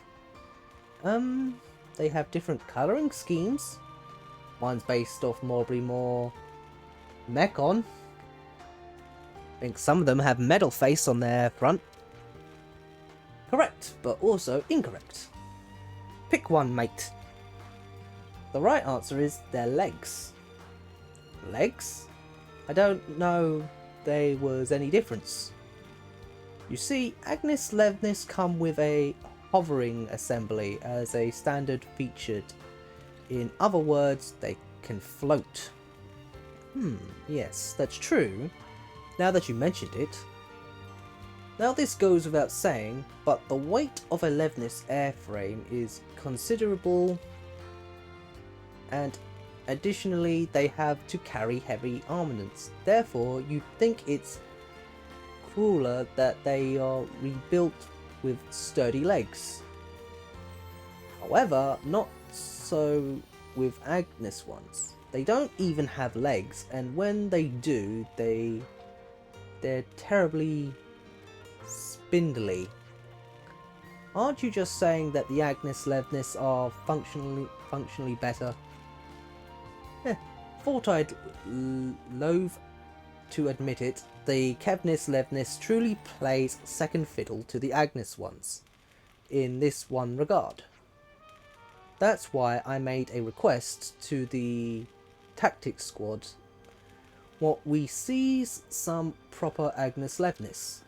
[SPEAKER 1] They have different colouring schemes. One's based off more mech on. I think some of them have metal face on their front. Correct, but also incorrect. Pick one, mate. The right answer is their legs. Legs? I don't know there was any difference. You see, Agnus Levnis come with a hovering assembly as a standard featured. In other words, they can float. Yes, that's true, now that you mentioned it. Now this goes without saying, but the weight of a Levnis airframe is considerable, and additionally they have to carry heavy armaments. Therefore, you'd think it's crueler that they are rebuilt with sturdy legs. However, not so with Agnus ones. They don't even have legs, and when they do, they're terribly spindly. Aren't you just saying that the Agnus Levnis are functionally better? Thought I'd loathe to admit it, the Keves Levnis truly plays second fiddle to the Agnus ones in this one regard. That's why I made a request to the tactics squad what we sees some proper Agnus Levnis.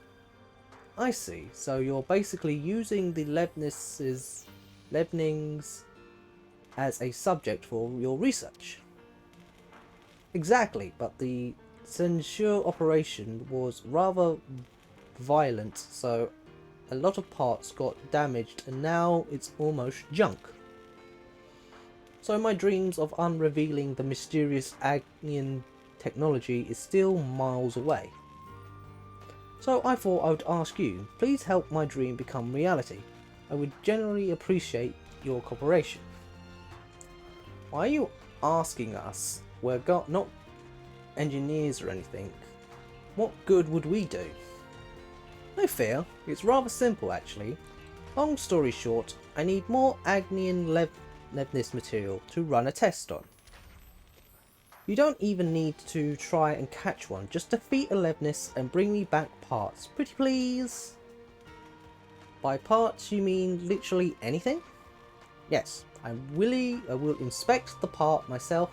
[SPEAKER 1] I see, so you're basically using the Levnings as a subject for your research. Exactly, but the censure operation was rather violent, so a lot of parts got damaged and now it's almost junk. So my dreams of unrevealing the mysterious Agnian technology is still miles away. So I thought I would ask you, please help my dream become reality. I would generally appreciate your cooperation. Why are you asking us? We're not engineers or anything. What good would we do? No fear, it's rather simple actually. Long story short, I need more Agnian Levnis material to run a test on. You don't even need to try and catch one, just defeat a Levnis and bring me back parts, pretty please. By parts you mean literally anything? Yes, I will inspect the part myself.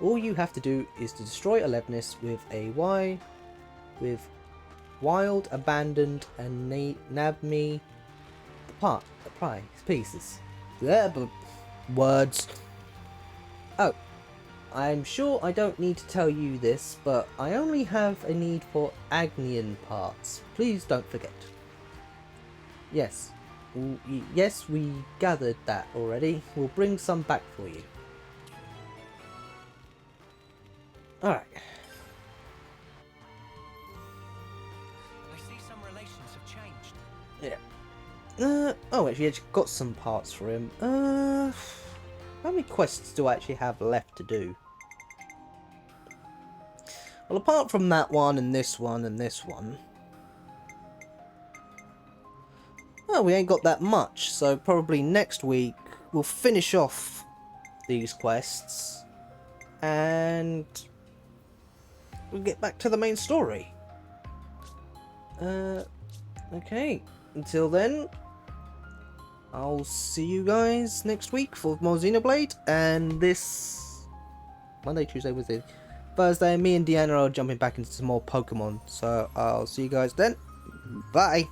[SPEAKER 1] All you have to do is to destroy a Levnis with wild, abandoned, and nab me the prize pieces. Words. Oh, I'm sure I don't need to tell you this, but I only have a need for Agnian parts. Please don't forget. Yes, we gathered that already. We'll bring some back for you. Alright.
[SPEAKER 5] I see some relations have changed.
[SPEAKER 1] Yeah. Oh, actually, I got some parts for him. How many quests do I actually have left to do? Well, apart from that one and this one and this one, well, we ain't got that much, so probably next week we'll finish off these quests and we'll get back to the main story. Okay, until then, I'll see you guys next week for more Xenoblade, and this Monday, Tuesday, Wednesday, Thursday, me and Deanna are jumping back into some more Pokemon, so I'll see you guys then. Bye!